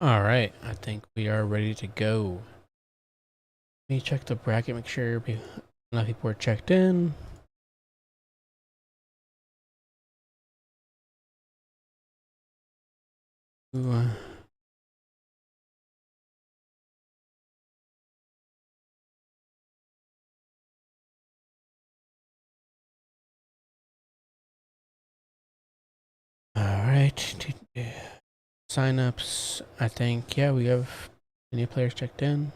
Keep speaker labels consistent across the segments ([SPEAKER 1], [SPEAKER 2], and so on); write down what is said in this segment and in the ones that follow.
[SPEAKER 1] All right, I think we are ready to go. Let me check the bracket, make sure enough people are checked in. Ooh, all right, signups. I think we have any players checked in,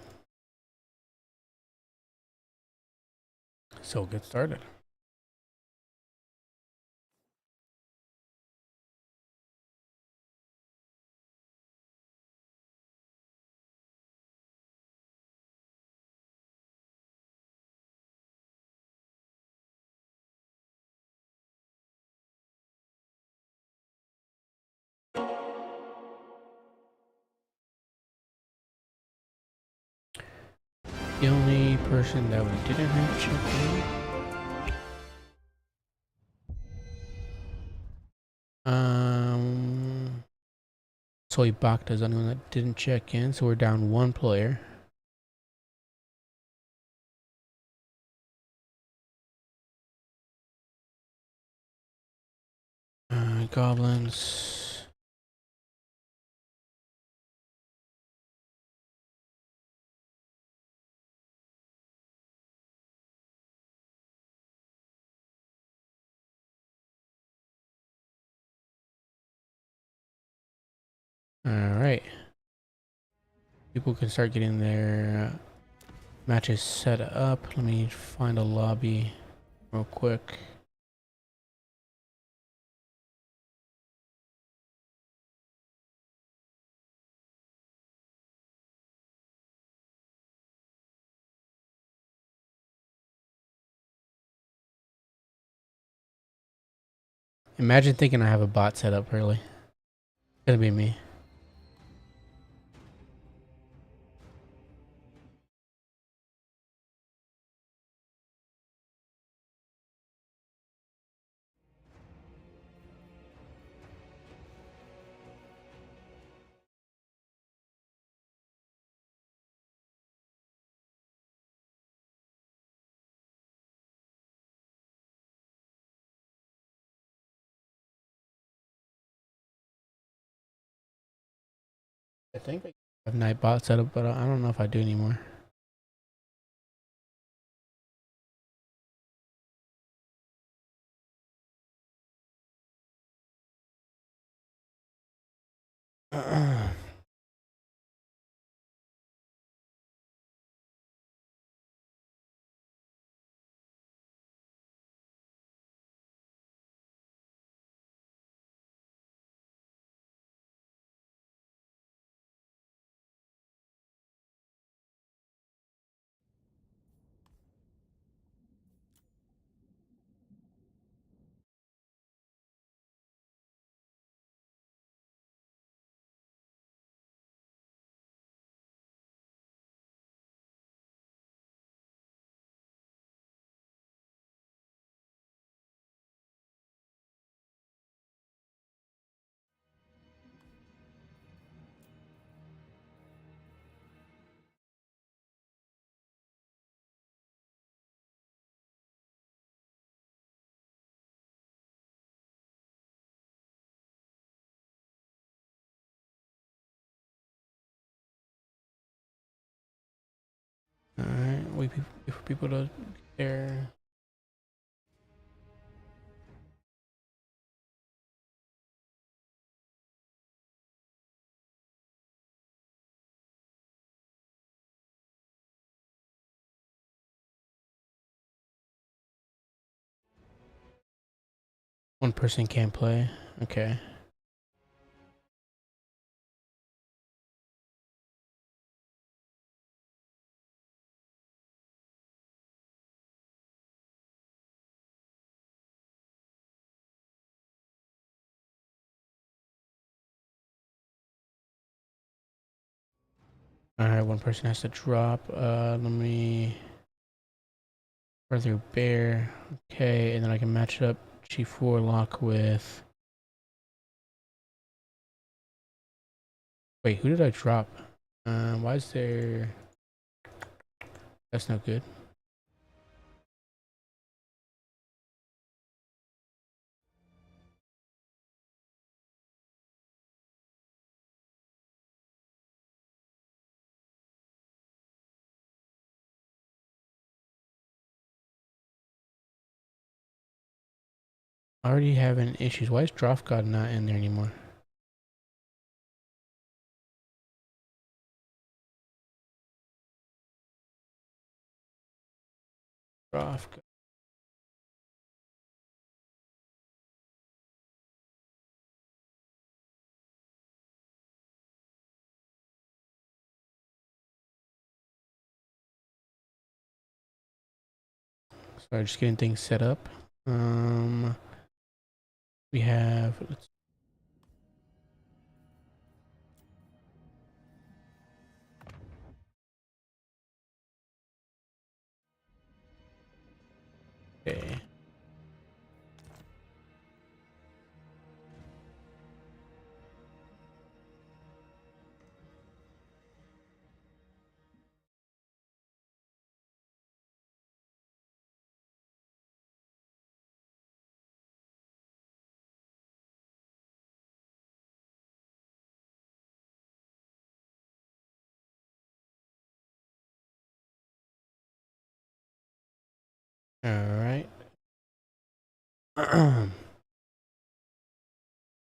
[SPEAKER 1] so we'll get started. The only person that we didn't have checked in, Soy Bakta is the only one that didn't check in, so we're down one player. Goblins. All right, people can start getting their matches set up. Let me find a lobby real quick. Imagine thinking I have a bot set up early. It's gonna be me. I think I have night bot set up, but I don't know if I do anymore. Alright, wait for people to care. One person can't play. Okay. Alright, one person has to drop. Let me further bear. Okay, and then I can match it up Chief Warlock with Wait, who did I drop? Why is there... That's not good. Already having issues. Why is Droth God not in there anymore? Droth God. Sorry, just getting things set up. We have... Okay. Alright.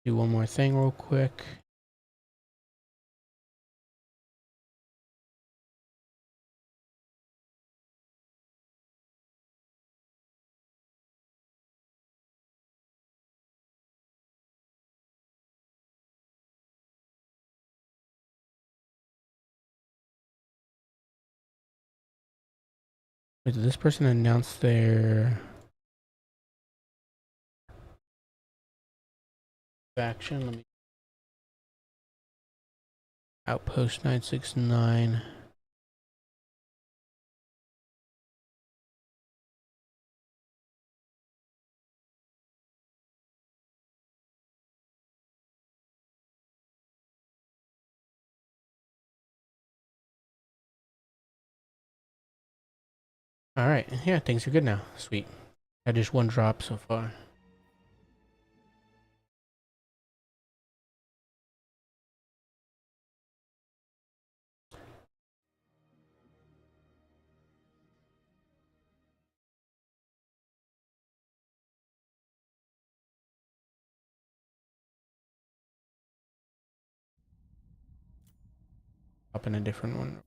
[SPEAKER 1] Do one more thing real quick. Wait, did this person announce their faction? Let me... Outpost 969. Alright, yeah, things are good now. Sweet. Had just one drop so far. Hop in a different one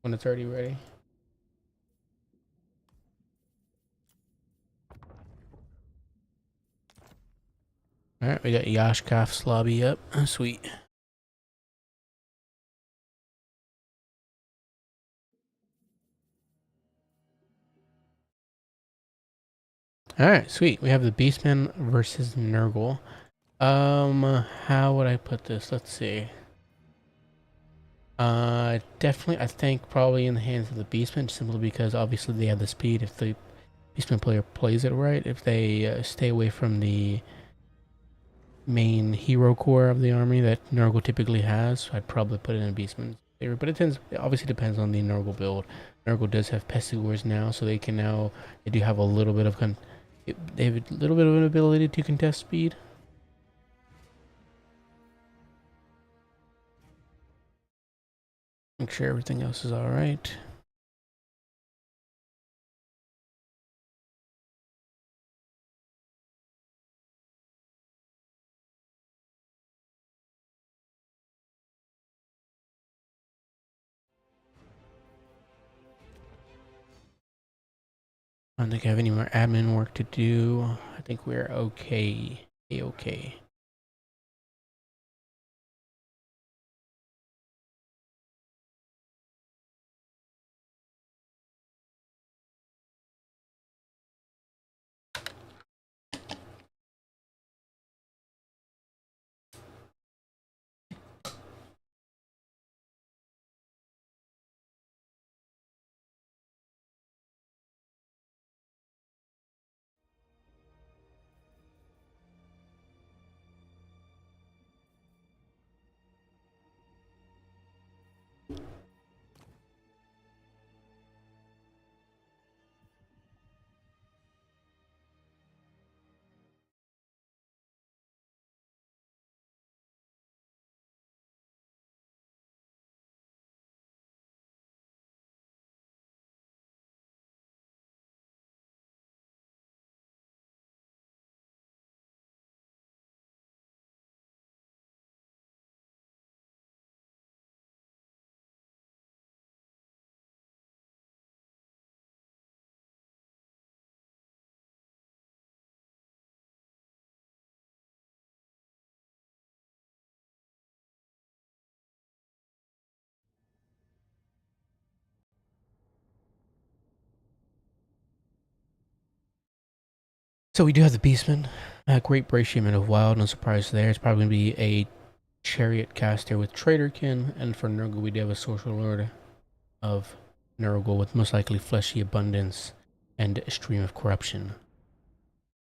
[SPEAKER 1] when it's already ready. Alright, we got Yashkaf's lobby up. Sweet. Alright, sweet. We have the Beastman versus Nurgle. How would I put this? Let's see. Definitely, I think probably in the hands of the Beastman, simply because obviously they have the speed. If the Beastman player plays it right, if they stay away from the main hero core of the army that Nurgle typically has, I'd probably put it in Beastman's favor. But it obviously depends on the Nurgle build. Nurgle does have Pestilors now, so they do have a little bit of they have a little bit of an ability to contest speed. Make sure everything else is alright. I don't think I have any more admin work to do. I think we're okay. Okay. So we do have the Beastman. Great Braciament of Wild, no surprise there. It's probably going to be a Chariot caster with Traderkin, and for Nurgle we do have a Social Lord of Nurgle with most likely Fleshy Abundance and Stream of Corruption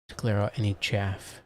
[SPEAKER 1] to clear out any chaff.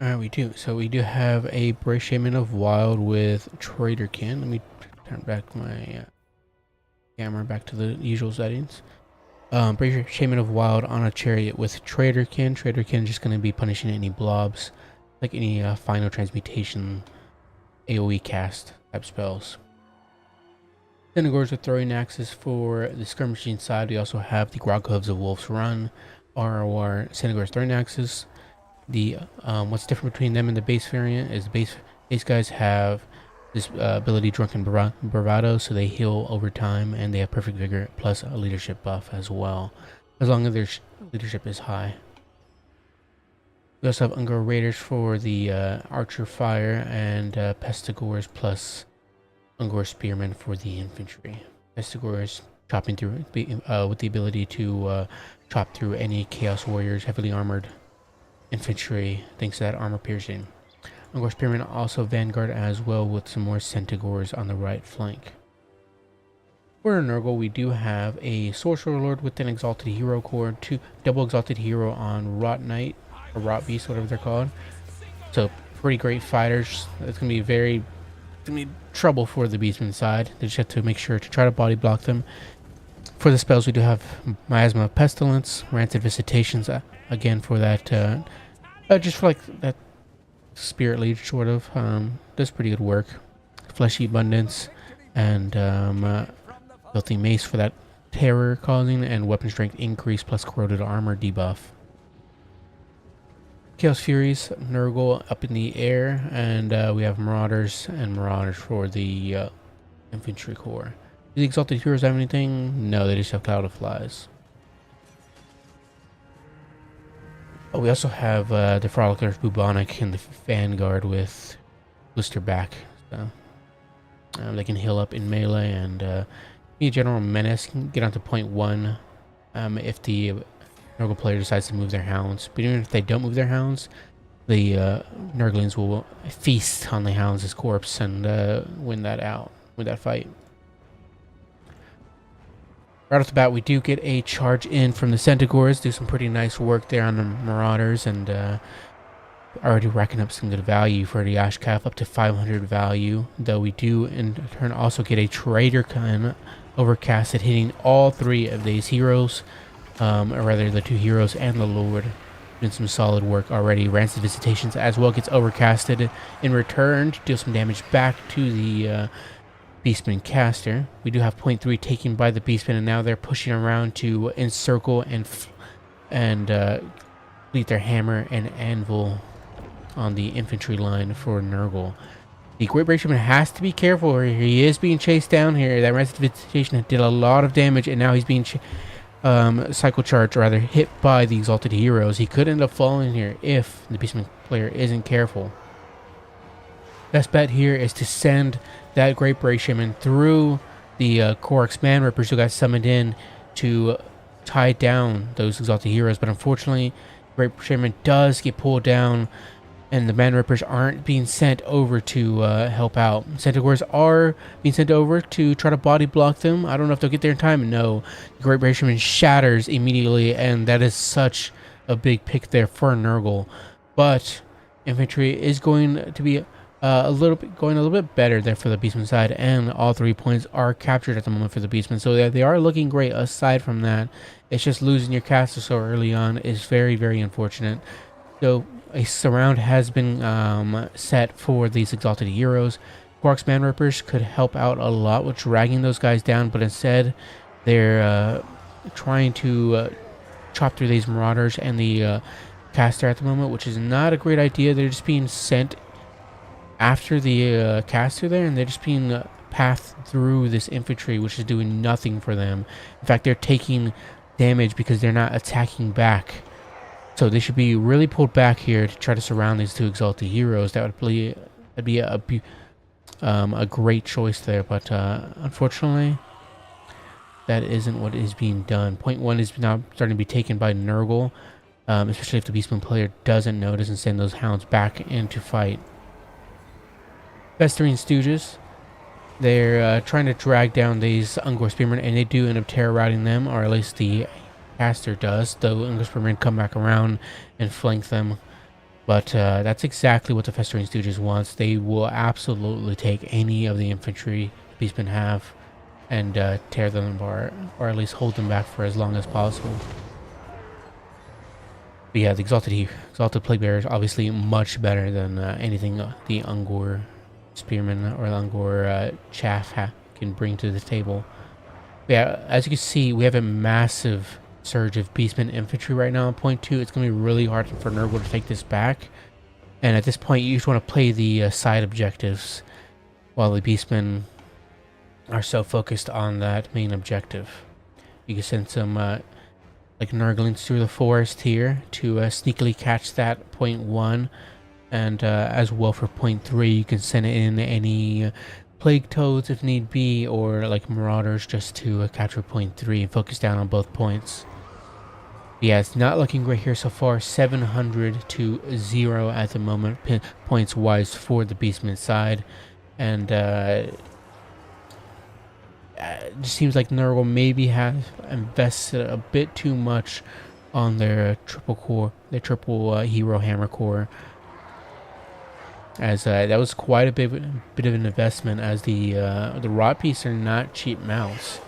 [SPEAKER 1] Alright, we do. So we do have a Braciament of Wild with Traderkin. Let me turn back my camera back to the usual settings. Braciament of Wild on a Chariot with Traderkin. Traderkin just going to be punishing any blobs, like any final transmutation AoE cast type spells. Centaurs with throwing axes for the skirmishing side. We also have the Grog Hooves of Wolf's Run, ROR Centaurs throwing axes. The what's different between them and the base variant is the base guys have this ability Drunken Bravado, so they heal over time, and they have Perfect Vigor plus a leadership buff as well, as long as their leadership is high. We also have Ungor Raiders for the Archer Fire, and Pestigors plus Ungor Spearmen for the infantry. Pestigors chopping through with the ability to chop through any Chaos Warriors heavily armored infantry thanks to that armor piercing. Ungor Spearmen also Vanguard as well with some more Centaurs on the right flank. For Nurgle, we do have a Sorcerer Lord with an Exalted Hero core, 2 double Exalted Hero on Rot Knight, or Rot Beast, whatever they're called. So pretty great fighters. It's gonna be trouble for the Beastman side. They just have to make sure to try to body block them. For the spells, we do have Miasma of Pestilence, Rancid Visitations, again for that, just for like that Spirit Lead sort of, does pretty good work. Fleshy Abundance, and Filthy Mace for that terror causing, and Weapon Strength increase plus Corroded Armor debuff. Chaos Furies, Nurgle up in the air, and we have Marauders for the infantry corps. Do the Exalted Heroes have anything? No, they just have Cloud of Flies. Oh, we also have the Frolicker's Bubonic in the Vanguard with Blister Back. So they can heal up in melee, and be a General Menace, can get onto point 1 if the Nurgle player decides to move their hounds. But even if they don't move their hounds, the Nurglings will feast on the hounds' corpse and win that fight. Right off the bat, we do get a charge in from the Centaurs. Do some pretty nice work there on the Marauders, and already racking up some good value for the Ashcalf, up to 500 value. Though we do in turn also get a Traderkin overcasted, hitting all 3 of these heroes, or rather the 2 heroes and the Lord. Doing some solid work already. Rancid Visitations as well gets overcasted in return to deal some damage back to the Beastman caster. We do have point 3 taken by the Beastman, and now they're pushing around to encircle and complete their hammer and anvil on the infantry line for Nurgle. The Great Braciament has to be careful here. He is being chased down here. That Rancid Visitation did a lot of damage, and now he's being cycle charged, or rather hit by the Exalted Heroes. He could end up falling here if the Beastman player isn't careful. Best bet here is to send that Great Bray Shaman threw the Korok's Man Rippers who got summoned in to tie down those Exalted Heroes, but unfortunately, Great Shaman does get pulled down, and the Man Rippers aren't being sent over to help out. Centaurs are being sent over to try to body block them. I don't know if they'll get there in time. No, the Great Bray Shaman shatters immediately, and that is such a big pick there for Nurgle. But infantry is going to be a little bit better there for the Beastman side, and all 3 points are captured at the moment for the Beastmen, so they are looking great. Aside from that, it's just losing your caster so early on is very, very unfortunate. So a surround has been set for these Exalted Heroes. Quark's Man Rippers could help out a lot with dragging those guys down, but instead they're trying to chop through these Marauders and the caster at the moment, which is not a great idea. They're just being sent after the caster there, and they're just being pathed through this infantry, which is doing nothing for them. In fact, they're taking damage because they're not attacking back. So they should be really pulled back here to try to surround these 2 Exalted Heroes. That'd be a great choice there, but unfortunately, that isn't what is being done. Point 1 is now starting to be taken by Nurgle, especially if the Beastman player doesn't notice and send those hounds back in to fight. Festering Stooges, they're trying to drag down these Ungor Spearmen, and they do end up terror routing them, or at least the caster does, though Ungor Spearmen come back around and flank them. But that's exactly what the Festering Stooges wants. They will absolutely take any of the infantry Beastmen have and tear them apart, or at least hold them back for as long as possible. But yeah, the Exalted Plague Bearer is obviously much better than anything the Ungor Spearman or the Ungor Chaff can bring to the table. But yeah, as you can see, we have a massive surge of Beastmen infantry right now on point 2. It's going to be really hard for Nurgle to take this back. And at this point, you just want to play the side objectives while the Beastmen are so focused on that main objective. You can send some like Nurglings through the forest here to sneakily catch that point 1. And as well for point 3, you can send in any Plague Toads if need be, or like Marauders just to capture point 3 and focus down on both points. Yeah, it's not looking great here so far. 700 to 0 at the moment, points wise for the Beastman side. And it just seems like Nurgle maybe have invested a bit too much on their triple core, their triple hero hammer core. As that was quite a bit of an investment, as the rot beasts are not cheap mounts.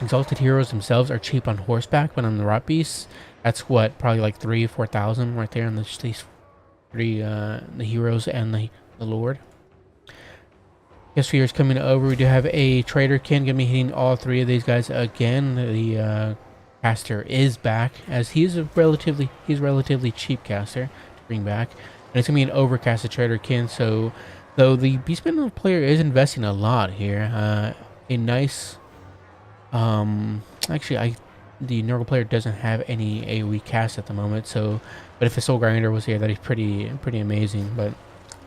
[SPEAKER 1] Exalted Heroes themselves are cheap on horseback, but on the rot beasts, that's what, probably like 3,000 or 4,000 right there on these 3 the heroes and the Lord. Guest Fear is coming over. We do have a Trader Kin gonna be hitting all 3 of these guys again. The caster is back, as he's relatively cheap caster to bring back. And it's going to be an overcasted Trader Kin, so though the Beastman player is investing a lot here, a nice, actually the Nurgle player doesn't have any AoE cast at the moment, so, but if the Soul Grinder was here, that'd be pretty amazing, but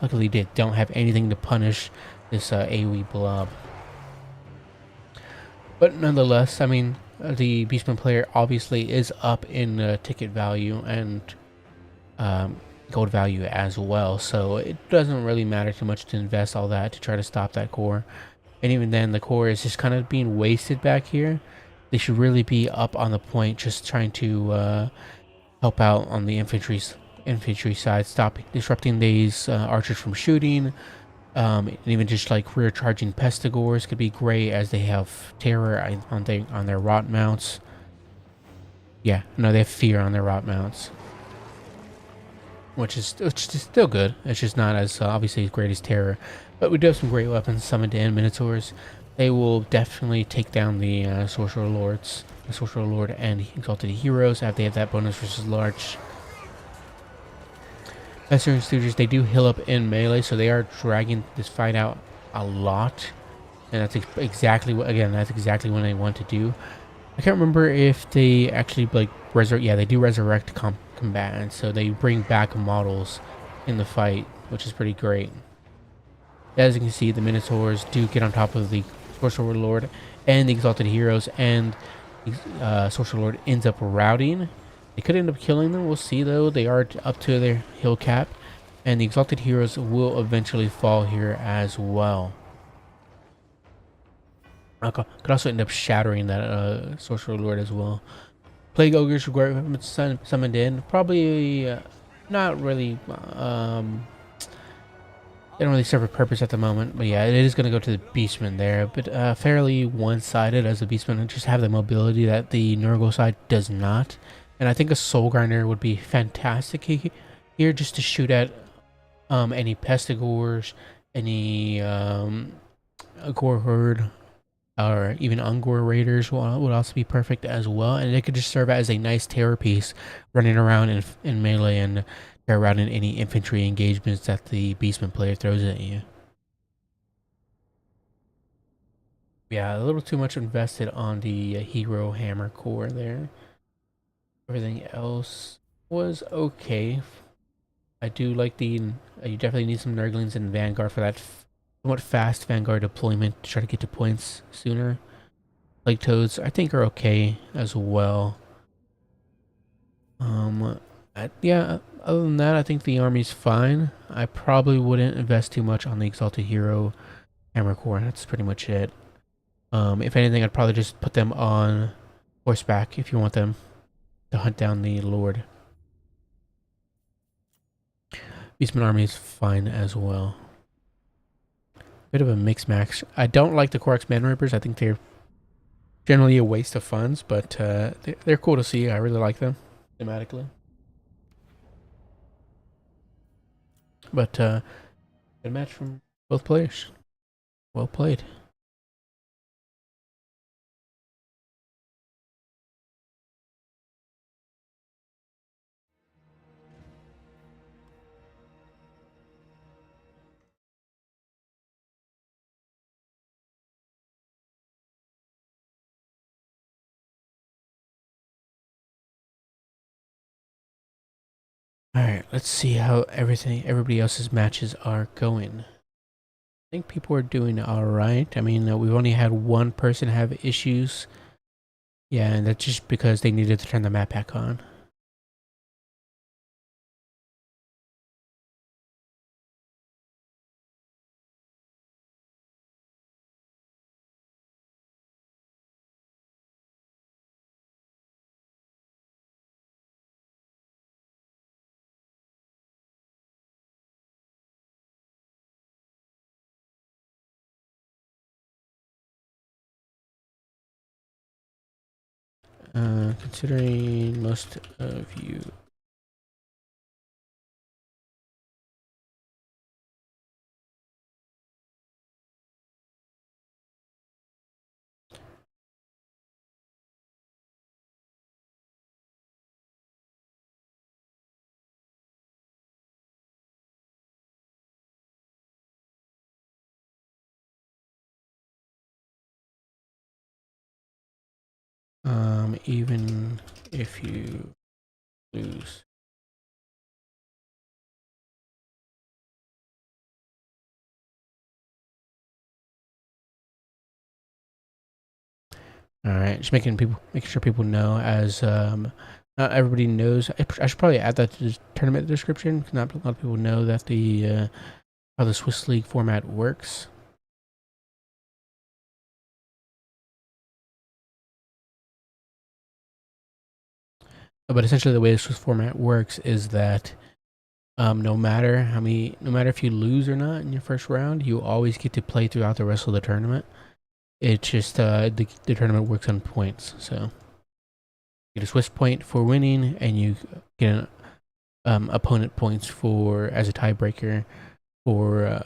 [SPEAKER 1] luckily they don't have anything to punish this AoE blob. But nonetheless, I mean, the Beastman player obviously is up in ticket value and gold value as well, so it doesn't really matter too much to invest all that to try to stop that core. And even then, the core is just kind of being wasted back here. They should really be up on the point, just trying to help out on the infantry side, stop disrupting these archers from shooting, and even just like rear charging pestigores could be great, as they have terror on their rot mounts. Yeah, no, they have fear on their rot mounts, which is still good. It's just not as obviously as great as terror, but we do have some great weapons summoned in. Minotaurs, they will definitely take down the Sorcerer Lords, the Sorcerer Lord and Exalted Heroes after they have that bonus versus large. Festering Stooges, they do heal up in melee, so they are dragging this fight out a lot, and that's exactly what what they want to do. I can't remember if they actually like resurrect. Yeah, they do resurrect combatants, so they bring back models in the fight, which is pretty great. As you can see, the Minotaurs do get on top of the Sorcerer Lord and the Exalted Heroes, and the Sorcerer Lord ends up routing. They could end up killing them. We'll see, though. They are up to their hill cap, and the Exalted Heroes will eventually fall here as well. Could also end up shattering that Sorcerer Lord as well. Plague Ogres summoned in. Probably not really... they don't really serve a purpose at the moment, but yeah, it is going to go to the Beastmen there, but fairly one-sided, as the Beastmen just have the mobility that the Nurgle side does not. And I think a Soul Grinder would be fantastic here, just to shoot at any Pestigores, any Gore Herd, or even Ungor Raiders would also be perfect as well. And it could just serve as a nice terror piece running around in melee and tear around in any infantry engagements that the Beastman player throws at you. Yeah, a little too much invested on the hero hammer core there. Everything else was okay. I do like the... you definitely need some Nurglings in Vanguard for that somewhat fast Vanguard deployment to try to get to points sooner. Plague Toads, I think, are okay as well. Yeah, other than that, I think the army's fine. I probably wouldn't invest too much on the Exalted Hero Hammer Core. That's pretty much it. If anything, I'd probably just put them on horseback if you want them to hunt down the Lord. Beastman army is fine as well. Bit of a mix match. I don't like the Korx Man Rippers. I think they're generally a waste of funds, but they're cool to see. I really like them thematically. But good match from both players. Well played. All right, let's see how everybody else's matches are going. I think people are doing all right. I mean, we've only had one person have issues. Yeah, and that's just because they needed to turn the map back on. Considering most of you... even if you lose. All right, just making sure people know, as not everybody knows. I should probably add that to the tournament description, because not a lot of people know that the how the Swiss League format works. But essentially, the way the Swiss format works is that no matter if you lose or not in your first round, you always get to play throughout the rest of the tournament. It's just the tournament works on points, so you get a Swiss point for winning, and you get an opponent points for as a tiebreaker for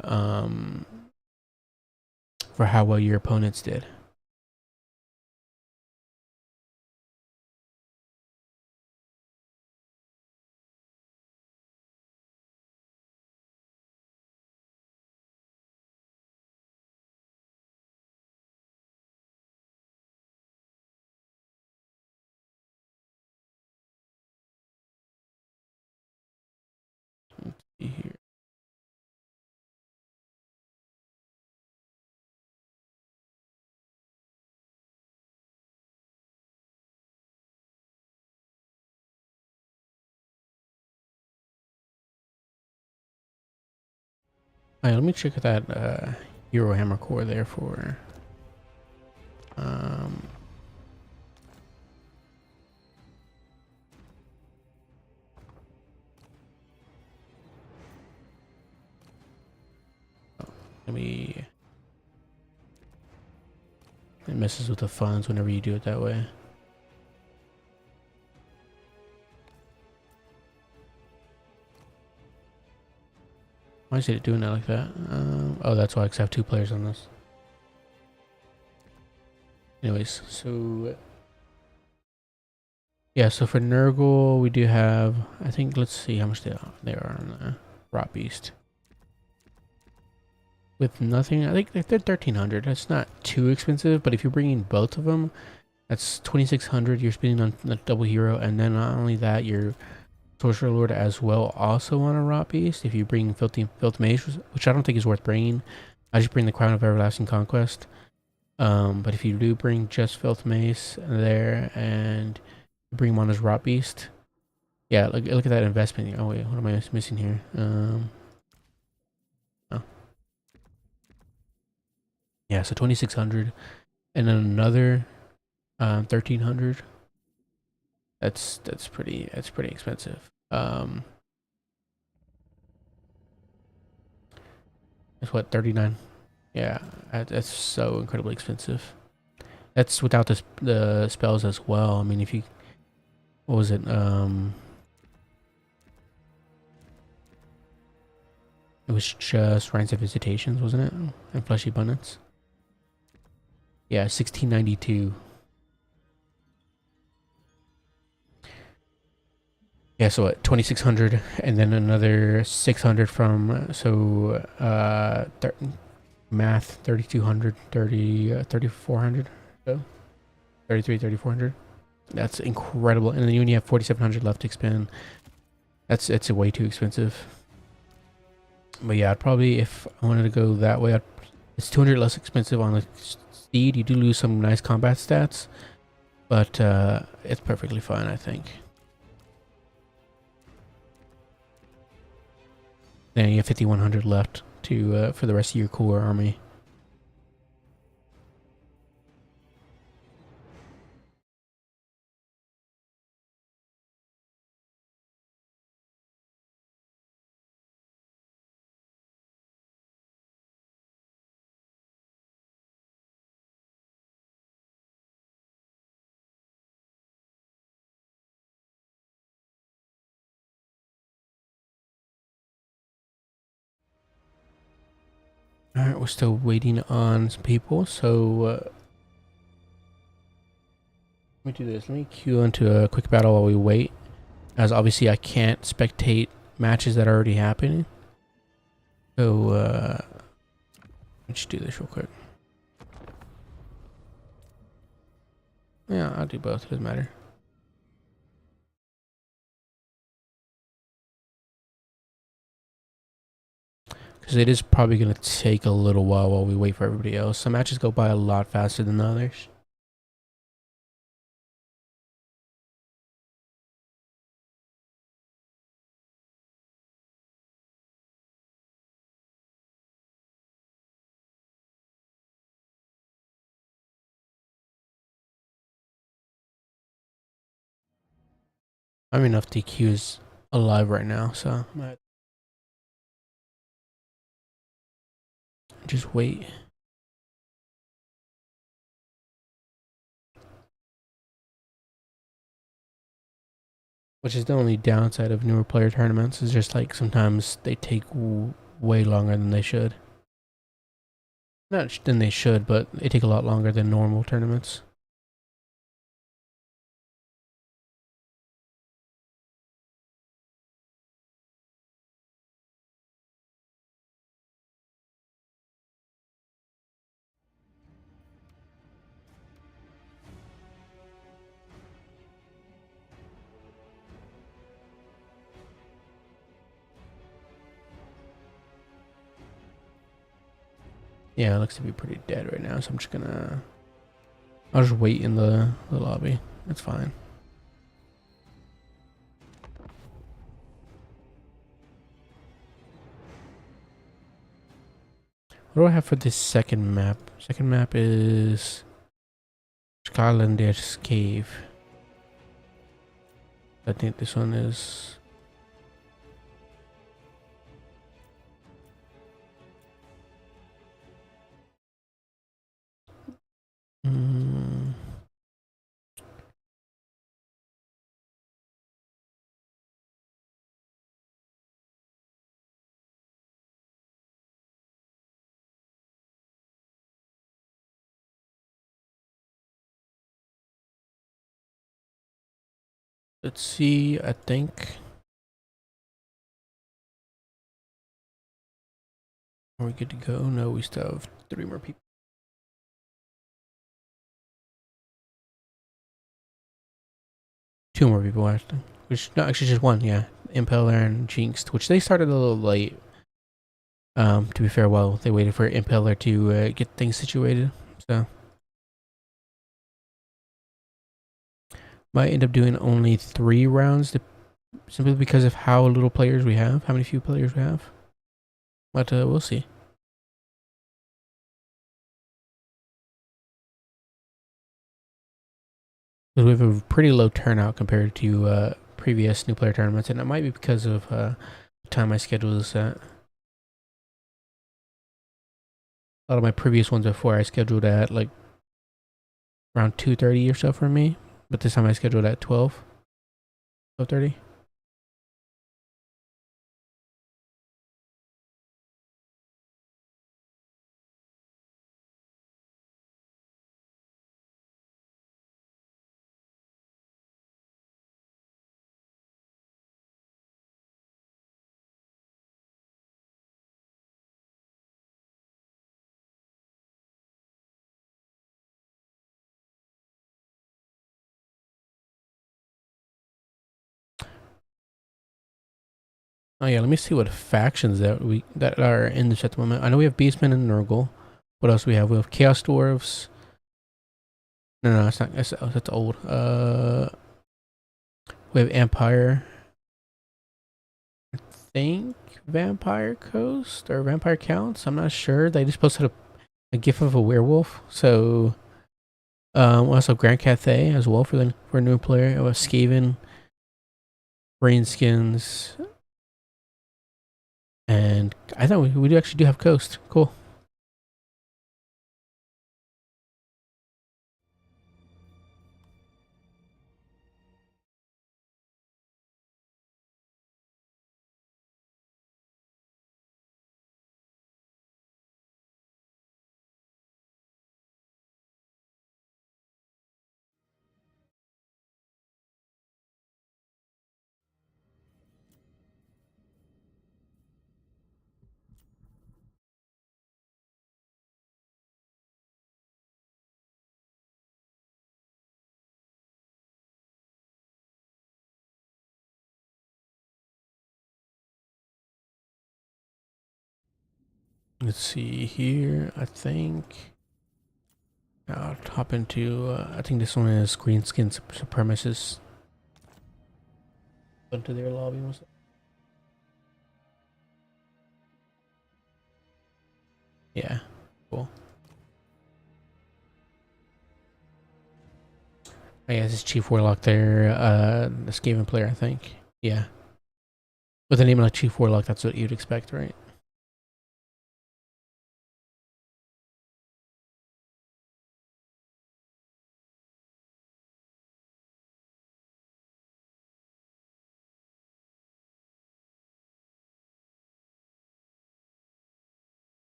[SPEAKER 1] how well your opponents did. Let's see here. Let me check that Warhammer core there for let me. It messes with the funds whenever you do it that way. Why is it doing that like that? Oh, that's why, because I have 2 players on this. Anyways, so yeah, so for Nurgle, we do have, I think, let's see how much they are on the Rot Beast. With nothing, I think they're 1300. That's not too expensive, but if you're bringing both of them, that's 2600 you're spending on the double hero, and then not only that, your Sorcerer Lord as well also on a Rot Beast. If you bring Filth Mage, which I don't think is worth bringing, I just bring the Crown of Everlasting Conquest. But if you do bring just Filth Mace there and bring him on as Rot Beast, yeah, look at that investment. Oh wait, what am I missing here? Oh. Yeah, so 2600, and then another 1300. That's pretty expensive. It's what, 39? Yeah, that's so incredibly expensive. That's without the spells as well. I mean, if you, what was it? It was just Rites of Visitations, wasn't it? And Fleshy Abundance. Yeah, 1692. Yeah, so what, 2600, and then another 600 from, so math, 3200, 3400, so 3400. That's incredible. And then you only have 4700 left to expend. It's way too expensive. But yeah, I'd probably, if I wanted to go that way, it's 200 less expensive on the Steed. You do lose some nice combat stats, but it's perfectly fine, I think. Then you have 5100 left to for the rest of your core army. Alright, we're still waiting on some people, so let me do this. Let me queue into a quick battle while we wait, as obviously I can't spectate matches that are already happening. So let's do this real quick. Yeah, I'll do both. It doesn't matter. Because it is probably going to take a little while we wait for everybody else. Some matches go by a lot faster than the others. I mean, enough DQs alive right now, so I might just wait. Which is the only downside of newer player tournaments, is just like sometimes they take way longer than they should. Not than they should, but they take a lot longer than normal tournaments. Yeah, it looks to be pretty dead right now, so I'm just gonna... I'll just wait in the lobby. That's fine. What do I have for this second map? Second map is Skylander's Cave. I think this one is. Mm, let's see. I think. Are we good to go? No, we still have 3 more people. 2 more people actually. Which no, actually just 1. Yeah, Impeller and Jinxed, which they started a little late. To be fair, well, they waited for Impeller to get things situated. So might end up doing only 3 rounds, simply because of how little players we have, how many few players we have. But we'll see. Because we have a pretty low turnout compared to previous new player tournaments, and it might be because of the time my schedule is set. A lot of my previous ones before I scheduled at like around 2:30 or so for me, but this time I scheduled at 12:30. Oh yeah, let me see what factions that are in this at the moment. I know we have Beastmen and Nurgle. What else do we have? We have Chaos Dwarves. No, that's not. That's old. We have Empire. I think Vampire Coast or Vampire Counts. I'm not sure. They just posted a gif of a werewolf. So, also Grand Cathay as well for a new player. We have Skaven, Brainskins, and I thought we do actually do have Coast. Cool. Let's see here. I think I'll hop into. I think this one is Green Skin Supremacists. Go to their lobby. Yeah, cool. Oh, yeah, this is Chief Warlock there. The Skaven player, I think. Yeah. With a name like Chief Warlock, that's what you'd expect, right?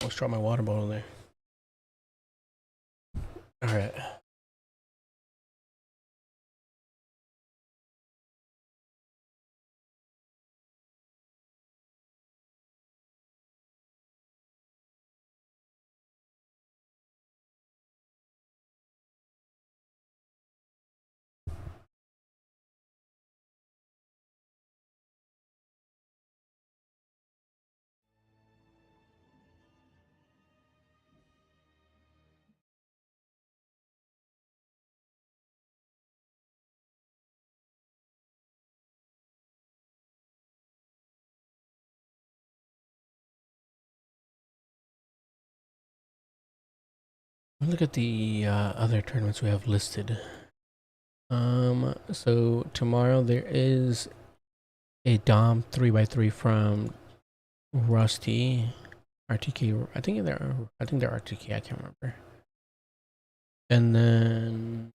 [SPEAKER 1] Let's drop my water bottle there. All right. Look at the other tournaments we have listed. So tomorrow there is a Dom 3x3 from Rusty. RTK, I think they're RTK, I can't remember. And then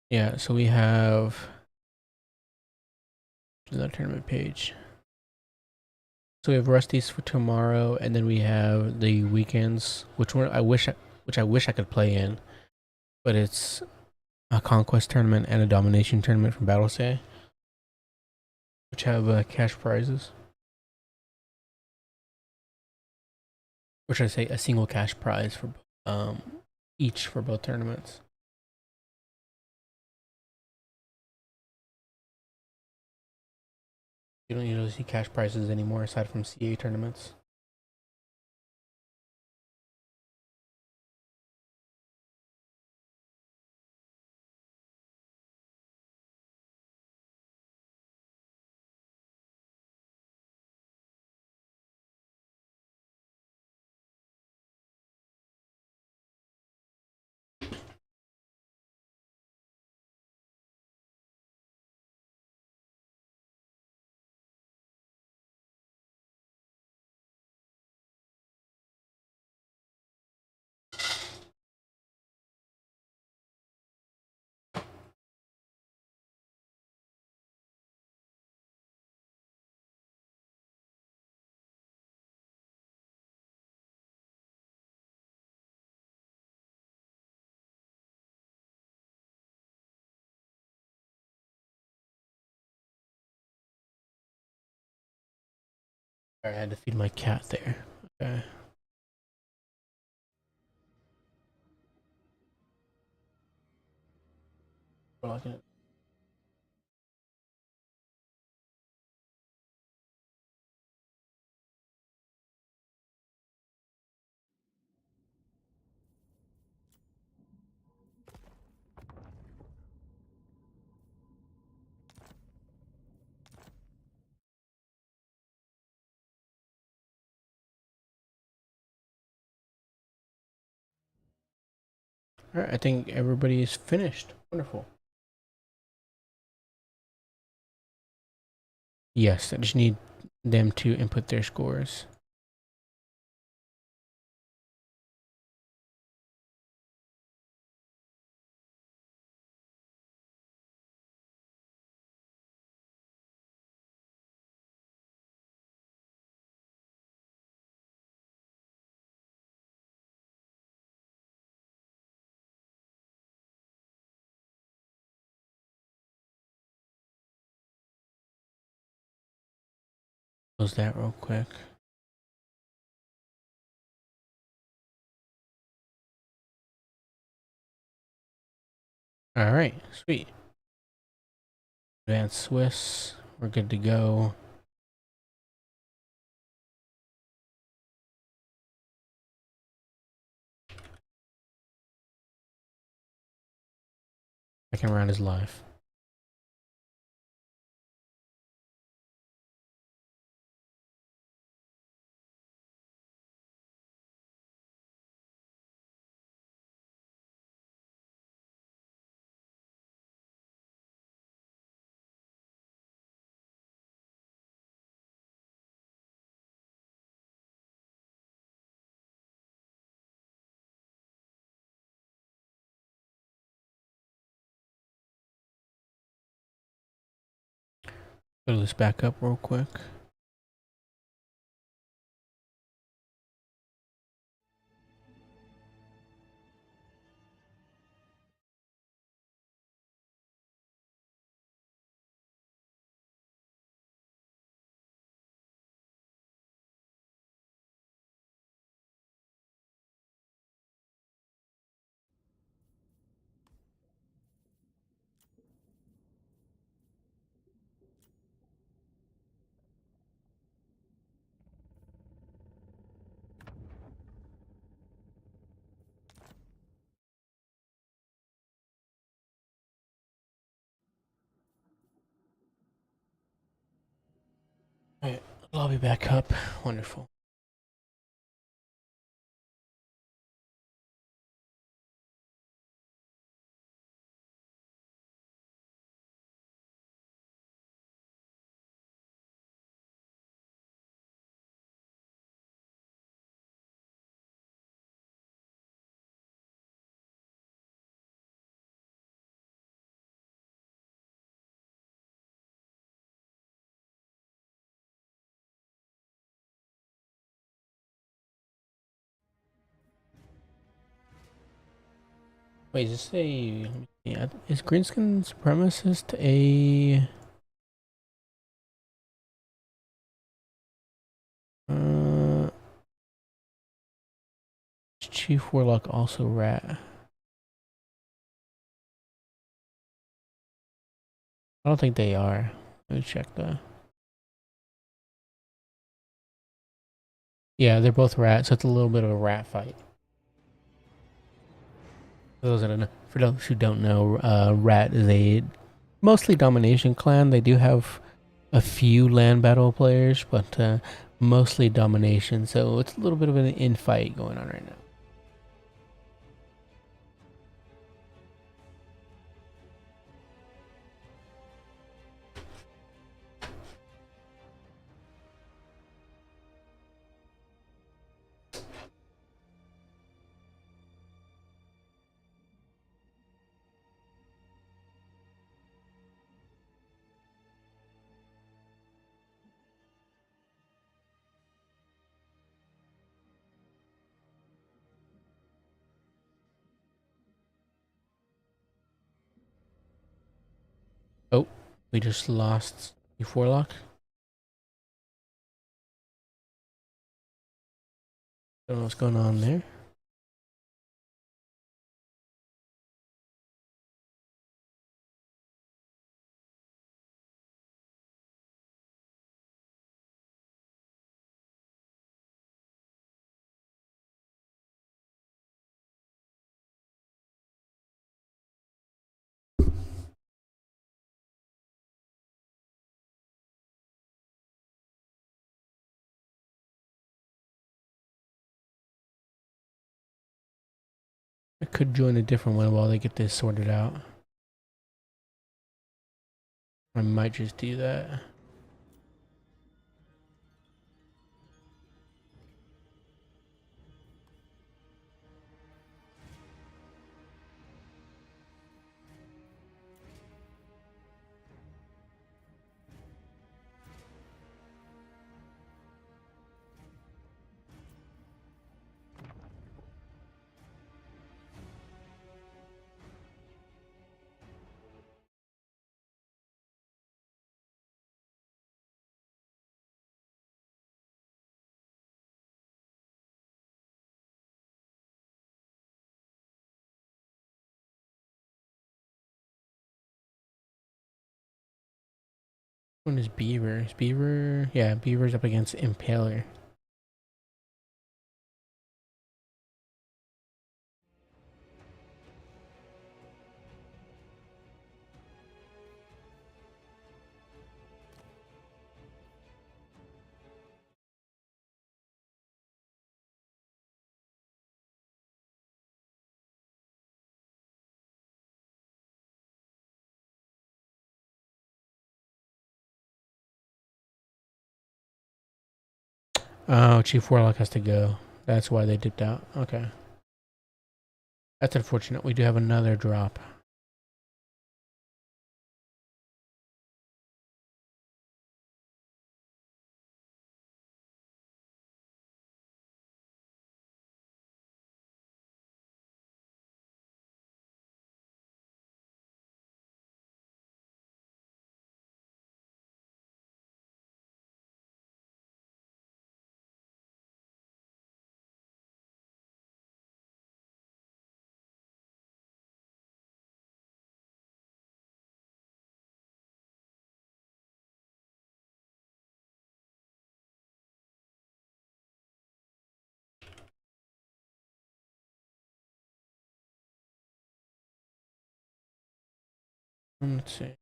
[SPEAKER 1] yeah, so we have another tournament page. So we have Rusty's for tomorrow, and then we have the weekends, which I wish I could play in, but it's a conquest tournament and a domination tournament from Battlesay, which have cash prizes. Or should I say a single cash prize for um each for both tournaments. You don't usually see cash prizes anymore aside from CA tournaments. Sorry, I had to feed my cat there. Okay. All right, I think everybody's finished. Wonderful. Yes, I just need them to input their scores. Close that real quick. All right, sweet. Advanced Swiss, we're good to go. Second round is live. Fill this back up real quick. Lobby back up. Wonderful. Wait, is this a... Yeah, is Greenskin Supremacist a... Uh, Chief Warlock also rat? I don't think they are. Let me check that. Yeah, they're both rat, so it's a little bit of a rat fight. For those who don't know, rat is a mostly domination clan. They do have a few land battle players, but mostly domination. So it's a little bit of an infight going on right now. Oh, we just lost Chief Warlock. Don't know what's going on there. I could join a different one while they get this sorted out. I might just do that. One is Beaver. Is Beaver? Yeah, Beaver's up against Impaler. Oh, Chief Warlock has to go. That's why they dipped out. Okay. That's unfortunate. We do have another drop. Let's see.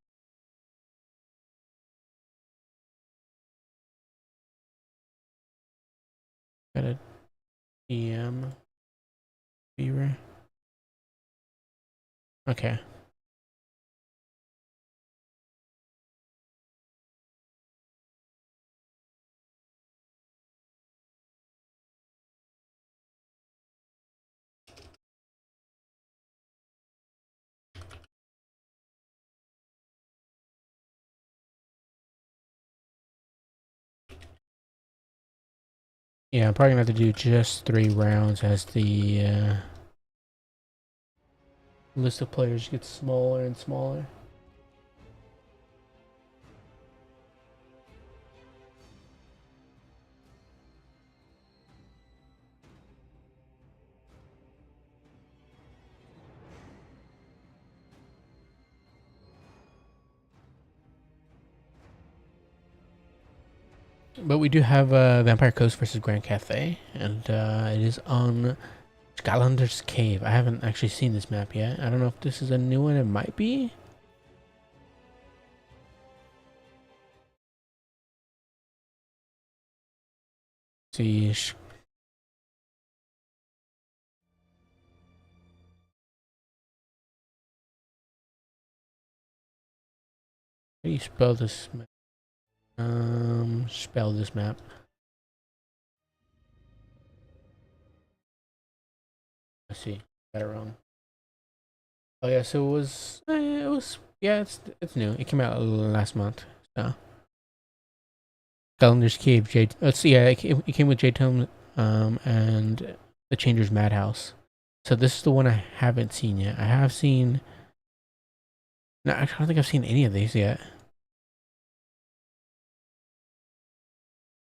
[SPEAKER 1] Got a DM viewer. Okay. Yeah, I'm probably gonna have to do just 3 rounds as the list of players gets smaller and smaller. But we do have Vampire Coast versus Grand Cathay, and it is on Skylander's Cave. I haven't actually seen this map yet. I don't know if this is a new one. It might be. See. How do you spell this map? Spell this map. Let's see. Got it wrong. Oh yeah, so yeah, it's new. It came out last month. So Skylander's Cave. Let's see. Yeah, it came with J-Tome, and the Changer's Madhouse. So this is the one I haven't seen yet. I have seen. No, I don't think I've seen any of these yet.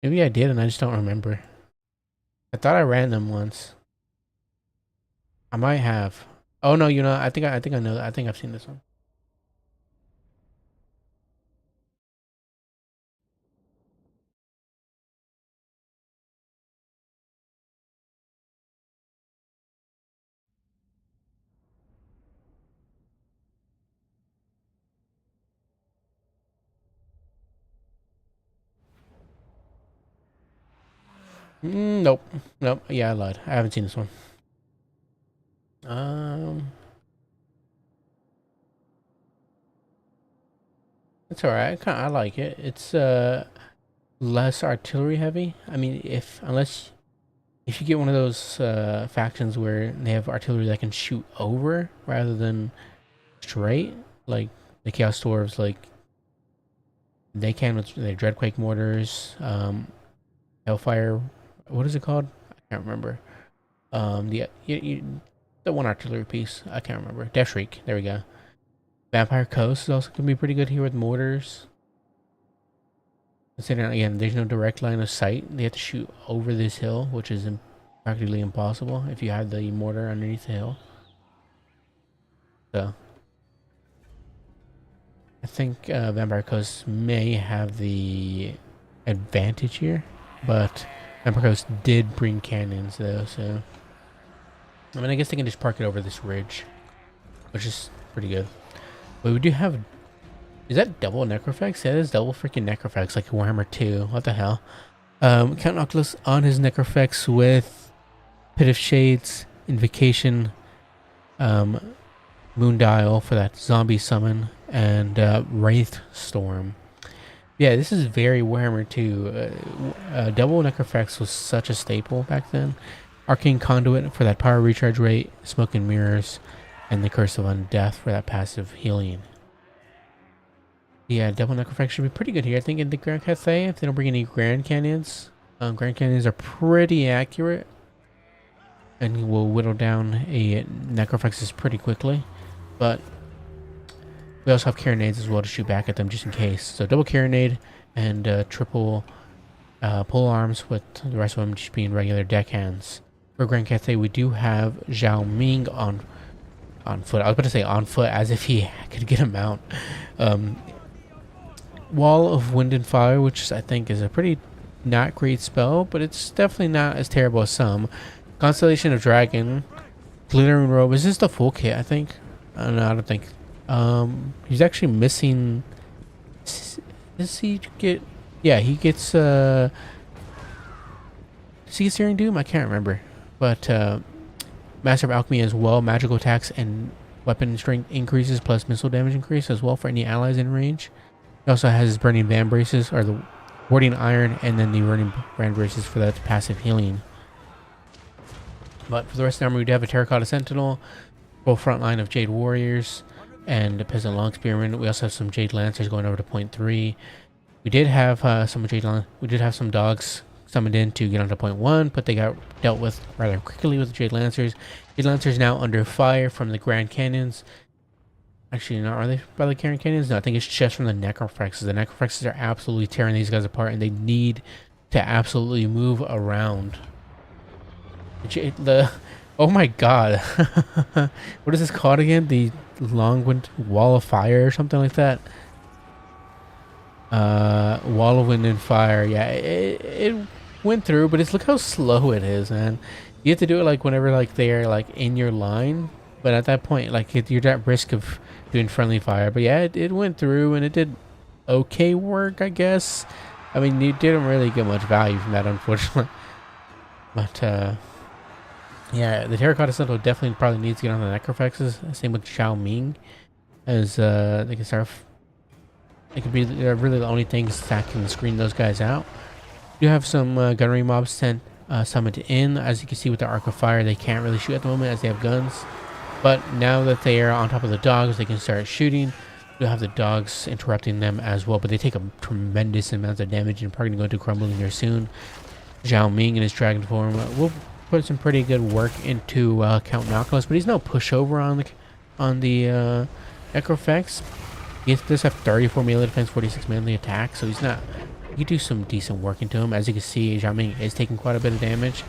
[SPEAKER 1] Maybe I did, and I just don't remember. I thought I ran them once. I might have. Oh no, you know, I think I know. I think I've seen this one. Nope, nope. Yeah, I lied. I haven't seen this one. It's alright. I like it. It's less artillery heavy. I mean, if you get one of those factions where they have artillery that can shoot over rather than straight, like the Chaos Dwarves, like they can with their Dreadquake mortars, Hellfire. What is it called? I can't remember. The one artillery piece. I can't remember. Death Shriek. There we go. Vampire Coast is also gonna be pretty good here with mortars. Considering again, there's no direct line of sight. They have to shoot over this hill, which is practically impossible if you have the mortar underneath the hill. So I think Vampire Coast may have the advantage here, but Vampire Coast did bring cannons though, so I mean I guess they can just park it over this ridge, which is pretty good. But we do have. Is that double Necrofex? Yeah, that is double freaking Necrofex, like Warhammer 2. What the hell? Count Oculus on his Necrofex with Pit of Shades, Invocation, Moondial for that zombie summon, and Wraith Storm. Yeah, this is very Warhammer 2. Double Necrofex was such a staple back then. Arcane Conduit for that power recharge rate, Smoke and Mirrors, and the Curse of Undeath for that passive healing. Yeah, double Necrofex should be pretty good here. I think in the Grand Cathay, if they don't bring any Grand Canyons. Grand Canyons are pretty accurate. And will whittle down a Necrofexes pretty quickly. But we also have Carronades as well to shoot back at them just in case. So double Carronade and triple pole arms with the rest of them just being regular deckhands. For Grand Cathay, we do have Zhao Ming on foot. I was about to say on foot as if he could get a mount. Wall of Wind and Fire, which I think is a pretty not great spell, but it's definitely not as terrible as some. Constellation of Dragon, Glittering Robe. Is this the full kit? I think. No, I don't think. He's actually missing. Does he get? Yeah, he gets. Does Searing Doom? I can't remember. But Master of Alchemy as well. Magical attacks and weapon strength increases plus missile damage increase as well for any allies in range. He also has his Burning Band Braces, or the Warding Iron, and then the Burning Band Braces for that passive healing. But for the rest of the armor, we do have a Terracotta Sentinel, full front line of Jade Warriors, and a Peasant Long Spearman. We also have some Jade Lancers going over to 0.3. We did have some dogs summoned in to get onto 0.1, but they got dealt with rather quickly with the Jade Lancers. Jade Lancers now under fire from the Grand Canyons. Actually, no, are they by the Grand Canyons? No, I think it's just from the Necrophexes. The Necrophexes are absolutely tearing these guys apart, and they need to absolutely move around. Oh my god. What is this called again? The Longwind Wall of Fire or something like that? Wall of Wind and Fire. Yeah, it went through, but look how slow it is, man. You have to do it like whenever like they're like in your line, but at that point like you're at risk of doing friendly fire. But yeah, it went through and it did okay work, I guess. I mean, you didn't really get much value from that, unfortunately. But yeah, the Terracotta Sentinel definitely probably needs to get on the Necrophexes. Same with Xiao Ming, as they can start. It could be really the only things that can screen those guys out. You have some gunnery mobs summoned in. As you can see with the Arc of Fire, they can't really shoot at the moment as they have guns. But now that they are on top of the dogs, they can start shooting. You'll have the dogs interrupting them as well, but they take a tremendous amount of damage and probably going to go to crumbling here soon. Xiao Ming in his dragon form will put some pretty good work into Count Malcolmus, but he's no pushover on the Necrophex. He does have 34 melee defense, 46 melee attack, so he's not. You do some decent work into him. As you can see, Xiao Ming is taking quite a bit of damage,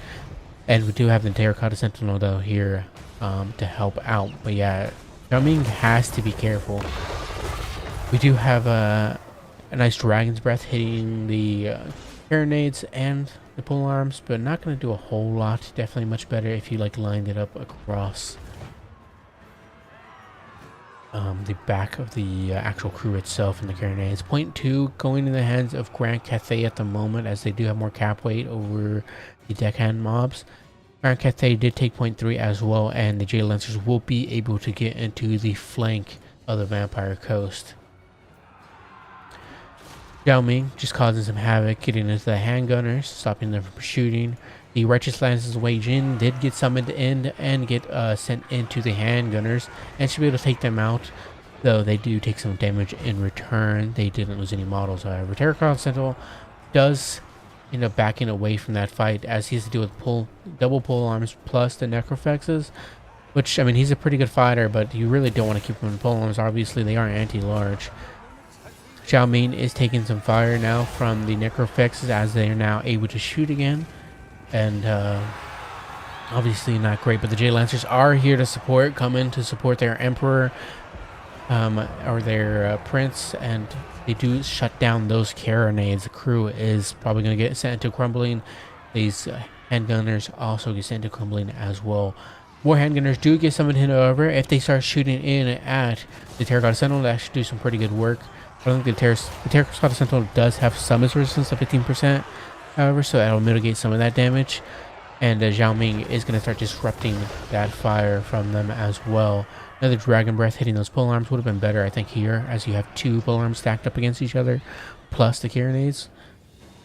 [SPEAKER 1] and we do have the Terracotta Sentinel though here to help out. But yeah, Xiao Ming has to be careful. We do have a nice Dragon's Breath hitting the Carronades and the pole arms, but not going to do a whole lot. Definitely much better if you like lined it up across the back of the actual crew itself and the Carronades. 0.2 going in the hands of Grand Cathay at the moment, as they do have more cap weight over the deckhand mobs. Grand Cathay did take 0.3 as well, and the Jade Lancers will be able to get into the flank of the Vampire Coast. Xiao Ming just causing some havoc, getting into the handgunners, stopping them from shooting. The Righteous Lance's Wei Jin did get summoned in and get sent into the handgunners, and should be able to take them out, though they do take some damage in return. They didn't lose any models, however. Terracotta Sentinel does end up backing away from that fight, as he has to deal with double pole arms plus the Necrophexes, which, I mean, he's a pretty good fighter, but you really don't want to keep him in pole arms. Obviously, they are anti-large. Xiao Ming is taking some fire now from the Necrophexes, as they are now able to shoot again. And obviously not great, but the Jade Lancers are here to come in to support their Emperor or their Prince, and they do shut down those Carronades. The crew is probably going to get sent into crumbling. These handgunners also get sent into crumbling as well. More handgunners do get summoned in, however. If they start shooting in at the Terracotta Sentinel, that should do some pretty good work. I don't think the Terracotta Sentinel does have summons resistance of 15%. However, so that'll mitigate some of that damage, and Xiao Ming is going to start disrupting that fire from them as well. Another Dragon Breath hitting those pole arms would have been better, I think, here, as you have two pole arms stacked up against each other, plus the Carronades.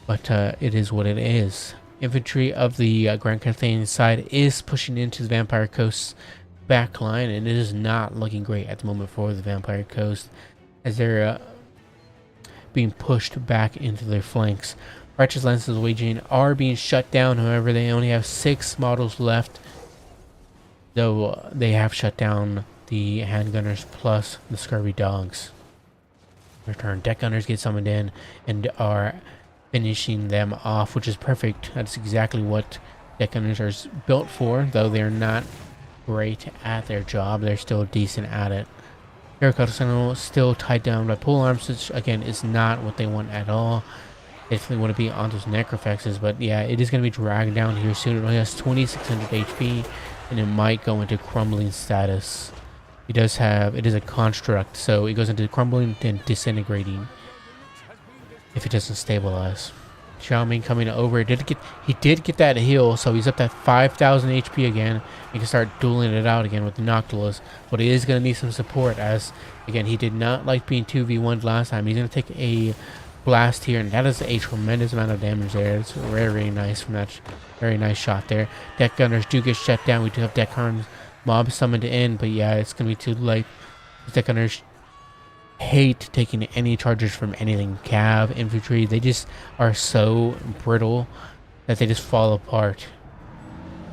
[SPEAKER 1] But it is what it is. Infantry of the Grand Carthaginian side is pushing into the Vampire Coast's back line, and it is not looking great at the moment for the Vampire Coast, as they're being pushed back into their flanks. Righteous Lances of Wei Jin are being shut down, however, they only have 6 models left, though they have shut down the handgunners plus the scurvy dogs. Return deck gunners get summoned in and are finishing them off, which is perfect. That's exactly what deck gunners are built for, though they're not great at their job. They're still decent at it. Terracotta Sentinel is still tied down by pole arms, which again is not what they want at all. Definitely want to be on those Necrophexes, but yeah, it is going to be dragged down here soon. It only has 2600 HP, and it might go into crumbling status. It is a construct, so it goes into crumbling, then disintegrating if it doesn't stabilize. Xiaoming coming over. He did get that heal, so he's up to 5,000 HP again. He can start dueling it out again with the Noctilus, but he is going to need some support as, again, he did not like being 2v1'd last time. He's going to take a blast here, and that is a tremendous amount of damage there. It's very, very nice from that very nice shot there. Deck Gunners do get shut down. We do have Deck Gunners mob summoned in, but yeah, it's going to be too late. Deck Gunners hate taking any charges from anything. Cav, infantry, they just are so brittle that they just fall apart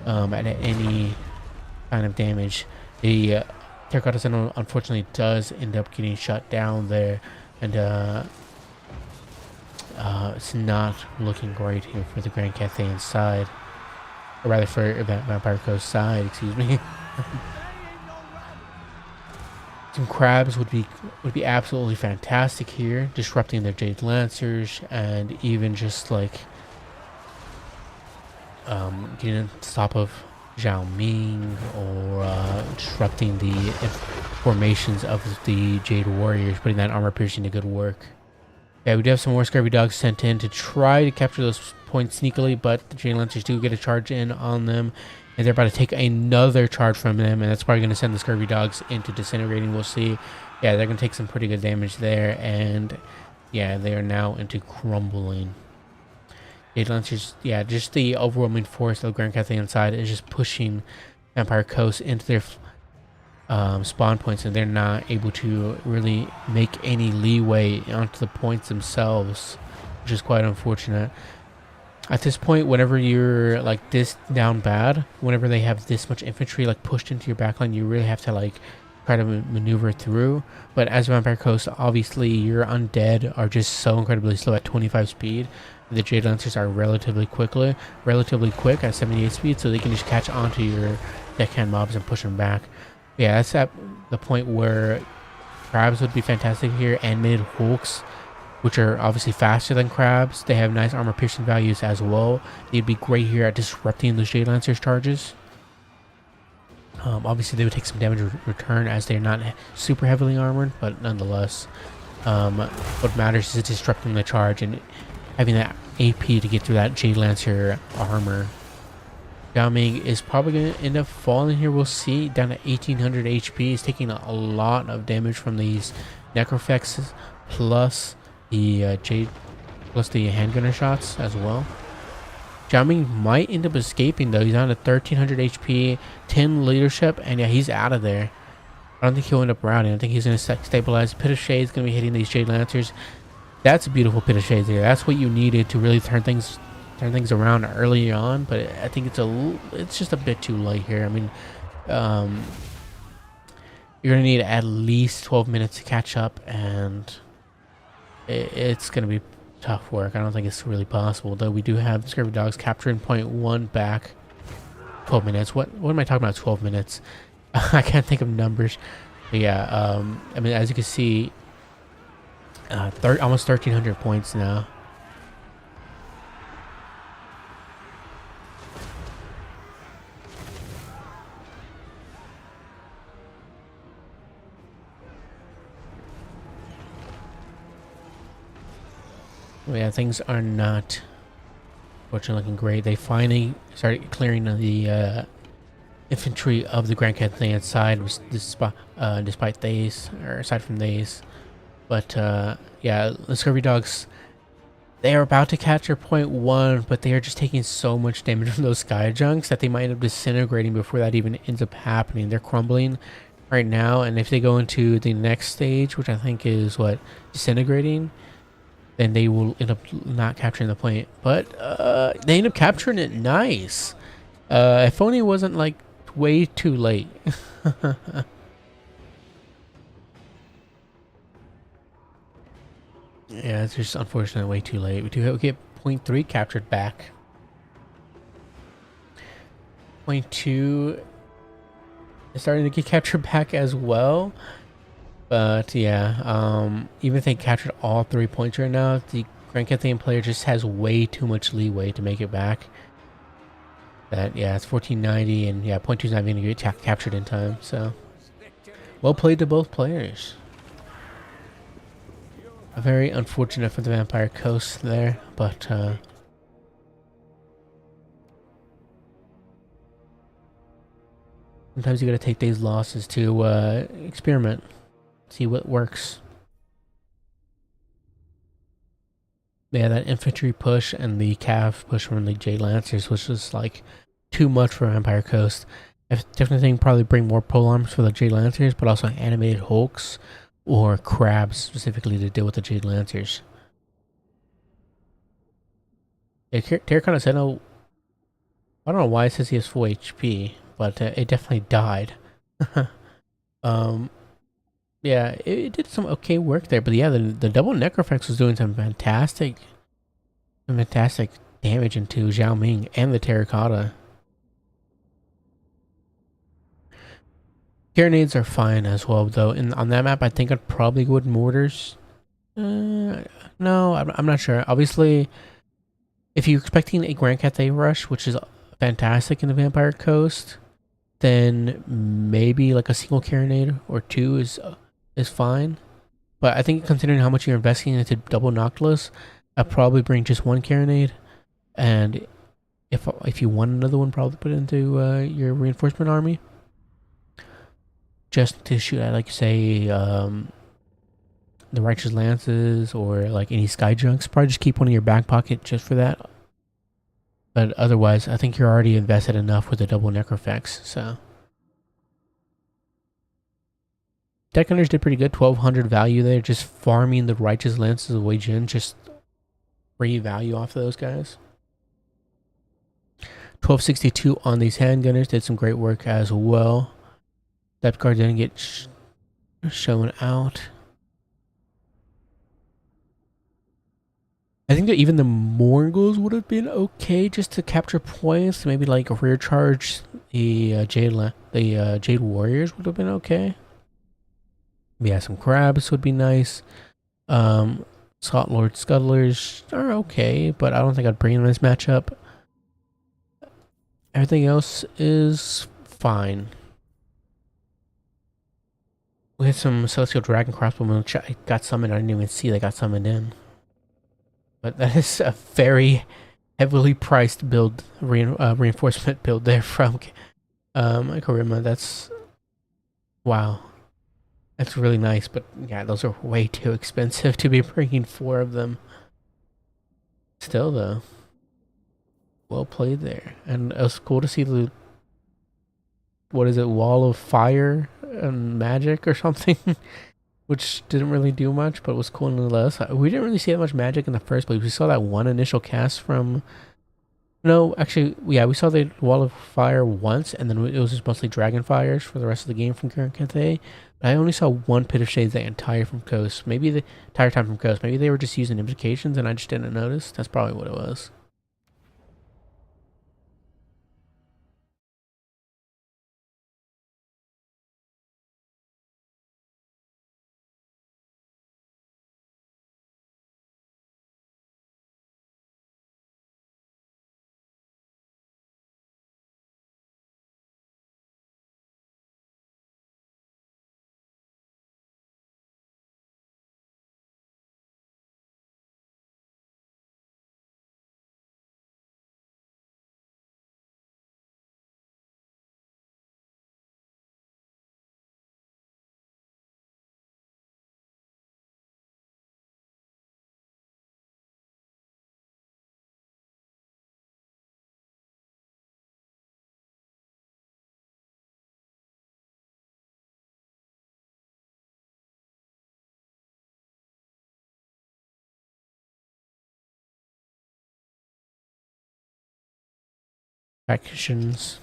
[SPEAKER 1] at any kind of damage. The Terracotta Sentinel unfortunately does end up getting shut down there, and it's not looking great here for the Grand Cathayan side, or rather for Vampire Coast side, excuse me. Some crabs would be absolutely fantastic here, disrupting their Jade Lancers, and even just like getting on top of Zhao Ming, or disrupting the formations of the Jade Warriors, putting that armor piercing to good work. Yeah, we do have some more Scurvy Dogs sent in to try to capture those points sneakily, but the Jade Lancers do get a charge in on them. And they're about to take another charge from them, and that's probably going to send the Scurvy Dogs into disintegrating. We'll see. Yeah, they're going to take some pretty good damage there, and yeah, they are now into crumbling. Jade Lancers, yeah, just the overwhelming force of the Grand Cathayan side is just pushing Vampire Coast into their spawn points, and they're not able to really make any leeway onto the points themselves, which is quite unfortunate. At this point, whenever you're like this down bad, whenever they have this much infantry like pushed into your backline, you really have to like try to maneuver through. But as Vampire Coast, obviously your undead are just so incredibly slow at 25 speed. The Jade Lancers are relatively quick at 78 speed, so they can just catch onto your deckhand mobs and push them back. Yeah, that's at the point where crabs would be fantastic here, animated hulks, which are obviously faster than crabs. They have nice armor piercing values as well. They'd be great here at disrupting those Jade Lancers charges. Obviously they would take some damage return as they're not super heavily armored, but nonetheless, what matters is disrupting the charge and having that AP to get through that Jade Lancer armor. Zhao Ming is probably going to end up falling here. We'll see. Down to 1800 HP. He's taking a lot of damage from these Necrofexes, plus the Jade, plus the handgunner shots as well. Zhao Ming might end up escaping though. He's down to 1300 HP, 10 leadership, and yeah, he's out of there. I don't think he'll end up routing. I think he's going to stabilize. Pit of Shade's going to be hitting these Jade Lancers. That's a beautiful Pit of Shades there. That's what you needed to really turn things around early on, but I think it's just a bit too late here. I mean, you're gonna need at least 12 minutes to catch up, and it's gonna be tough work. I don't think it's really possible, though. We do have Scurvy Dogs capturing point 1 back. 12 minutes. What am I talking about? 12 minutes. I can't think of numbers. But yeah, I mean, as you can see, almost 1300 points now. Yeah, things are not fortunately looking great. They finally started clearing the infantry of the Grand Cathayan side, despite these, or aside from these. But yeah, the Scurvy Dogs, they are about to capture point 1, but they are just taking so much damage from those sky junks that they might end up disintegrating before that even ends up happening. They're crumbling right now, and if they go into the next stage, which I think is what, disintegrating, then they will end up not capturing the point. But they end up capturing it nice. If only it wasn't like way too late. Yeah, it's just unfortunately way too late. We do get point 3 captured back. Point 2 is starting to get captured back as well. But yeah, even if they captured all 3 points right now, the Grand Cathayan player just has way too much leeway to make it back. That, yeah, it's 1490, and yeah, point 2 is not even going to get captured in time. So, well played to both players. Very unfortunate for the Vampire Coast there, but Sometimes you gotta take these losses to experiment, see what works. Yeah, that infantry push and the cav push from the Jade Lancers was just like too much for Empire Coast. I definitely think probably bring more pole arms for the Jade Lancers, but also animated Hulks or crabs specifically to deal with the Jade Lancers. Yeah, Terracotta Sentinel, I don't know why it says he has full HP, but it definitely died. um, yeah, it did some okay work there, but yeah, the double Necrofex was doing some fantastic damage into Zhao Ming and the Terracotta. Carronades are fine as well, though. On that map, I think I'd probably go with mortars. No, I'm not sure. Obviously, if you're expecting a Grand Cathay rush, which is fantastic in the Vampire Coast, then maybe like a single carronade or two is fine. But I think considering how much you're investing into double Noctilus, I'd probably bring just one carronade, and if you want another one, probably put it into your reinforcement army, just to shoot at, like, say, the Righteous Lances or like any Sky Junks. Probably just keep one in your back pocket just for that. But otherwise, I think you're already invested enough with the double Necrofex. So Deck Hunters did pretty good. 1200 value there, just farming the Righteous Lances of Wei Jin, just free value off those guys. 1262 on these handgunners did some great work as well. Depth card didn't get shown out. I think that even the Morgels would have been okay just to capture points. Maybe like a rear charge the Jade Warriors would have been okay. Yeah, some crabs would be nice. Salt Lord Scuttlers are okay, but I don't think I'd bring them in this matchup. Everything else is fine. We had some Celestial Dragon crossbowmen, which I got summoned. I didn't even see they got summoned in. But that is a very heavily priced build, reinforcement build there from Korima. That's wow. That's really nice, but yeah, those are way too expensive to be bringing 4 of them. Still though, well played there, and it was cool to see the what is it, Wall of Fire and Magic or something, which didn't really do much, but was cool nonetheless. We didn't really see that much magic in the first place. We saw that one initial cast from. No, actually, yeah, we saw the Wall of Fire once, and then it was just mostly Dragon Fires for the rest of the game from Current Cathay. I only saw one Pit of Shades the entire from Coast. Maybe the entire time from Coast. Maybe they were just using implications and I just didn't notice. That's probably what it was. Factions.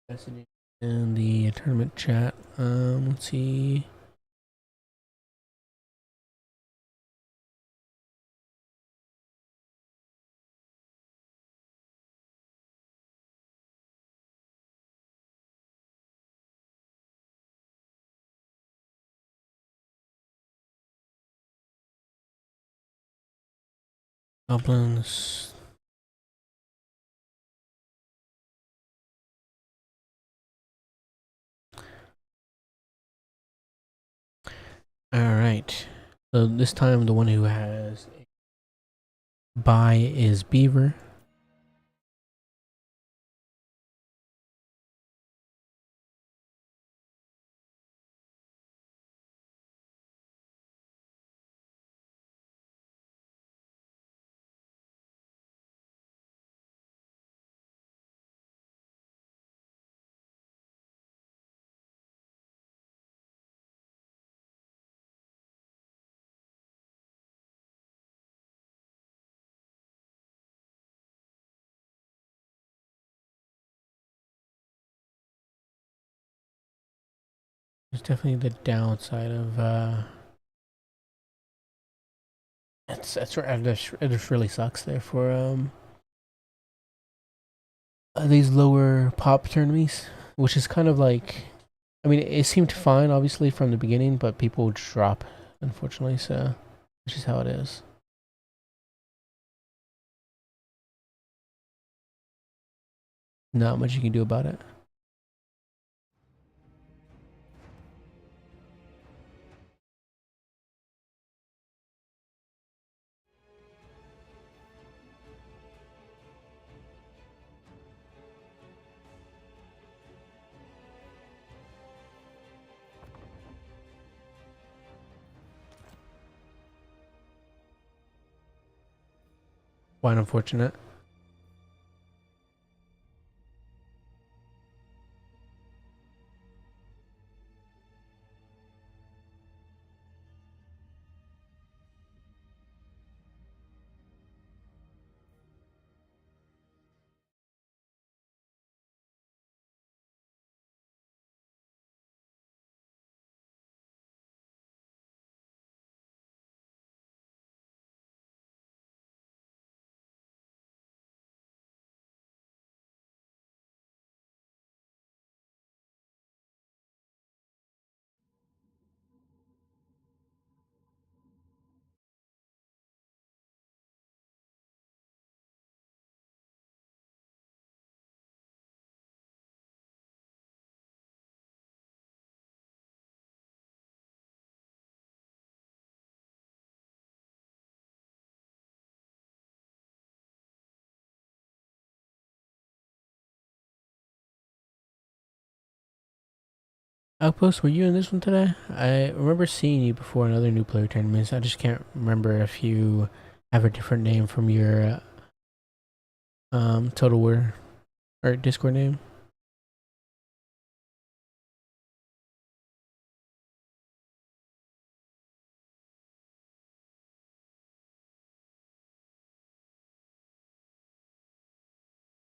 [SPEAKER 1] Messaging in the tournament chat. Let's see. Goblins. Alright. So this time the one who has buy is Beaver. It's definitely the downside of it just really sucks there for these lower pop tourneys, which is kind of like, I mean, it seemed fine obviously from the beginning, but people would drop, unfortunately. So, which is how it is. Not much you can do about it. Quite unfortunate. Outpost, were you in this one today? I remember seeing you before in other new player tournaments. I just can't remember if you have a different name from your Total War or Discord name.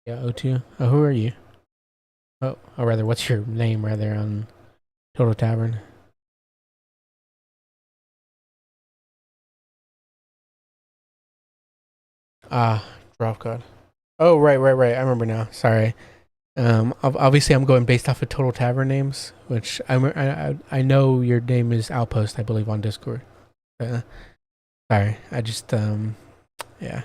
[SPEAKER 1] Yeah, O2. Oh, who are you? Oh, or rather, what's your name rather on Total Tavern? Ah, drop code. Oh, right. I remember now. Sorry. Obviously I'm going based off of Total Tavern names, which I know your name is Outpost, I believe, on Discord. Uh, Sorry, I just yeah,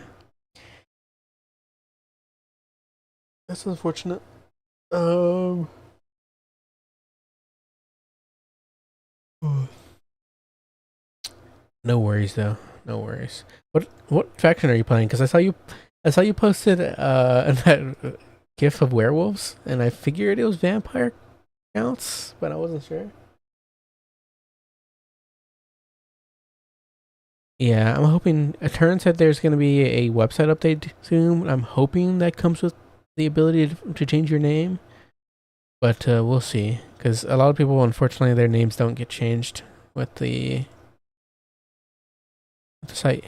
[SPEAKER 1] that's unfortunate. Um, no worries though, no worries. What faction are you playing? Because I saw you posted that gif of werewolves, and I figured it was vampire counts, but I wasn't sure. Yeah, I'm hoping. It turns out there's going to be a website update soon. I'm hoping that comes with the ability to change your name, but we'll see. Because a lot of people, unfortunately, their names don't get changed with the site.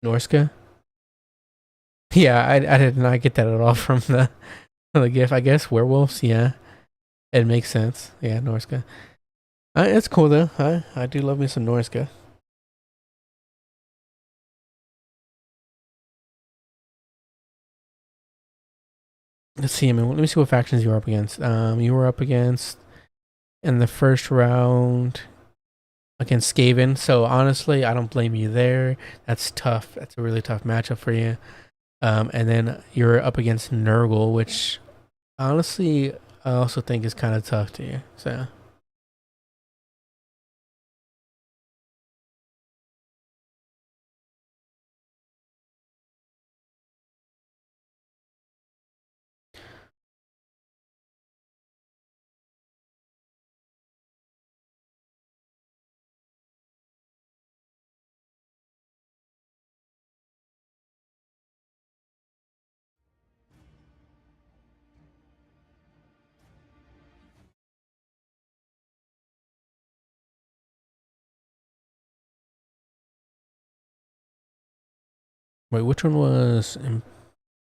[SPEAKER 1] Norska. Yeah, I did not get that at all from the GIF. I guess werewolves. Yeah, it makes sense. Yeah, Norska. It's cool though. I do love me some Norska. Let's see. I mean, let me see what factions you were up against. You were up against in the first round against Skaven. So honestly, I don't blame you there. That's tough. That's a really tough matchup for you. And then you're up against Nurgle, which honestly I also think is kind of tough to you. So wait, which one was?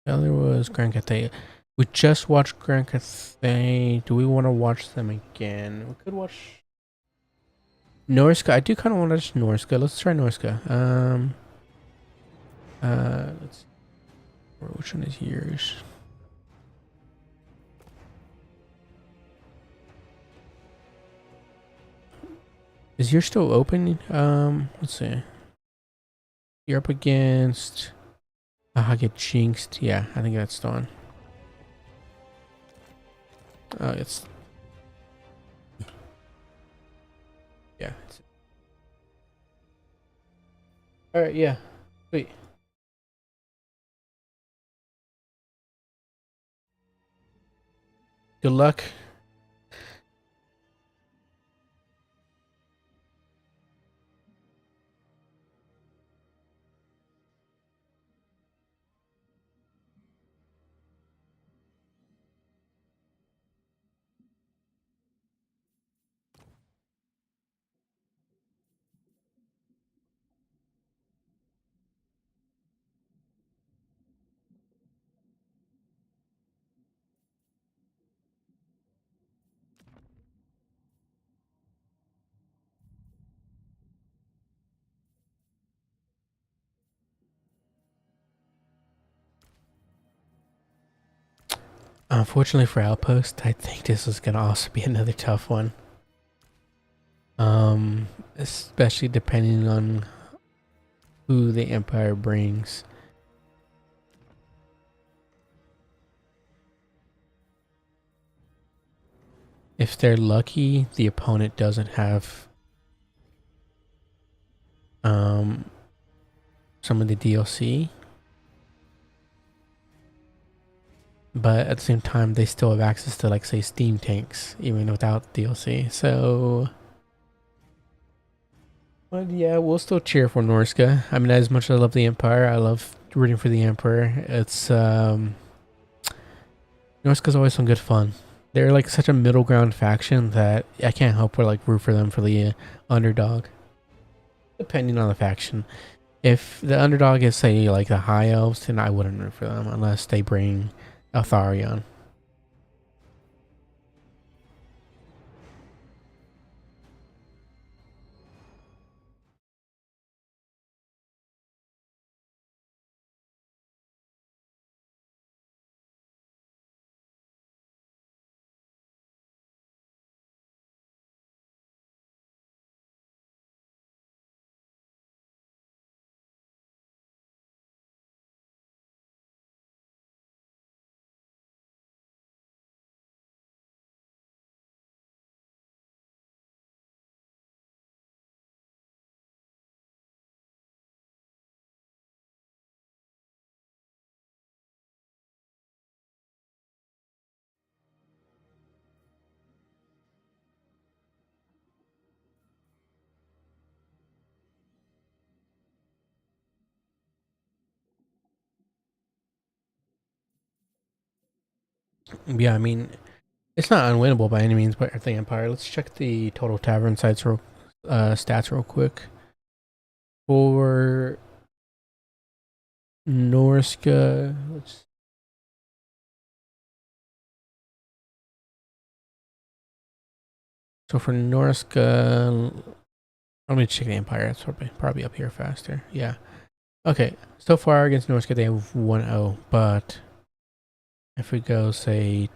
[SPEAKER 1] The other was Grand Cathay. We just watched Grand Cathay. Do we want to watch them again? We could watch Norska. I do kind of want to watch Norska. Let's try Norska. Let's see. Which one is yours? Is yours still open? Let's see. You're up against. I get jinxed. Yeah, I think that's still on. It's. Yeah. All right. Yeah. Sweet. Good luck. Unfortunately for Outpost, I think this is gonna also be another tough one. Especially depending on who the Empire brings. If they're lucky, the opponent doesn't have some of the DLC. But at the same time, they still have access to, like, say, Steam tanks, even without DLC. So, but yeah, we'll still cheer for Norska. I mean, as much as I love the Empire, I love rooting for the Emperor. It's Norska's always some good fun. They're like such a middle ground faction that I can't help but like root for them for the underdog, depending on the faction. If the underdog is, say, like the High Elves, then I wouldn't root for them unless they bring Altharion. Yeah, I mean, it's not unwinnable by any means, but the Empire. Let's check the total tavern stats real quick. For Norska. So for Norska, let me check the Empire. It's probably up here faster. Yeah. Okay. So far against Norska, they have 1-0. But if we go, say,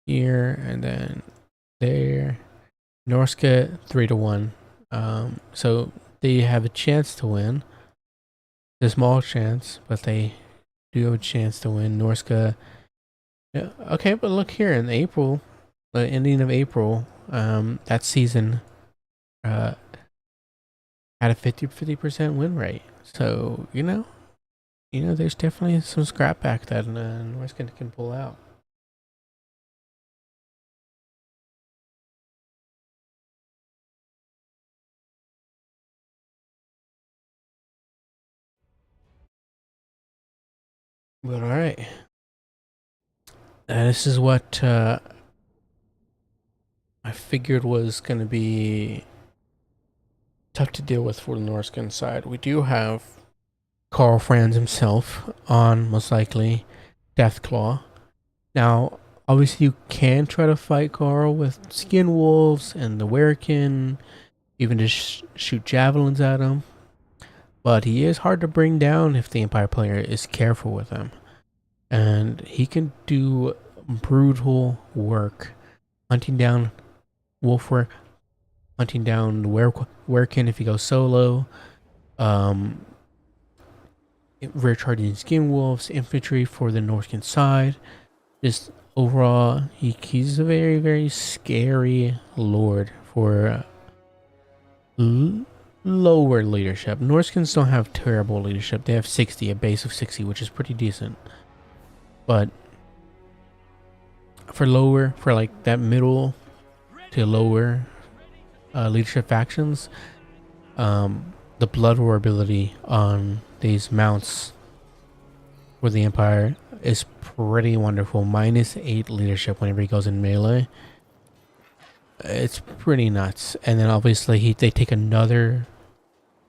[SPEAKER 1] here and then there, Norska 3-1. So they have a chance to win. A small chance, but they do have a chance to win. Norska. Yeah, okay, but look here in April, the ending of April, that season had a 50% win rate. So, there's definitely some scrap back that Norska can pull out. But all right. This is what I figured was going to be tough to deal with for the Norskin side. We do have Karl Franz himself on, most likely, Deathclaw. Now, obviously, you can try to fight Karl with Skin Wolves and the Werkin, even just shoot javelins at him. But he is hard to bring down if the Empire player is careful with him. And he can do brutal work hunting down Wolfwork, hunting down Werkin if he goes solo, rear charging Skin Wolves, infantry for the Norskin side. Just overall, he's a very, very scary lord for lower leadership. Norskins don't have terrible leadership. They have 60, a base of 60, which is pretty decent. But for like that middle to lower leadership factions, the Blood War ability on these mounts for the Empire is pretty wonderful. -8 leadership whenever he goes in melee. It's pretty nuts. And then obviously they take another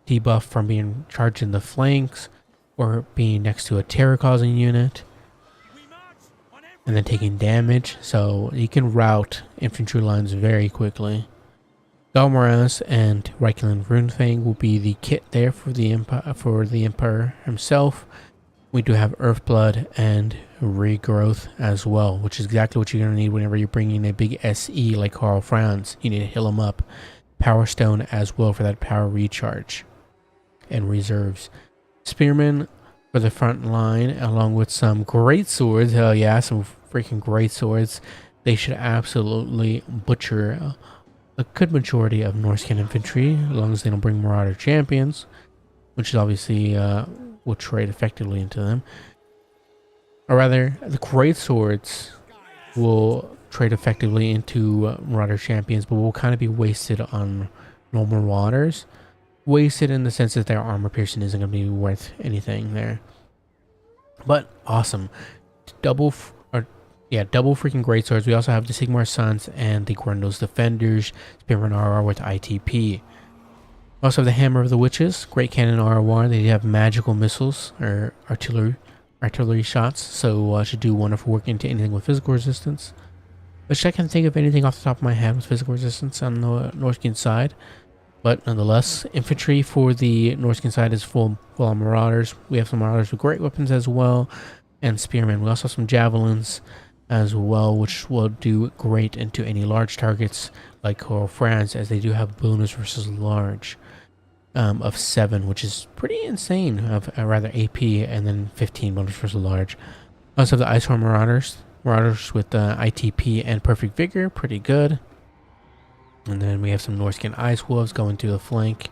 [SPEAKER 1] debuff from being charged in the flanks or being next to a terror causing unit and then taking damage, so he can rout infantry lines very quickly. Galmaraz and Reikland Runefang will be the kit there for the Emperor himself. We do have Earthblood and Regrowth as well, which is exactly what you're going to need whenever you're bringing a big SE like Karl Franz. You need to heal him up. Power Stone as well for that power recharge and reserves. Spearmen for the front line, along with some great swords. Hell yeah, some freaking great swords. They should absolutely butcher a good majority of Norskin infantry, as long as they don't bring Marauder champions, which is obviously will trade effectively into them. Or rather, the great swords will trade effectively into Marauder champions, but will kind of be wasted on normal Marauders. Wasted in the sense that their armor piercing isn't going to be worth anything there. But awesome. Double freaking great swords. We also have the Sigmar Sons and the Grundle's Defenders, Spearman RR with ITP. We also have the Hammer of the Witches, Great Cannon RR. They have magical missiles or artillery shots, so should do wonderful work into anything with physical resistance. Which I can't think of anything off the top of my head with physical resistance on the Norskin side. But nonetheless, infantry for the Norskin side is full on Marauders. We have some Marauders with great weapons as well, and Spearmen. We also have some Javelins as well, which will do great into any large targets like Karl Franz, as they do have bonus versus large of 7, which is pretty insane, of rather AP, and then 15 bonus versus large. We also have the Icehorn Marauders with ITP and Perfect Vigor, pretty good. And then we have some Norskin Ice Wolves going to the flank.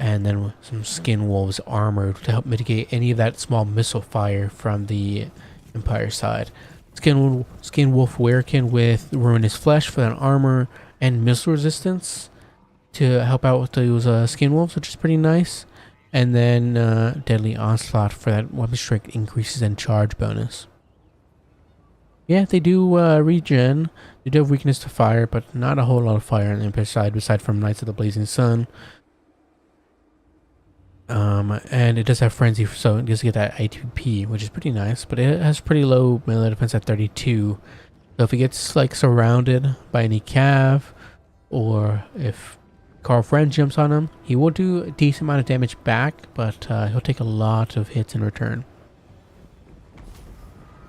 [SPEAKER 1] And then some Skin Wolves armored to help mitigate any of that small missile fire from the Empire side. Skin Wolf Werkin with Ruinous Flesh for that armor and missile resistance to help out with those Skin Wolves, which is pretty nice. And then Deadly Onslaught for that weapon strength increases and charge bonus. Yeah, they do regen. They do have weakness to fire, but not a whole lot of fire on the Empire side, aside from Knights of the Blazing Sun. And it does have frenzy, so it does get that ATP, which is pretty nice. But it has pretty low melee defense at 32. So if it gets like surrounded by any cav, or if Carl Friend jumps on him, he will do a decent amount of damage back, but he'll take a lot of hits in return.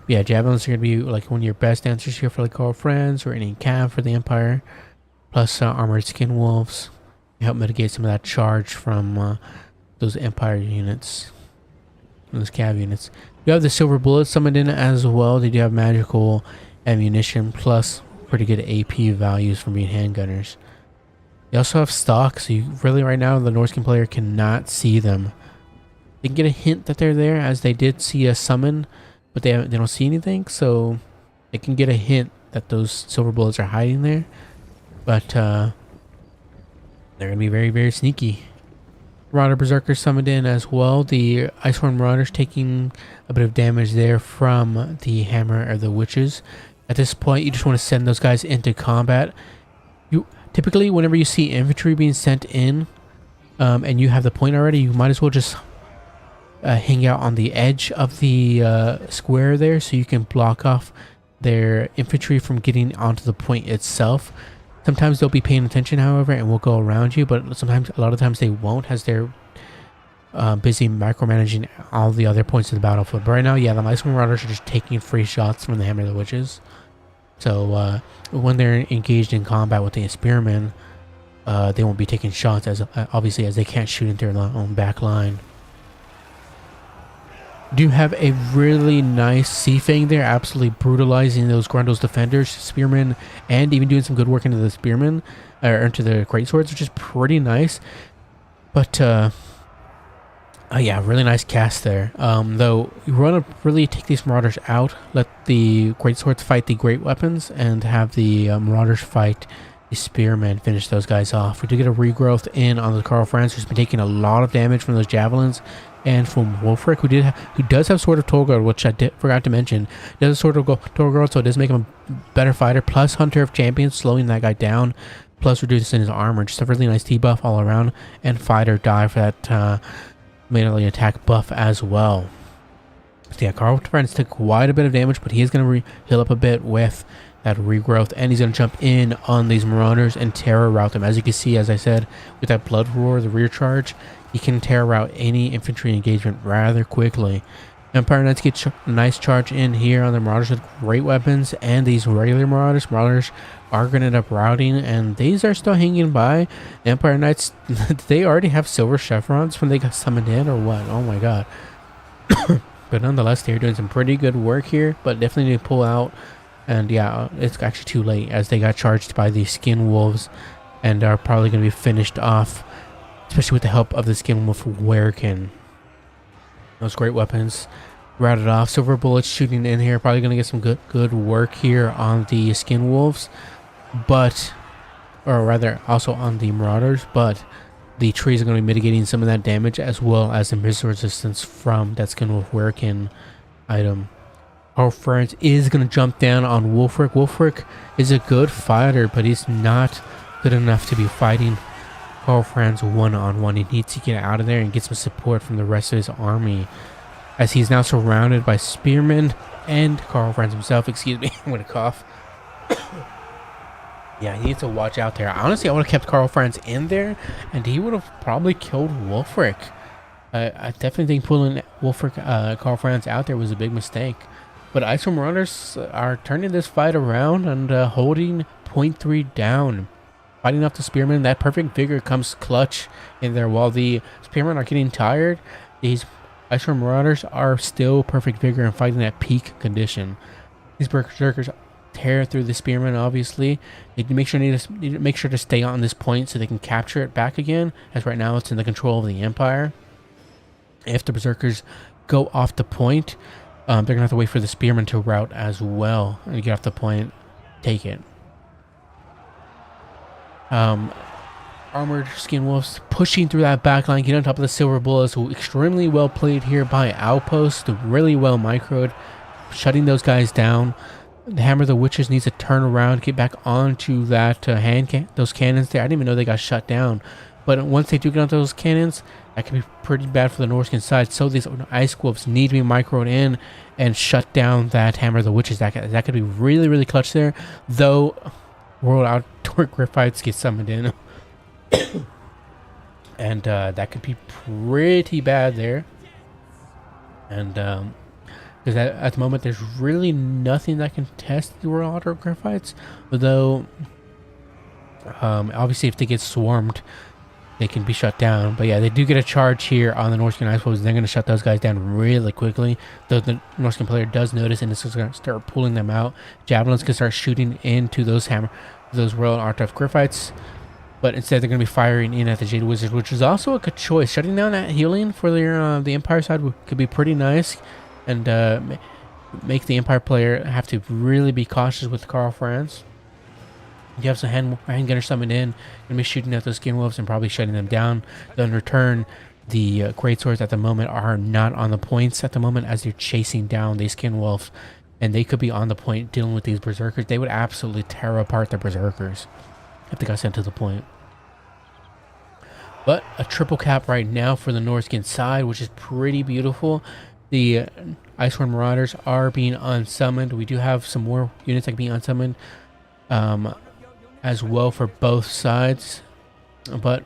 [SPEAKER 1] Yeah, javelins are gonna be like one of your best answers here for like Carl Friends or any cav for the Empire. Plus armored skin wolves help mitigate some of that charge from those Empire units, those cav units. You have the silver bullets summoned in as well. They do have magical ammunition plus pretty good AP values from being handgunners. You also have stock, so you really right now the Norskin player cannot see them. They can get a hint that they're there, as they did see a summon, but they don't see anything, so they can get a hint that those silver bullets are hiding there. But they're gonna be very, very sneaky. Marauder Berserker summoned in as well. The Iceborne Marauders taking a bit of damage there from the Hammer of the Witches. At this point, you just want to send those guys into combat. You typically, whenever you see infantry being sent in, and you have the point already, you might as well just hang out on the edge of the square there, so you can block off their infantry from getting onto the point itself. Sometimes they'll be paying attention, however, and will go around you, but sometimes, a lot of times they won't, as they're busy micromanaging all the other points of the battlefield. But right now, yeah, the Iceborne Marauders are just taking free shots from the Hammer of the Witches. So when they're engaged in combat with the Spearmen, they won't be taking shots, as obviously as they can't shoot into their own back line. Do have a really nice Sea Fang there, absolutely brutalizing those Grundle's defenders, Spearmen, and even doing some good work into the Spearmen, or into the Great Swords, which is pretty nice. But yeah, really nice cast there. Though you want to really take these Marauders out, let the Great Swords fight the Great Weapons, and have the Marauders fight the Spearmen, finish those guys off. We do get a regrowth in on the Carl Franz, who's been taking a lot of damage from those javelins, and from Wolfric, who does have Sword of Torgard, which I forgot to mention. Does have Sword of Torgard, so it does make him a better fighter. Plus Hunter of Champions, slowing that guy down. Plus reducing his armor. Just a really nice debuff all around. And Fight or Die for that melee attack buff as well. So yeah, Carl Franz took quite a bit of damage, but he is going to heal up a bit with that regrowth, and he's going to jump in on these Marauders and terror route them. As you can see, as I said, with that Blood Roar, the rear charge, he can terror out any infantry engagement rather quickly. Empire Knights get a nice charge in here on the Marauders with great weapons, and these regular Marauders are going to end up routing, and these are still hanging by. Empire Knights, they already have silver chevrons when they got summoned in, or what? Oh my god. But nonetheless, they're doing some pretty good work here, but definitely need to pull out. And yeah, it's actually too late, as they got charged by the Skin Wolves and are probably going to be finished off, especially with the help of the Skin Wolf Werkin. Those great weapons routed off. Silver Bullets shooting in here, probably going to get some good work here on the Skin Wolves, but, or rather also on the Marauders, but the trees are going to be mitigating some of that damage, as well as the missile resistance from that Skin Wolf Werkin item. Our friend is going to jump down on Wolfric. Wolfric is a good fighter, but he's not good enough to be fighting Carl Franz one-on-one. He needs to get out of there and get some support from the rest of his army, as he's now surrounded by Spearmen and Carl Franz himself. Excuse me, I'm going to cough. Yeah, he needs to watch out there. Honestly, I would have kept Carl Franz in there, and he would have probably killed Wolfric. I definitely think pulling Wolfric, Carl Franz out there was a big mistake. But Iceborne Marauders are turning this fight around and holding point 3 down. Fighting off the Spearmen, that perfect vigor comes clutch in there. While the Spearmen are getting tired, these Iceborne Marauders are still perfect vigor and fighting at peak condition. These Berserkers tear through the Spearmen, obviously. They need to make sure to stay on this point so they can capture it back again, as right now it's in the control of the Empire. If the Berserkers go off the point, they're going to have to wait for the Spearmen to rout as well and get off the point, take it. Armored Skin Wolves pushing through that backline, getting on top of the Silver Bullets. Extremely well played here by Outpost, really well microed, shutting those guys down. The Hammer of the Witches needs to turn around, get back onto that those cannons there. I didn't even know they got shut down, But once they do get onto those cannons, that can be pretty bad for the Norscan side. So these Ice Wolves need to be microed in and shut down that Hammer of the Witches. That could be really, really clutch there. Though World Outdoor Graphites get summoned in. And that could be pretty bad there. And because at the moment there's really nothing that can test the World Outdoor Graphites. Although obviously if they get swarmed, they can be shut down. But yeah, they do get a charge here on the Norscan Ice Wolves. They're going to shut those guys down really quickly. Though the Norscan player does notice, and this is going to start pulling them out. Javelins can start shooting into those World Outdoor Graphites. But instead, they're going to be firing in at the Jade Wizard, which is also a good choice. Shutting down that healing for their the Empire side could be pretty nice, and make the Empire player have to really be cautious with Karl Franz. You have some handgunners summoned in, going to be shooting at those Skin Wolves and probably shutting them down. Though in return, the Great Swords at the moment are not on the points at the moment as they're chasing down these Skin Wolves, and they could be on the point dealing with these Berserkers. They would absolutely tear apart the Berserkers if they got sent to the point. But a triple cap right now for the Norscan side, which is pretty beautiful. The Iceborne Marauders are being unsummoned. We do have some more units that can be unsummoned as well for both sides. But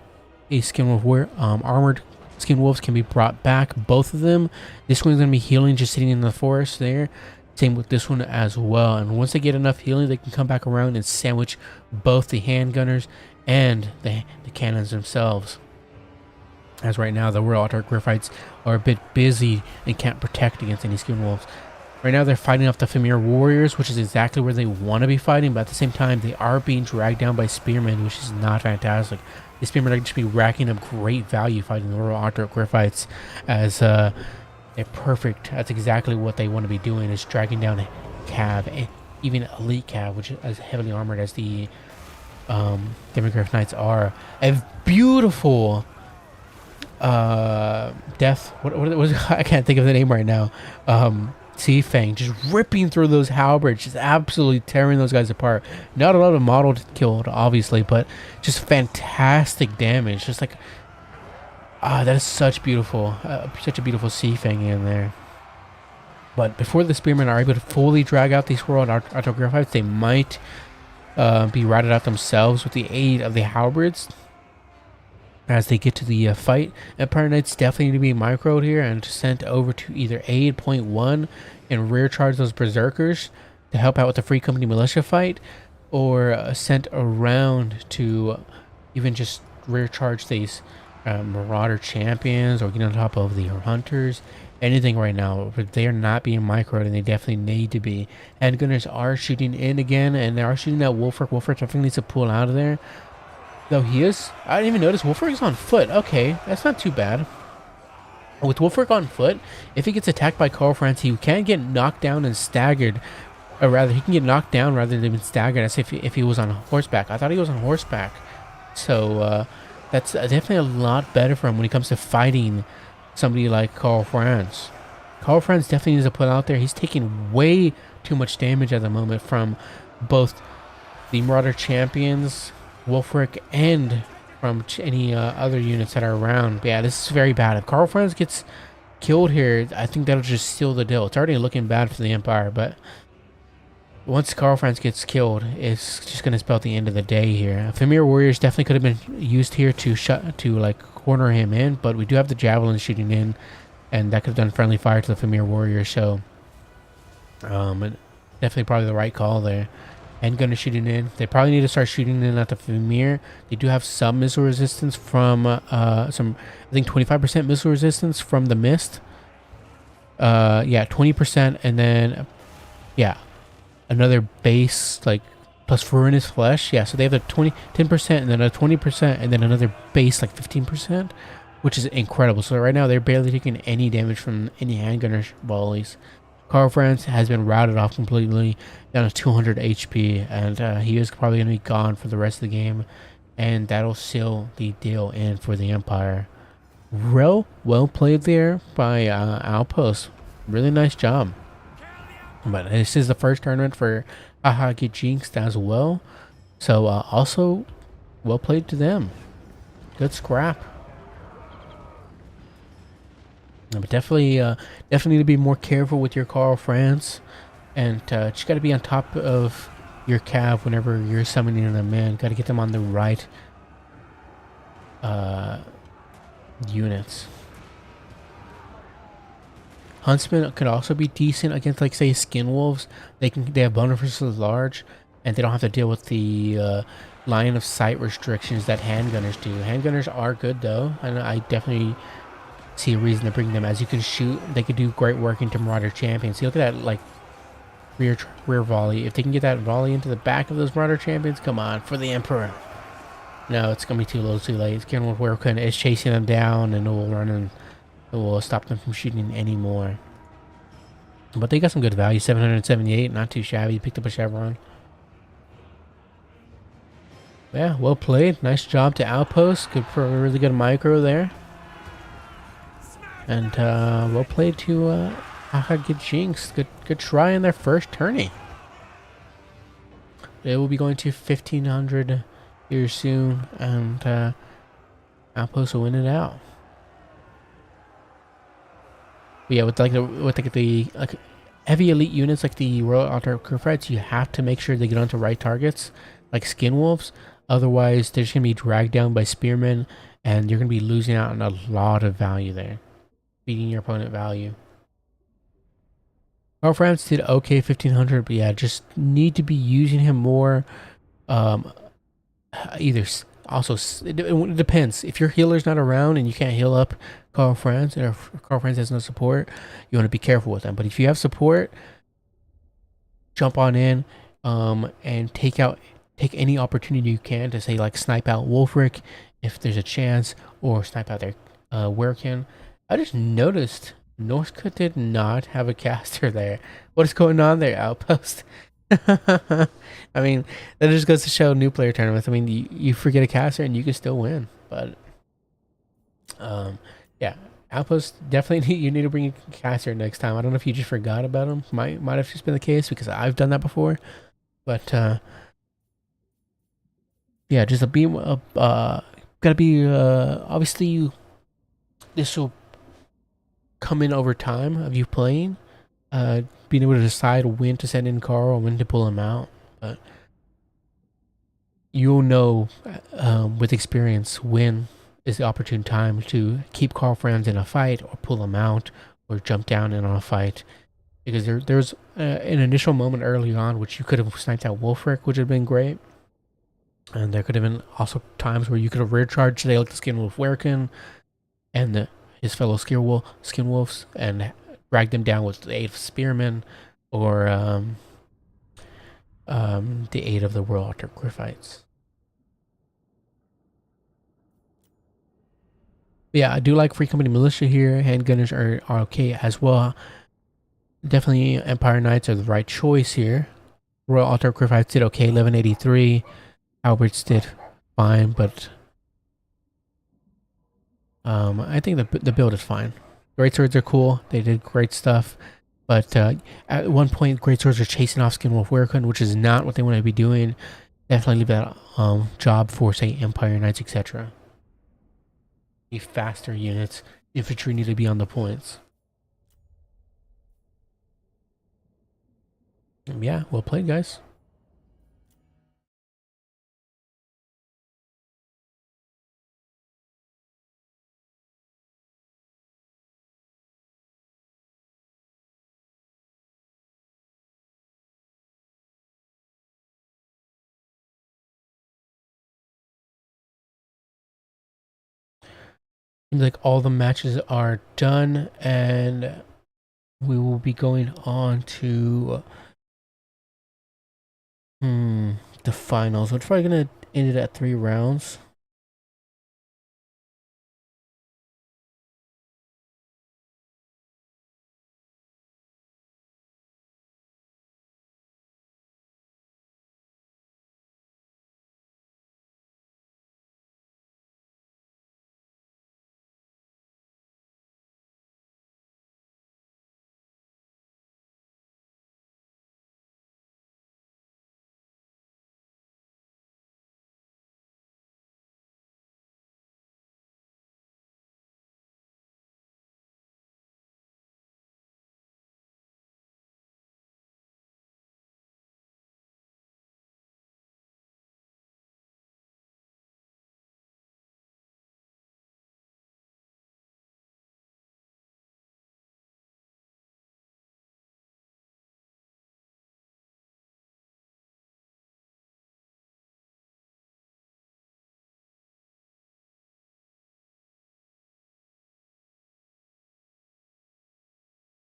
[SPEAKER 1] a Skin Wolf armored Skin Wolves can be brought back, both of them. This one's going to be healing, just sitting in the forest there. Same with this one as well. And once they get enough healing, they can come back around and sandwich both the handgunners and the cannons themselves. As right now, the World Outdoor Graphites are a bit busy and can't protect against any Skin Wolves. Right now, they're fighting off the Famir Warriors, which is exactly where they want to be fighting. But at the same time, they are being dragged down by Spearmen, which is not fantastic. The Spearmen are going to be racking up great value fighting the World Outdoor Graphites as they're perfect. That's exactly what they want to be doing, is dragging down Cav, even Elite Cav, which is as heavily armored as the Demograph Knights are. A beautiful death. What was it? I can't think of the name right now. Sea Fang just ripping through those halberds, just absolutely tearing those guys apart. Not a lot of model killed, obviously, but just fantastic damage. Just like that is such a beautiful Sea Fang in there. But before the Spearmen are able to fully drag out these World Outdoor Graphites, they might be routed out themselves with the aid of the halberds. As they get to the fight, Empire Knights definitely need to be microed here and sent over to either aid point 1 and rear charge those Berserkers to help out with the Free Company Militia fight, or sent around to even just rear charge these Marauder Champions or get on top of the Hunters. Anything right now, but they are not being microed, and they definitely need to be. Handgunners are shooting in again, and they are shooting at Wolfric. Wolfric definitely needs to pull out of there. Though he is, I didn't even notice Wolfric is on foot. Okay, that's not too bad. With Wolfric on foot, if he gets attacked by Karl Franz, he can get knocked down and staggered. Or rather, he can get knocked down rather than staggered, as if he was on horseback. I thought he was on horseback. So that's definitely a lot better for him when it comes to fighting somebody like Karl Franz. Karl Franz definitely needs to put out there. He's taking way too much damage at the moment from both the Marauder Champions, Wolfric, and from any other units that are around. But yeah, this is very bad. If Karl Franz gets killed here, I think that'll just seal the deal. It's already looking bad for the Empire, but once Karl Franz gets killed, it's just going to spell the end of the day here. Famir Warriors definitely could have been used here to corner him in, but we do have the Javelins shooting in, and that could have done friendly fire to the Famir Warriors, so definitely probably the right call there. Handgunner shooting in. They probably need to start shooting in at the Famir. They do have some missile resistance from I think 25% missile resistance from the Mist. Yeah, 20%, and then yeah, another base like plus Ruinous Flesh. Yeah, so they have a 10% and then a 20% and then another base like 15%, which is incredible. So right now they're barely taking any damage from any handgunner volleys. Karl Franz has been routed off completely, down to 200 HP, and he is probably going to be gone for the rest of the game, and that'll seal the deal in for the Empire. Well played there by Outpost. Really nice job. But this is the first tournament for Haha Get Jinxed as well, so also well played to them. Good scrap. But definitely, definitely need to be more careful with your Carl Franz, and just got to be on top of your cav whenever you're summoning them in. Got to get them on the right uh, units. Huntsmen could also be decent against, like, say, skin wolves. They have bonuses large, and they don't have to deal with the line of sight restrictions that handgunners do. Handgunners are good though, and I definitely see a reason to bring them, as you can shoot. They could do great work into Marauder champions. See, look at that, like, rear volley. If they can get that volley into the back of those Marauder champions, come on, for the Emperor. No, it's gonna be too little, too late. General Werken is chasing them down, and it will run and it will stop them from shooting anymore. But they got some good value. 778, not too shabby. Picked up a chevron. Yeah, well played. Nice job to Outpost. Good for a really good micro there. And well played to Aha Jinx. Good try in their first tourney. They will be going to 1500 here soon, and Outpost will win it out. But yeah, with the like heavy elite units like the Royal Altar Kurfites, you have to make sure they get onto right targets, like skin wolves. Otherwise, they're just gonna be dragged down by spearmen, and you're gonna be losing out on a lot of value there, beating your opponent value. Our France did okay 1500, but yeah, just need to be using him more. Um, either also it depends. If your healer's not around and you can't heal up Carl Franz, or if Carl Franz has no support, you want to be careful with them. But if you have support, jump on in, and take any opportunity you can to, say, like, snipe out Wolfric if there's a chance, or snipe out their Werkin. I just noticed Northcote did not have a caster there. What is going on there, Outpost? I mean, that just goes to show new player tournaments. I mean, you forget a caster and you can still win. But yeah, Outpost, definitely you need to bring a caster next time. I don't know if you just forgot about him. Might have just been the case, because I've done that before. But yeah, just gotta be obviously this will come in over time of you playing, being able to decide when to send in Carl and when to pull him out. But you'll know with experience when is the opportune time to keep Carl Franz in a fight, or pull him out, or jump down in on a fight. Because there's an initial moment early on which you could have sniped out Wolfric, which would have been great. And there could have been also times where you could have rear charged the Skin Wolf Werkin and his fellow Skin Wolves, and drag them down with the aid of Spearmen, or the aid of the World Altar Grifites. But yeah, I do like Free Company Militia here. Handgunners are okay as well. Definitely Empire Knights are the right choice here. Royal Altar Grifites did okay, 1183. Alberts did fine, but I think the build is fine. Great swords are cool. They did great stuff. But at one point, great swords are chasing off Skinwolf Werkun, which is not what they want to be doing. Definitely leave that job for, say, Empire Knights, etc. Need faster units. Infantry need to be on the points. Yeah, well played, guys. Seems like all the matches are done, and we will be going on to the finals. We're probably gonna end it at 3 rounds.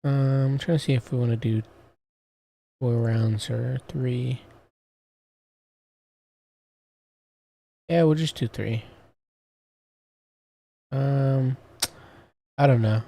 [SPEAKER 1] I'm trying to see if we want to do 4 rounds or 3. Yeah, we'll just do 3. Um, I don't know.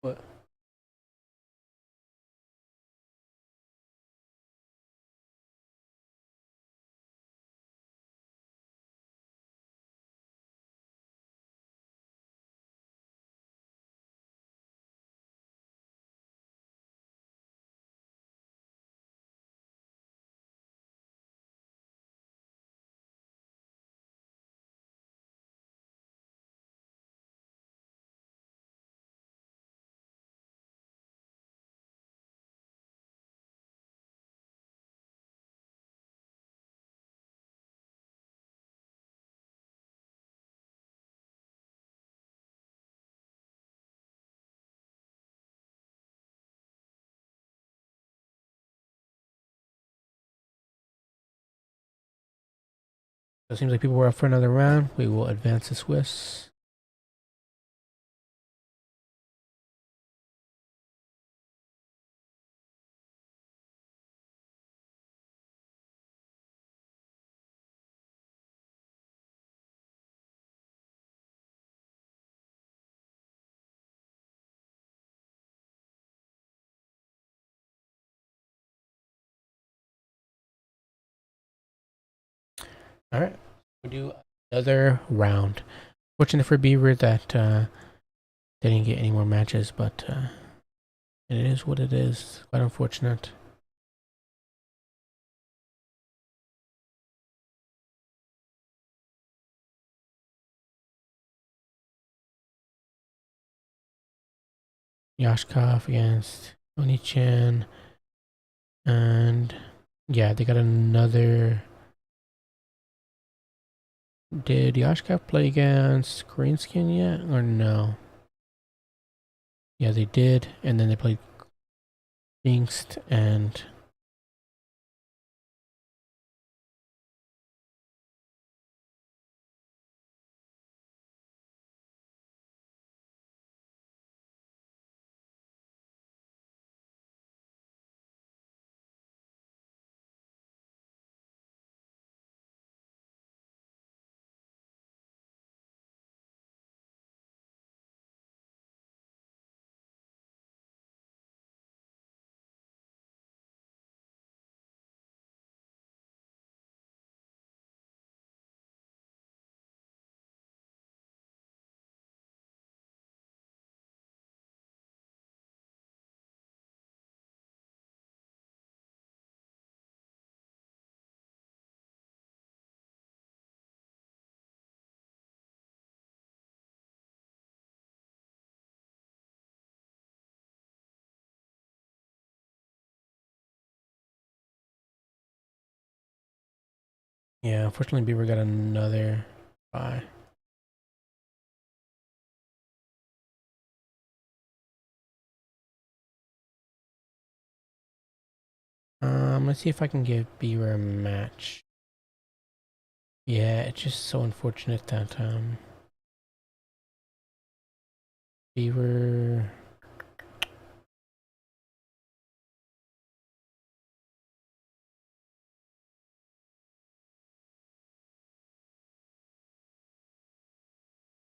[SPEAKER 1] What? So it seems like people were up for another round. We will advance the Swiss. All right, we'll do another round. Fortunate for Beaver that they didn't get any more matches, but it is what it is. Quite unfortunate. Yashkov against Oni-chan. And yeah, they got another. Did Yashkov play against Greenskin yet? Or no? Yeah, they did. And then they played Jinxed and. Yeah, unfortunately, Beaver got another bye. Let's see if I can give Beaver a match. Yeah, it's just so unfortunate that Beaver.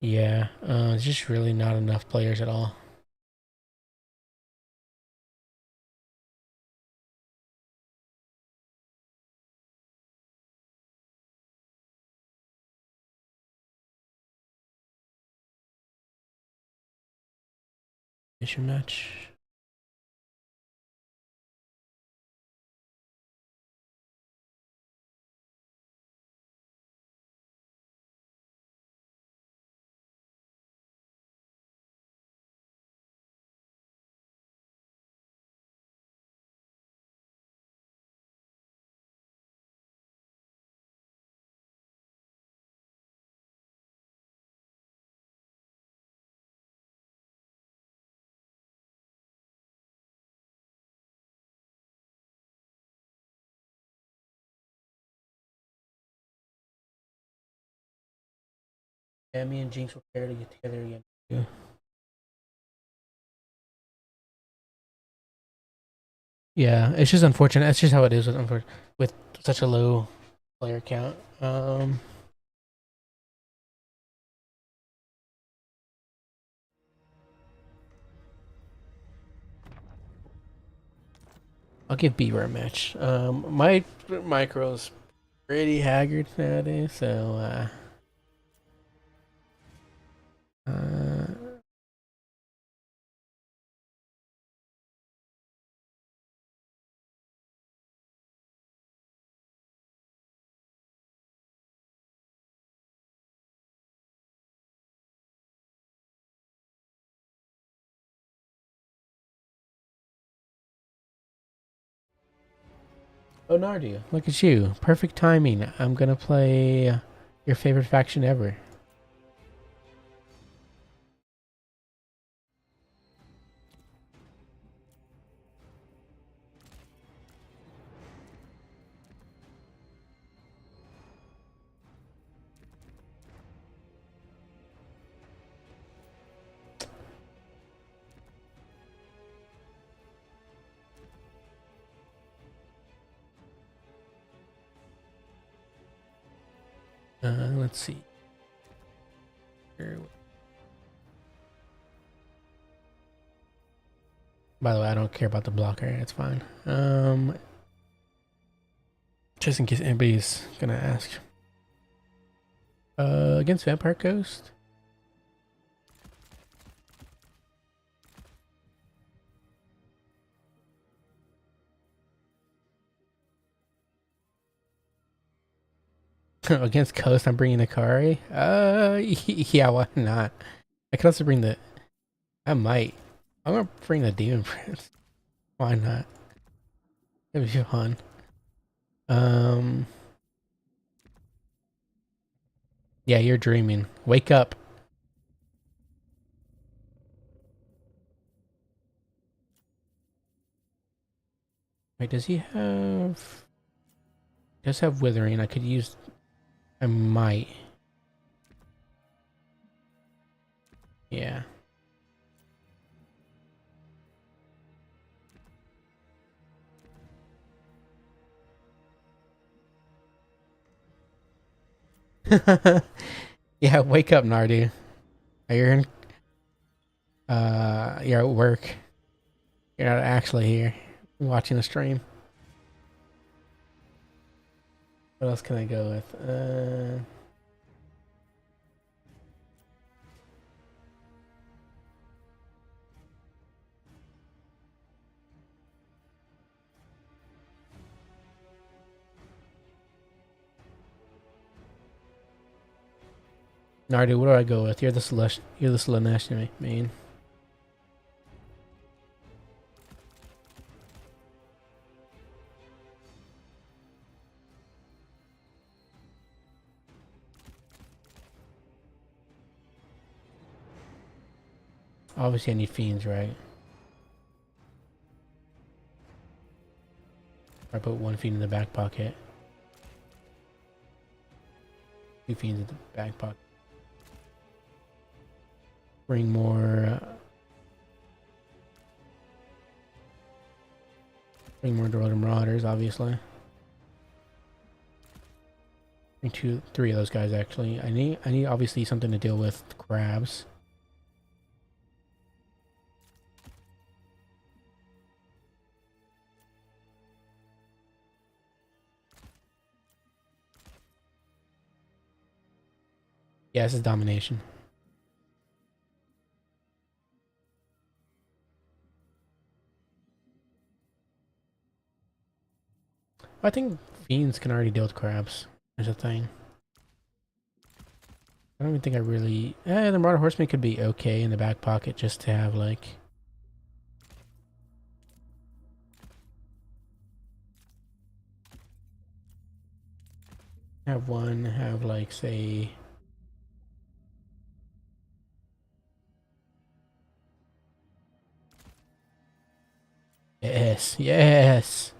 [SPEAKER 1] Yeah, it's just really not enough players at all. Mission match. Yeah, me and Jinx were paired to get together again. Yeah. Yeah, it's just unfortunate. That's just how it is with such a low player count. I'll give Beaver a match. My micro's pretty haggard nowadays, so uh, oh Nardu, look at you. Perfect timing. I'm gonna play your favorite faction ever. Let's see. By the way, I don't care about the blocker. It's fine. Just in case anybody's gonna ask. Against Vampire Ghost. Against Coast, I'm bringing Akari. Yeah, why not? I could also bring the. I might. I'm gonna bring the Demon Prince. Why not? It'd be fun. Um. Yeah, you're dreaming. Wake up. Wait, does he have? He does have Withering? I could use. I might. Yeah. Yeah, wake up, Nardu. You're in. You're at work. You're not actually here. You're watching a stream. What else can I go with? Nardu, what do I go with? You're the Celestial. You're the Celestial main. Obviously, I need fiends, right? I put one fiend in the back pocket. Two fiends in the back pocket. Bring more. Bring more Dorado Marauders, obviously. Bring three of those guys actually. I need obviously something to deal with crabs. Yeah, this is domination. I think fiends can already deal with crabs. There's a thing. I don't even think I really. The Marauder Horseman could be okay in the back pocket just to have like. Have one. Have like say. Yes. Yes.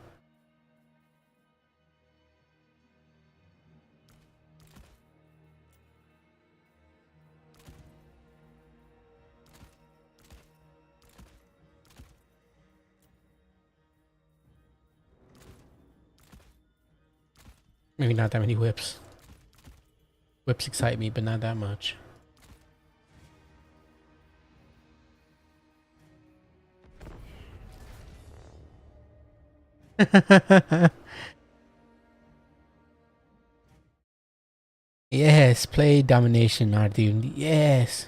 [SPEAKER 1] Maybe not that many whips. Whips excite me, but not that much. Yes, play domination, Ardu. Yes.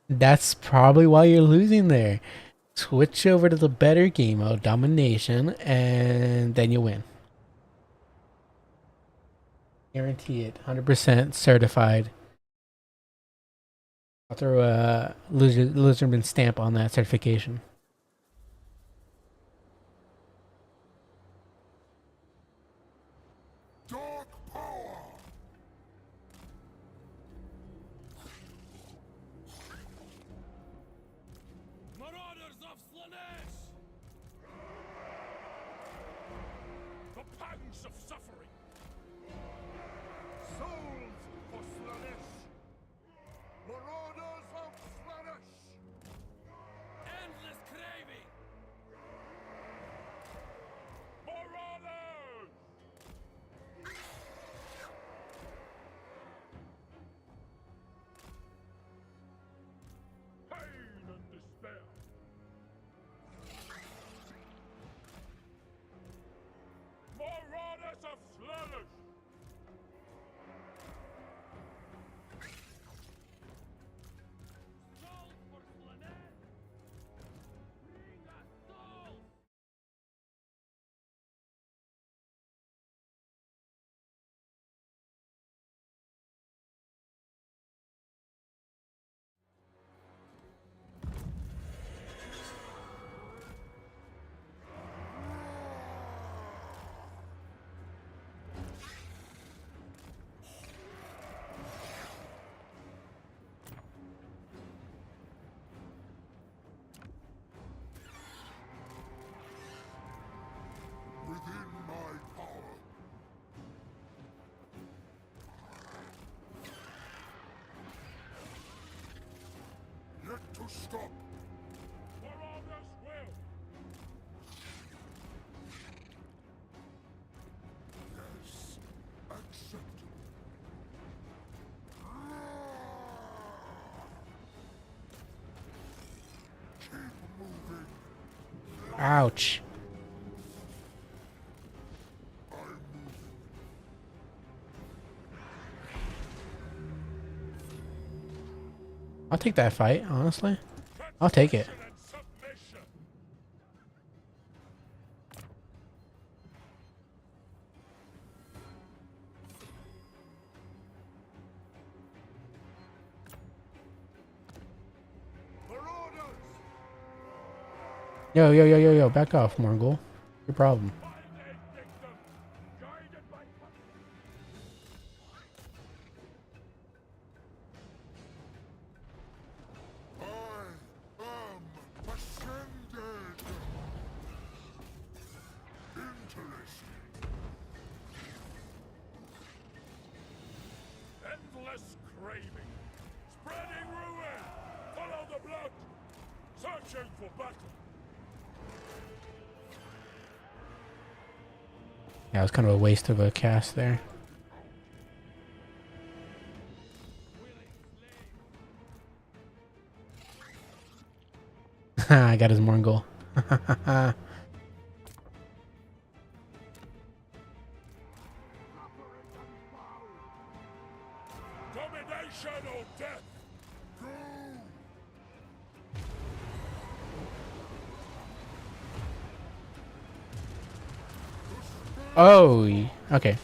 [SPEAKER 1] That's probably why you're losing there. Switch over to the better game mode, domination, and then you win. Guarantee it. 100% certified. I'll throw a lizardman stamp on that certification.
[SPEAKER 2] Dark power. Marauders of Slanesh! The pangs of suffering! Souls for Slanesh! Marauders of Slanesh! Endless craving! Marauders! Pain and despair! Marauders of Slanesh! Souls for Slanesh! Bring us souls! Within my power. Yet to stop. Marauders will. Yes, acceptable. Keep moving.
[SPEAKER 1] Ouch.
[SPEAKER 2] I'm moving.
[SPEAKER 1] I'll take that fight, honestly. I'll take it.
[SPEAKER 2] And submission. Marauders!
[SPEAKER 1] Yo, back off, Mongol. Your problem.
[SPEAKER 2] Find a victim! Guided by I am ascended! Interesting. Endless craving. Spreading ruin! Follow the blood! Searching for battle!
[SPEAKER 1] Yeah, it was kind of a waste of a cast there. I got his Mongol.
[SPEAKER 2] Domination or death! Good
[SPEAKER 1] Oh, okay.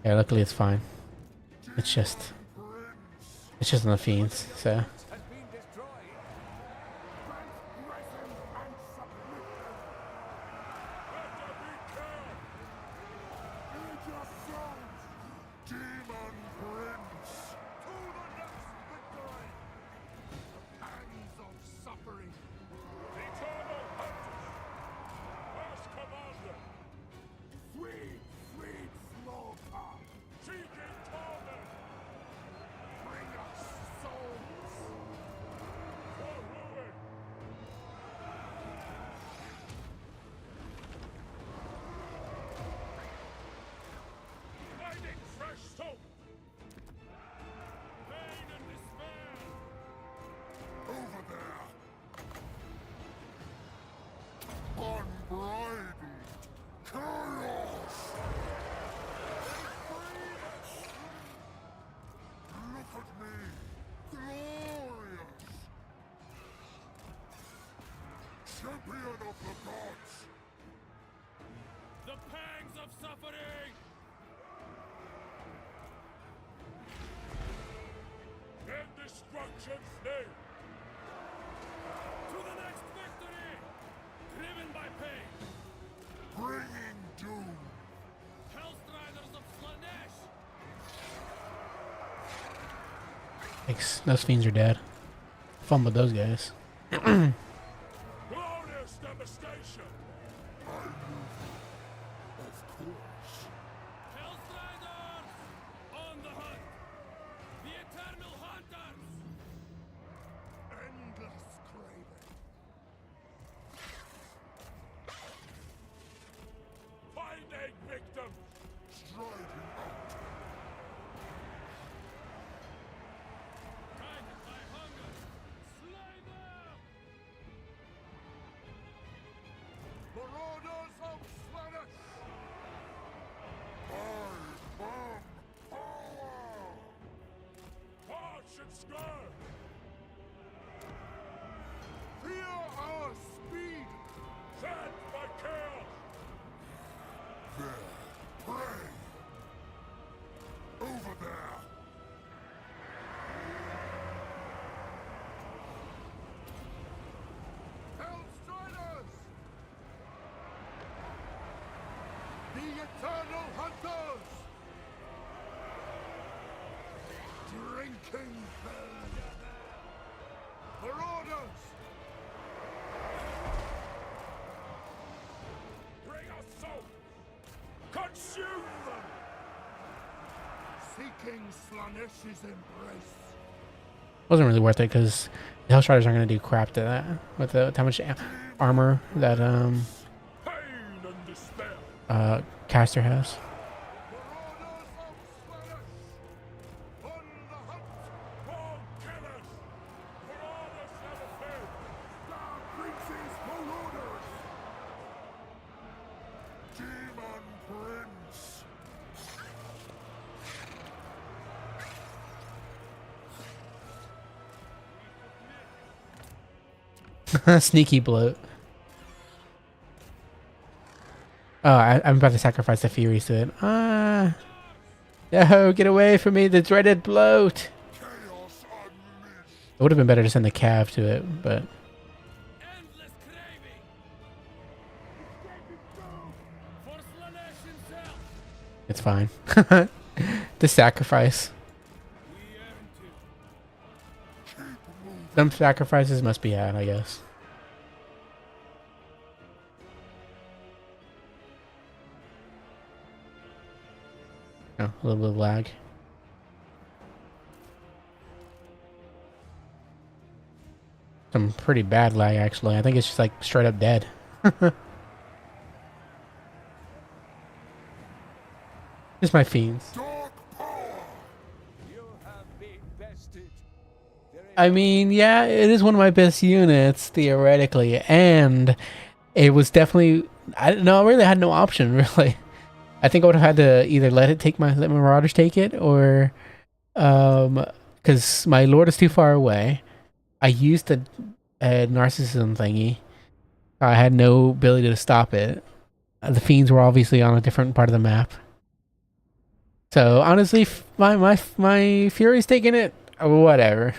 [SPEAKER 1] Yeah, luckily it's fine. It's just on the fiends, so.
[SPEAKER 3] Has been destroyed.
[SPEAKER 2] Demon Prince! To the next victory! Pangs of suffering! Eternal Hunters! First Commander! Sweet, sweet slaughter! Seeking torment! Bring us souls! For ruin! Finding fresh soap! Pain and despair! Over there! Unbridled chaos! Look at me! Glorious! Champion of the gods! The pangs of suffering! In destruction's name! To the next victory! Driven by pain! Bringing doom! Hellstriders of Slanesh!
[SPEAKER 1] Thanks. Those fiends are dead. Fun with those guys.
[SPEAKER 2] Glorious devastation! Of course. Hellstriders! On the hunt! The eternal hunters! Endless craving! Finding victims! Striding out! Guided by hunger! Slay them! Marauders of Slanesh! Bomb power! March and scourge! Fear our speed! Sent by chaos! There, prey! Over there! Hellstriders! The eternal hunters! Drinking blood! Marauders! Bring us soap! Consume them! Seeking Slanesh's embrace!
[SPEAKER 1] Wasn't really worth it because the Hellstriders aren't gonna do crap to that with how much armor that
[SPEAKER 2] Pain and despair!
[SPEAKER 1] caster has.
[SPEAKER 2] Marauders of Slanesh! On the hunt! Born killers! Marauders never fail! Star princes, marauders! Demon Prince!
[SPEAKER 1] Sneaky bloat. Oh, I'm about to sacrifice the Furies to it. No, get away from me, the dreaded bloat.
[SPEAKER 2] Chaos unleashed!
[SPEAKER 1] It would have been better to send the Cav to it, but
[SPEAKER 2] Endless craving! For Slanesh himself!
[SPEAKER 1] it's fine. The sacrifice.
[SPEAKER 2] We earned it. Keep moving.
[SPEAKER 1] Some sacrifices must be had, I guess. Oh, a little bit of lag. Some pretty bad lag, actually. I think it's just like straight up dead. Just my fiends.
[SPEAKER 2] Dark power!
[SPEAKER 3] You have been bested. There is
[SPEAKER 1] I mean, yeah, it is one of my best units, theoretically. And it was definitely... I really had no option, really. I think I would have had to either let my Marauders take it, or... Because my Lord is too far away. I used the narcissism thingy. I had no ability to stop it. The fiends were obviously on a different part of the map. So honestly, my Fury's taking it. Whatever.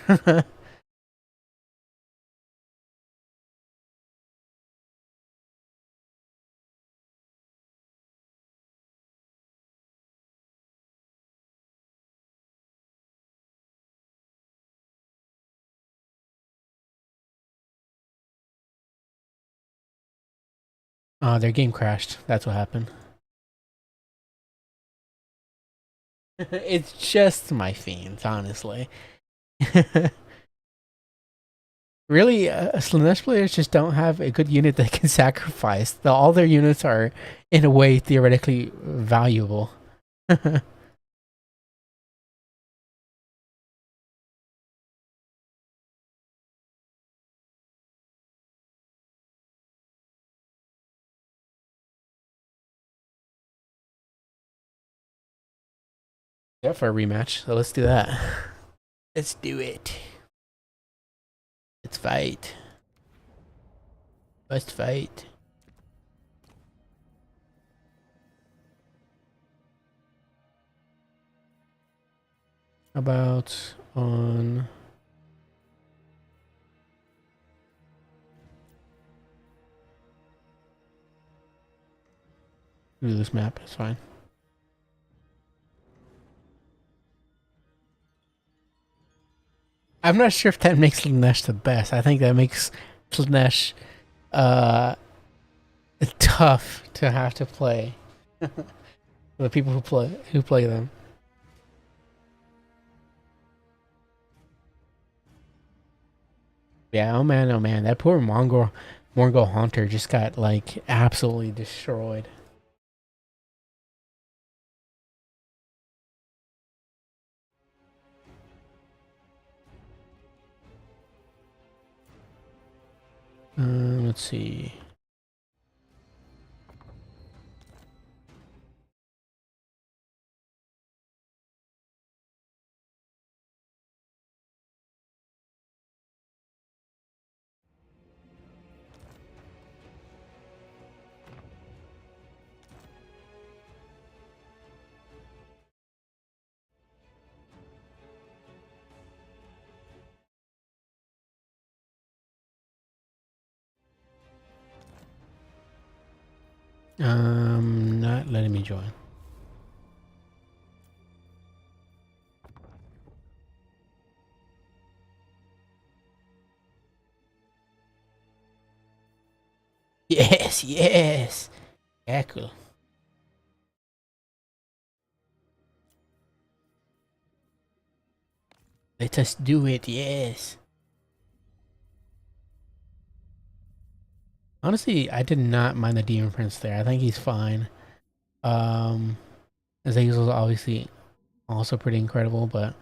[SPEAKER 1] Oh, their game crashed. That's what happened. It's just my fiends, honestly. Really, Slanesh players just don't have a good unit that can sacrifice. All their units are, in a way, theoretically valuable. Yeah, for a rematch. So let's do that. Let's do it. Let's fight. Let's fight. How about on... do this map, it's fine. I'm not sure if that makes Slanesh the best. I think that makes Slanesh tough to have to play. The people who play them. Yeah, oh man, that poor Mongol hunter just got like absolutely destroyed. Let's see. Not letting me join. Yes, yes. Yeah, cool. Let us do it, yes. Honestly, I did not mind the Demon Prince there. I think he's fine. Um, Azazel's obviously also pretty incredible, but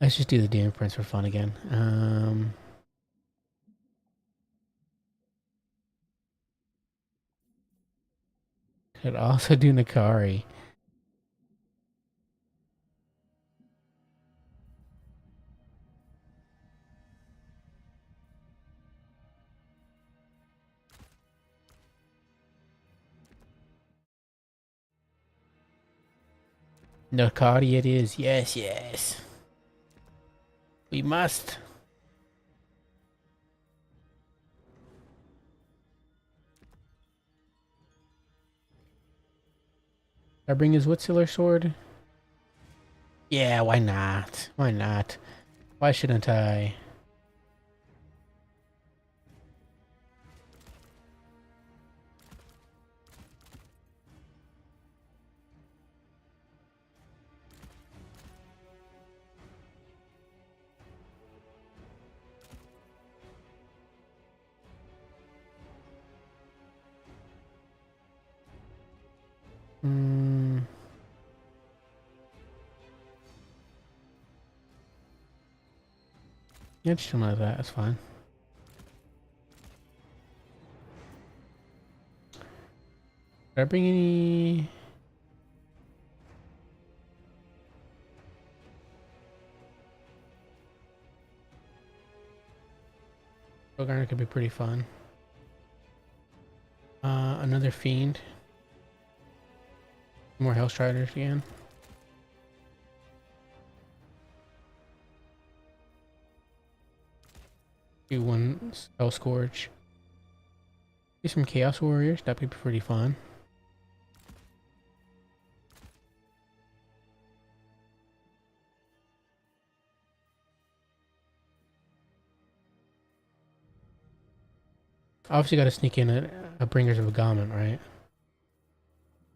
[SPEAKER 1] let's just do the Demon Prince for fun again. Could also do Nakari. Nakari it is. Yes, yes. We must. I bring his Whistler sword? Yeah, why not? Why not? Why shouldn't I? Hmm. Yeah, just something like that. That's fine. Did I bring any? Garner could be pretty fun. another fiend. More Hellstriders again. Do one Spell Scourge. Do some Chaos Warriors, that'd be pretty fun. Obviously gotta sneak in a Bringers of Agamemnon, right?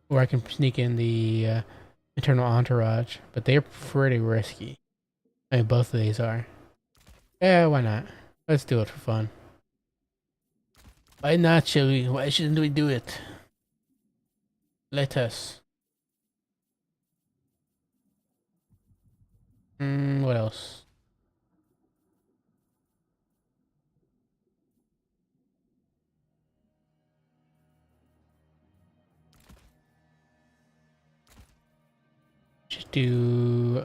[SPEAKER 1] Or I can sneak in the Eternal Entourage, but they're pretty risky. I mean, both of these are. Yeah, why not? Let's do it for fun. Why not, shall we? Why shouldn't we do it? Let us. What else? Just do,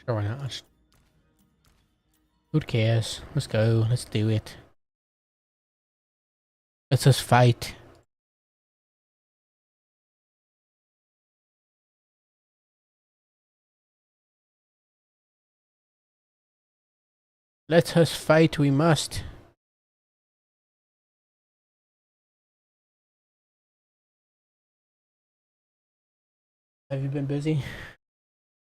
[SPEAKER 1] Sure, why not? Who cares? Let's go. Let's do it. Let's just fight. Let us fight, we must. Have you been busy?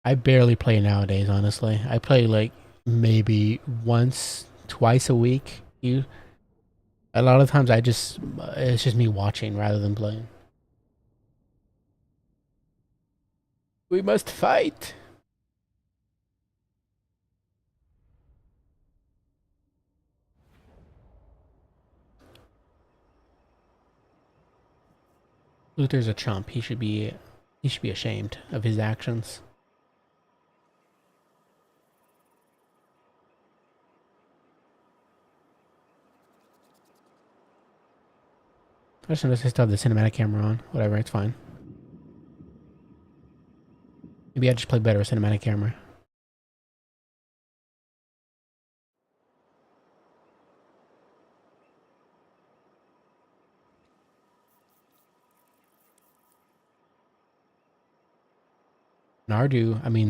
[SPEAKER 1] I barely play nowadays, honestly. I play like maybe once, twice a week. A lot of times it's just me watching rather than playing. We must fight. Luther's a chump. He should be ashamed of his actions. I just noticed I still have the cinematic camera on. Whatever, it's fine. Maybe I just play better with cinematic camera.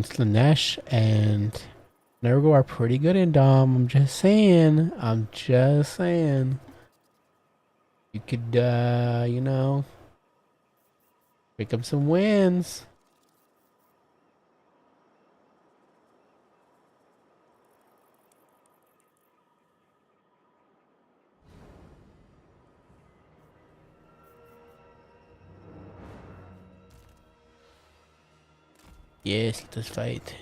[SPEAKER 1] Slanesh and Nurgle are pretty good in Dom. I'm just saying. You could, pick up some wins. Yes, let us fight.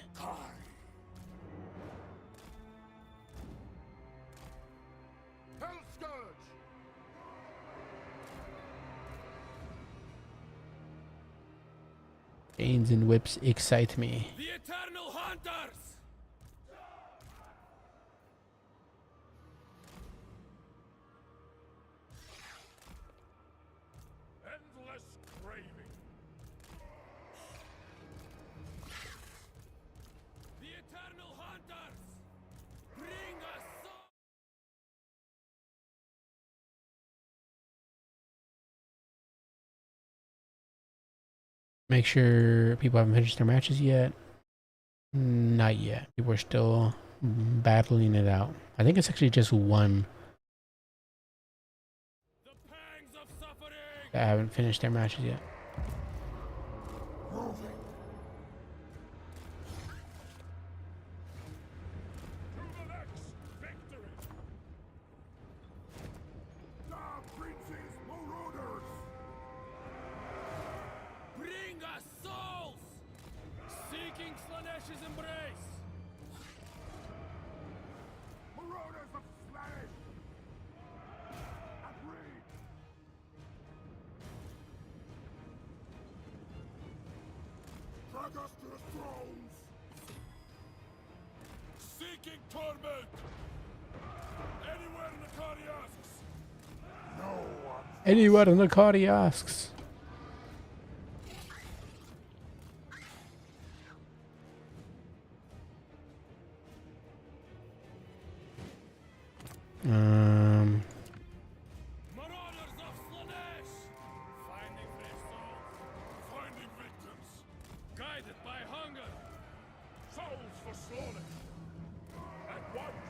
[SPEAKER 1] Chains and whips excite me.
[SPEAKER 2] The Eternal Hunters! Endless craving. The Eternal Hunters! Bring us soul!
[SPEAKER 1] Make sure people haven't finished their matches yet. Not yet. People are still battling it out. I think it's actually just one
[SPEAKER 2] The pangs of suffering!
[SPEAKER 1] that haven't finished their matches yet.
[SPEAKER 2] Moving. To the next victory! The Prince's Marauders! Bring us souls! Seeking Slanesh's embrace! Marauders of Slanesh! Agreed! Drag us to the thrones! Seeking torment! Anywhere in the Cardi asks! No one.
[SPEAKER 1] Anyone in the Cardi asks.
[SPEAKER 2] Marauders of Slanesh! Finding their souls. Finding victims. Guided by hunger. Souls for slaughter. At once.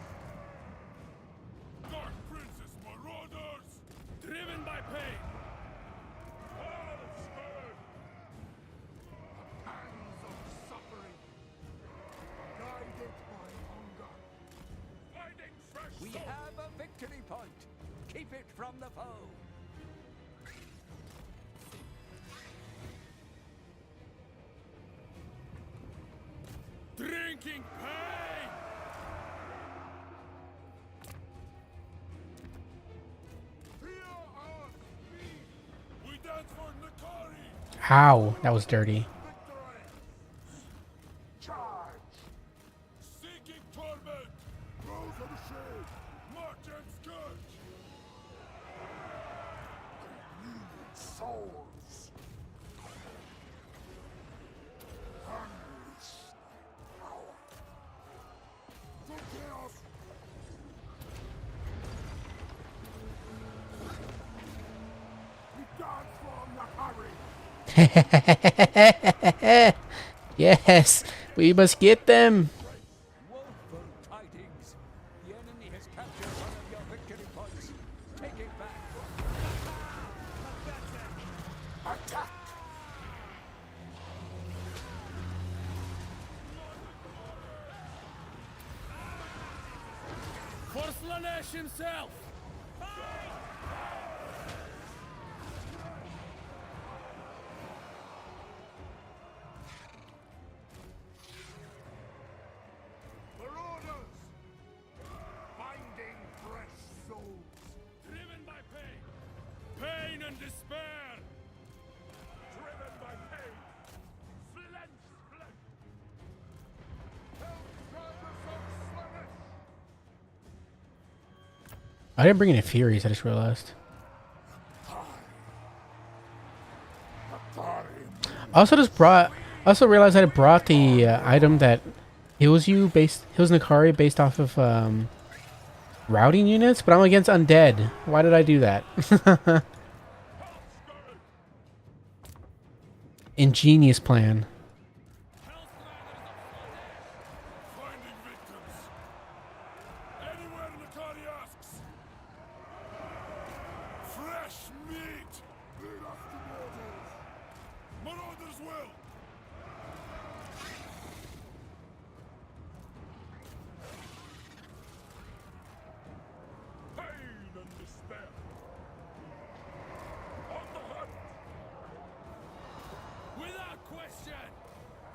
[SPEAKER 2] Dark Princess Marauders! Driven by pain. All spurred. Pangs of suffering. Guided by hunger. Finding fresh
[SPEAKER 3] We
[SPEAKER 2] souls.
[SPEAKER 3] have a victory point. Keep it from the foe.
[SPEAKER 2] Drinking pain! Fear our speed! We dance for Nakari!
[SPEAKER 1] Ow, that was dirty.
[SPEAKER 2] Victory! Charge! Seeking torment! Rose of the shade! March and scourge! Souls! Unleash power! For chaos! We dance for Nakari!
[SPEAKER 1] Yes, we must get them.
[SPEAKER 3] Woeful tidings. The enemy has captured one of your victory points. Take it back.
[SPEAKER 2] Attack! For Slanesh himself! Marauders! Finding fresh souls! Driven by pain! Pain and despair! Driven by pain! Flint, flint! Helldragons of Slanesh!
[SPEAKER 1] I didn't bring any Furies, I just realized. I also realized that I brought the item that heals Nakari based off of routing units, but I'm against undead. Why did I do that? Ingenious plan.
[SPEAKER 2] Finding victims! Anywhere Nakari asks! Fresh meat! Lead us to mortals! Marauders will! Pain and despair! On the hunt! Without question!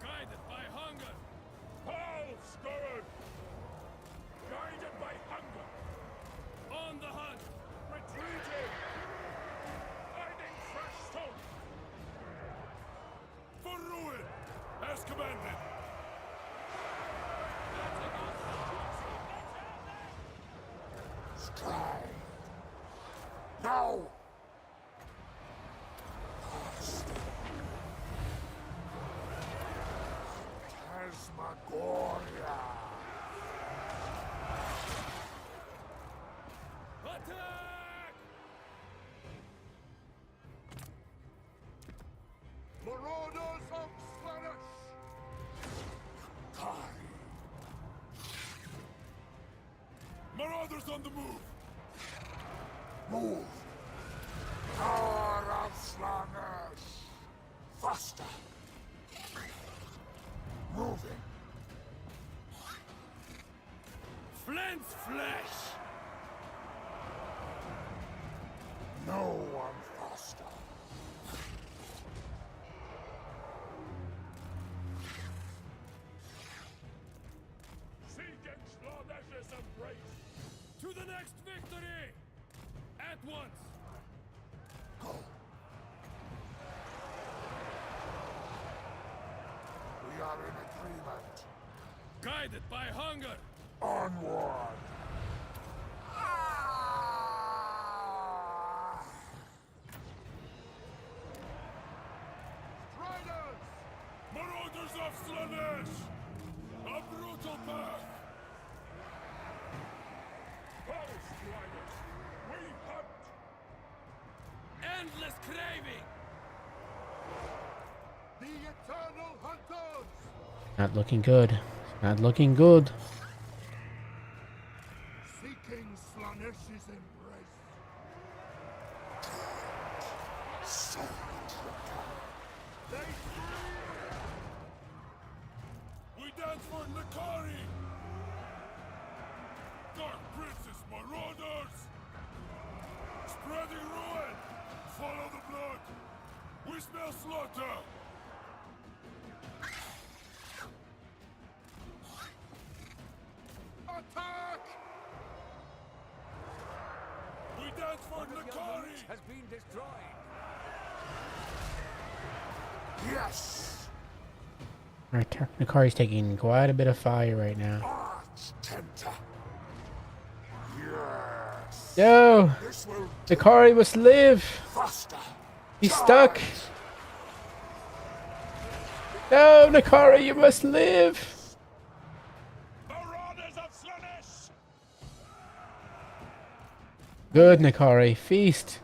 [SPEAKER 2] Guided by hunger! All scourge! Guided by hunger! On the hunt! Retreating! Finding fresh souls! For ruin! As commanded! Stride! Now! Phantasmagoria! Attack! Marauders of Slanesh! Kari! Marauders on the move! Move! Power of Slanesh! Faster! Moving! Flint's flesh! No one faster! Seek and Slanesh's embrace! To the next victory! At once! Go! We are in agreement. Guided by hunger. Onward. Striders! Marauders of Slanesh! A brutal path! Post
[SPEAKER 3] Endless craving!
[SPEAKER 2] The eternal hunters!
[SPEAKER 1] Not looking good. Not looking good.
[SPEAKER 2] Seeking Slanesh's embrace. They we dance for Nakari! Dark Princess marauders! Spreading ruin! Follow the blood! We smell slaughter! Attack! We dance for
[SPEAKER 3] One of your
[SPEAKER 2] Nakari!
[SPEAKER 3] units has been destroyed.
[SPEAKER 2] Yes!
[SPEAKER 1] Alright, Nakari's taking quite a bit of fire right now.
[SPEAKER 2] Arch Tempter! Yes!
[SPEAKER 1] No!
[SPEAKER 2] This will
[SPEAKER 1] Nakari must live!
[SPEAKER 2] faster!
[SPEAKER 1] He's stuck! No, Nakari, you must live!
[SPEAKER 2] Marauders of Slanesh!
[SPEAKER 1] Good, Nakari. Feast.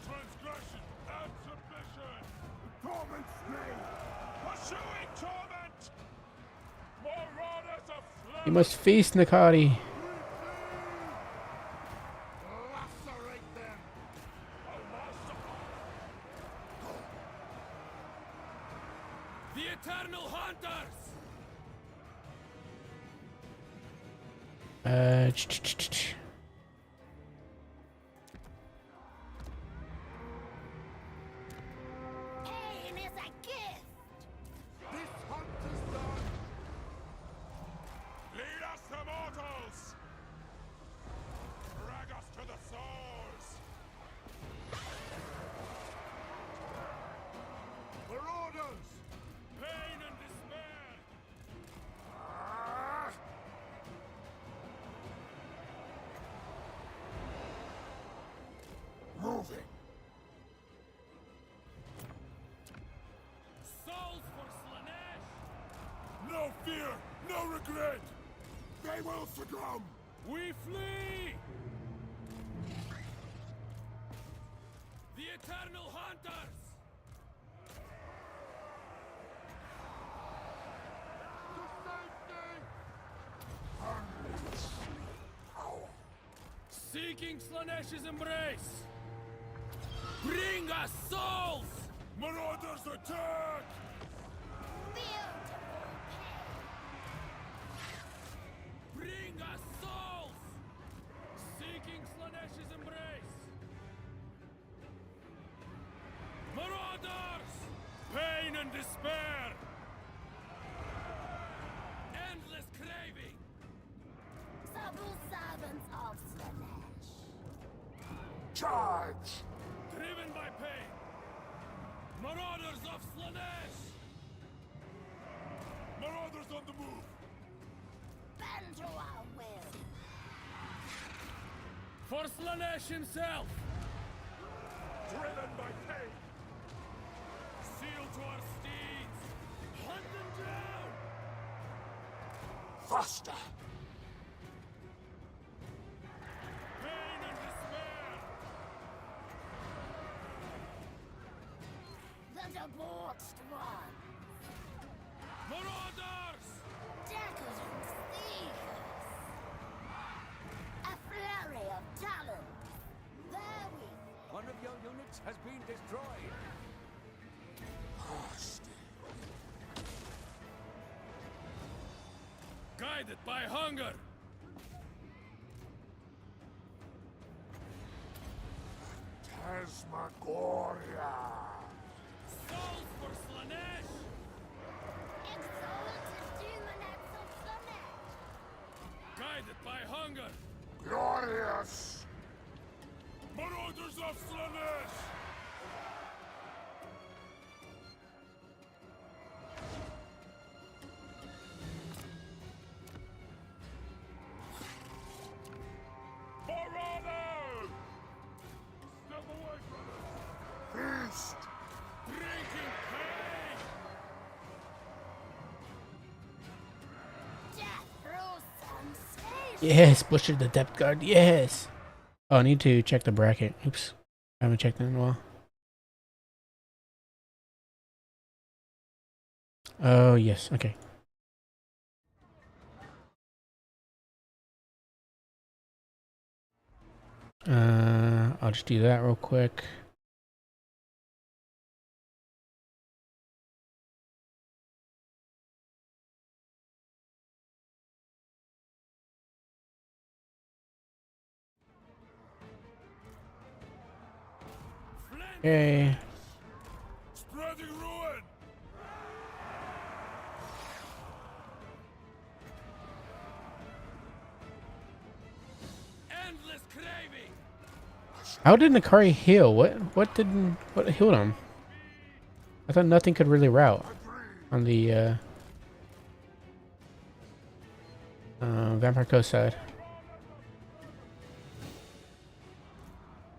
[SPEAKER 2] Transgression and submission! Torments me! Pursuing torment! Marauders of Slanesh!
[SPEAKER 1] You must feast, Nakari.
[SPEAKER 2] Lacerate them!
[SPEAKER 3] The Eternal Hunters!
[SPEAKER 4] Pain is a gift!
[SPEAKER 2] This hunt is done! Lead us to mortals! Drag us to the swords! Marauders! Pain and despair! Moving!
[SPEAKER 3] Souls for Slanesh!
[SPEAKER 2] No fear! No regret! They will succumb!
[SPEAKER 3] We flee! The Eternal Hunters! Seeking Slanesh's embrace! Bring us souls!
[SPEAKER 2] Marauders attack!
[SPEAKER 4] Beautiful
[SPEAKER 3] Bring us souls! Seeking Slanesh's embrace! Marauders! Pain and despair! Endless craving!
[SPEAKER 4] Subtle servants of Slanesh.
[SPEAKER 2] Charge!
[SPEAKER 3] Driven by pain! Marauders of Slanesh!
[SPEAKER 2] Marauders on the move!
[SPEAKER 4] Bend to our will.
[SPEAKER 3] For Slanesh himself!
[SPEAKER 2] Driven by pain!
[SPEAKER 3] Seal to our steeds! Hunt them down!
[SPEAKER 2] Faster!
[SPEAKER 3] Pain and despair!
[SPEAKER 4] The debauched one.
[SPEAKER 3] Marauders!
[SPEAKER 4] Decadent thievers. A flurry of talent. Therewith.
[SPEAKER 3] One of your units has been destroyed. Guided by hunger!
[SPEAKER 2] Tasmagoria!
[SPEAKER 3] Souls for Slanesh!
[SPEAKER 4] Exalted demonettes of Slanesh.
[SPEAKER 3] Guided by hunger!
[SPEAKER 2] Glorious! Marauders of Slanesh! Marauder! Step away from us! Feast!
[SPEAKER 3] Drinking pain!
[SPEAKER 4] Death through sensation.
[SPEAKER 1] Yes, Butcher the depth guard. Yes. Oh, I need to check the bracket. Oops. I haven't checked it in a while. Oh, yes. Okay. I'll just do that real quick. Okay.
[SPEAKER 2] Spreading ruin. Endless craving.
[SPEAKER 1] How did Nakari heal? What healed him? I thought nothing could really route on the Vampire Coast side.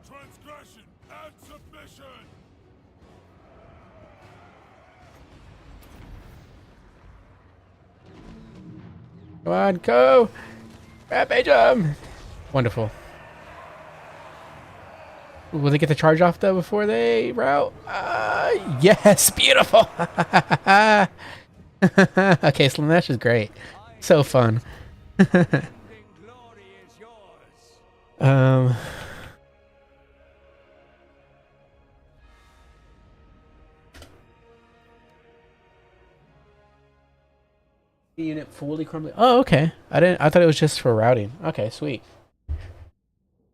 [SPEAKER 2] Transgression and submission.
[SPEAKER 1] Come on, go! Rampage him! Wonderful. Will they get the charge off though before they route? Yes, beautiful. Okay, Slanesh is great. So fun.
[SPEAKER 3] Ending glory is yours.
[SPEAKER 1] Um. The unit fully crumbling. Oh, okay. I thought it was just for routing. Okay, sweet.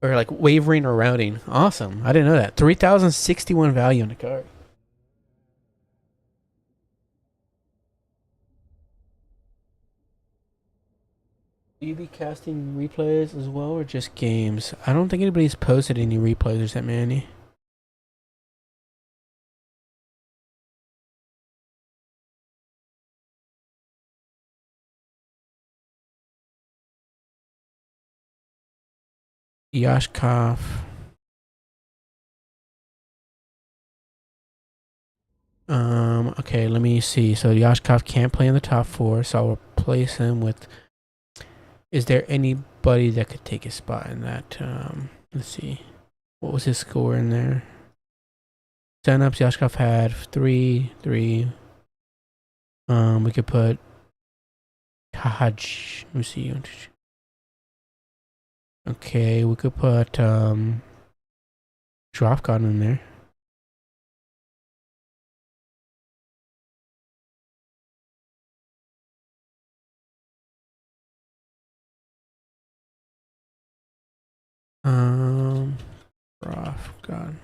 [SPEAKER 1] Or like wavering or routing. Awesome. I didn't know that. 3,061 value in the card. Do you be casting replays as well or just games? I don't think anybody's posted any replays or sent me any. Yashkov. Okay, let me see. So Yashkov can't play in the top four, so I'll replace him with. Is there anybody that could take his spot in that? Let's see. What was his score in there? Stand-ups, Yashkov had 3. We could put Tahaj. Let me see. Okay, we could put Dropcon in there. Dropcon.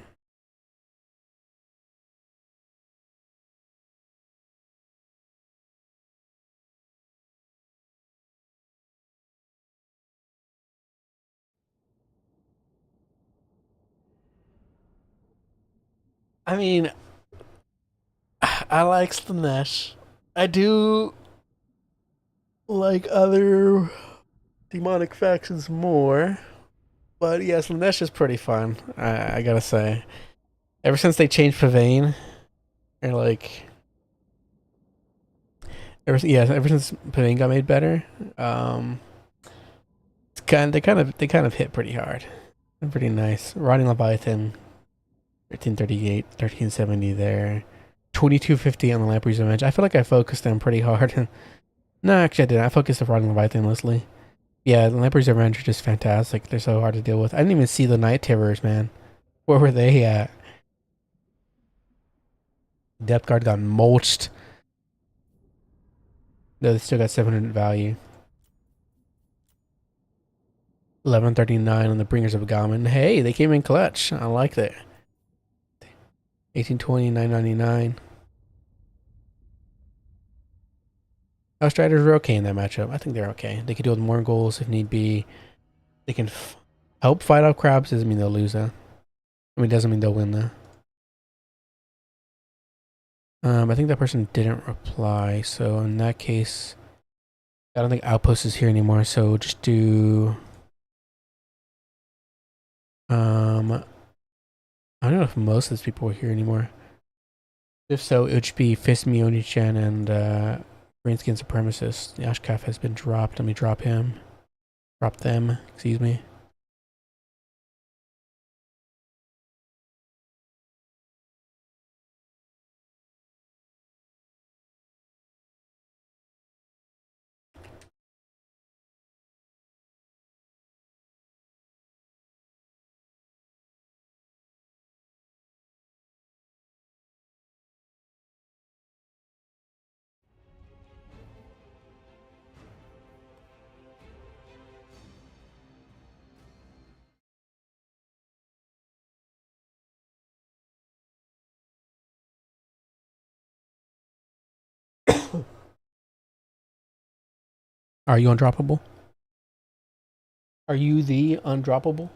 [SPEAKER 1] I mean, I like Slanesh. I do like other demonic factions more. But yeah, Slanesh is pretty fun. I gotta say. Ever since they changed Pavane, or like, ever since Pavane got made better, they kind of hit pretty hard. They're pretty nice. Rotting Leviathan, 1338, 1370 there, 2250 on the Lamprey's Revenge. I feel like I focused them pretty hard. No, actually I didn't. I focused the Rotting Leviathan mostly. Yeah, the Lamprey's Revenge are just fantastic. They're so hard to deal with. I didn't even see the Night Terrors, man. Where were they at? Depth Guard got mulched. No, they still got 700 value. 1139 on the Bringers of Gammon. Hey, they came in clutch. I like that. 1820, 999. Outstriders are okay in that matchup. I think they're okay. They can deal with more goals if need be. They can help fight off crabs. Doesn't mean they'll lose though. I mean, doesn't mean they'll win though. I think that person didn't reply. So in that case, I don't think Outpost is here anymore. So just do. I don't know if most of these people are here anymore. If so, it would just be Fismi, Oni-chan, and Green Skin Supremacist. Yashkaf has been dropped. Let me drop him. Drop them, excuse me. Are you undroppable? Are you the undroppable?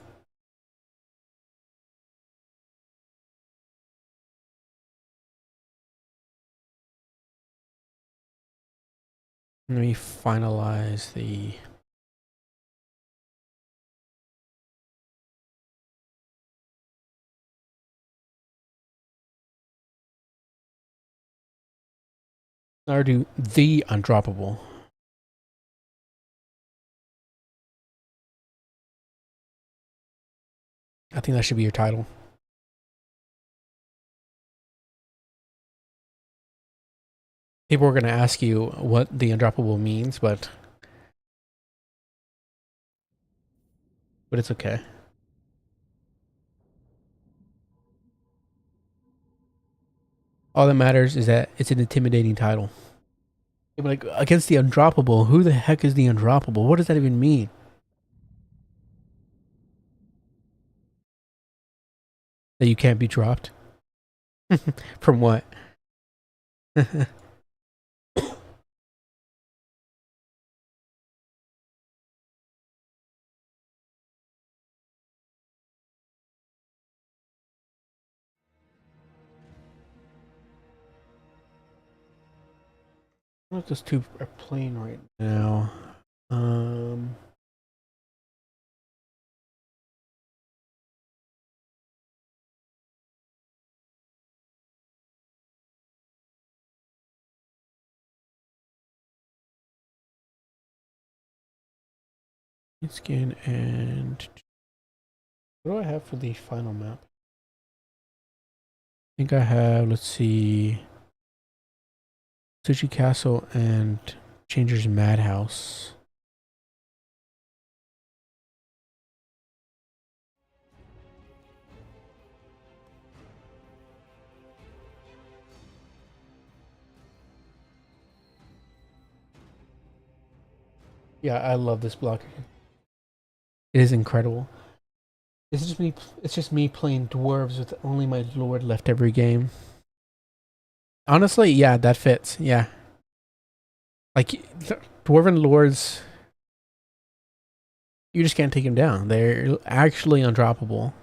[SPEAKER 1] Let me finalize the... Or do the undroppable. I think that should be your title. People are going to ask you what the undroppable means, but it's okay. All that matters is that it's an intimidating title. Like, against the undroppable, who the heck is the undroppable? What does that even mean? That you can't be dropped? From what? What if those two are playing right now? Scan and what do I have for the final map? I think I have, let's see, Sushi Castle and Changer's Madhouse. Yeah, I love this block. It is incredible. It's just me. It's just me playing dwarves with only my lord left every game. Honestly, yeah, that fits. Yeah, like dwarven lords, you just can't take them down. They're actually undroppable.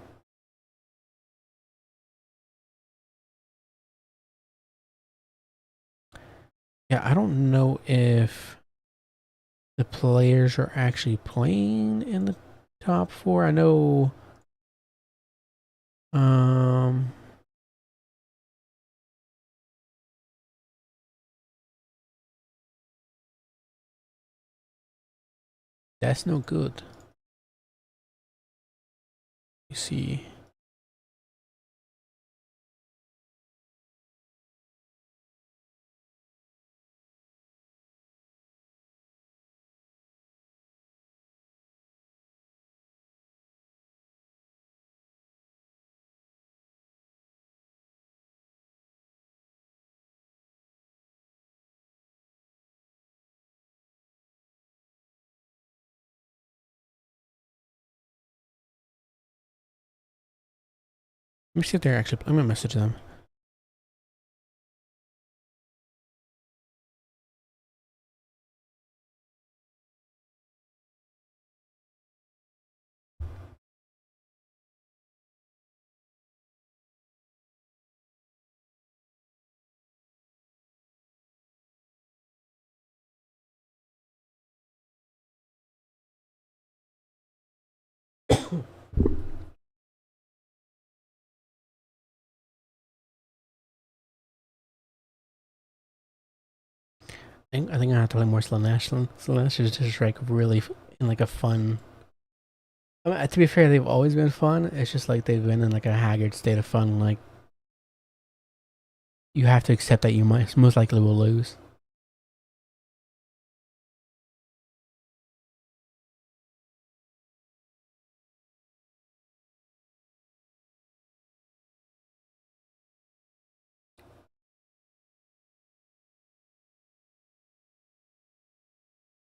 [SPEAKER 1] Yeah, I don't know if the players are actually playing in the top four. I know. That's no good. You see. Let me see if they're actually. I'm gonna message them. I think I have to play more Slanesh. Slanesh is just like really in like a fun. I mean, to be fair, they've always been fun. It's just like they've been in like a haggard state of fun. Like you have to accept that you most likely will lose.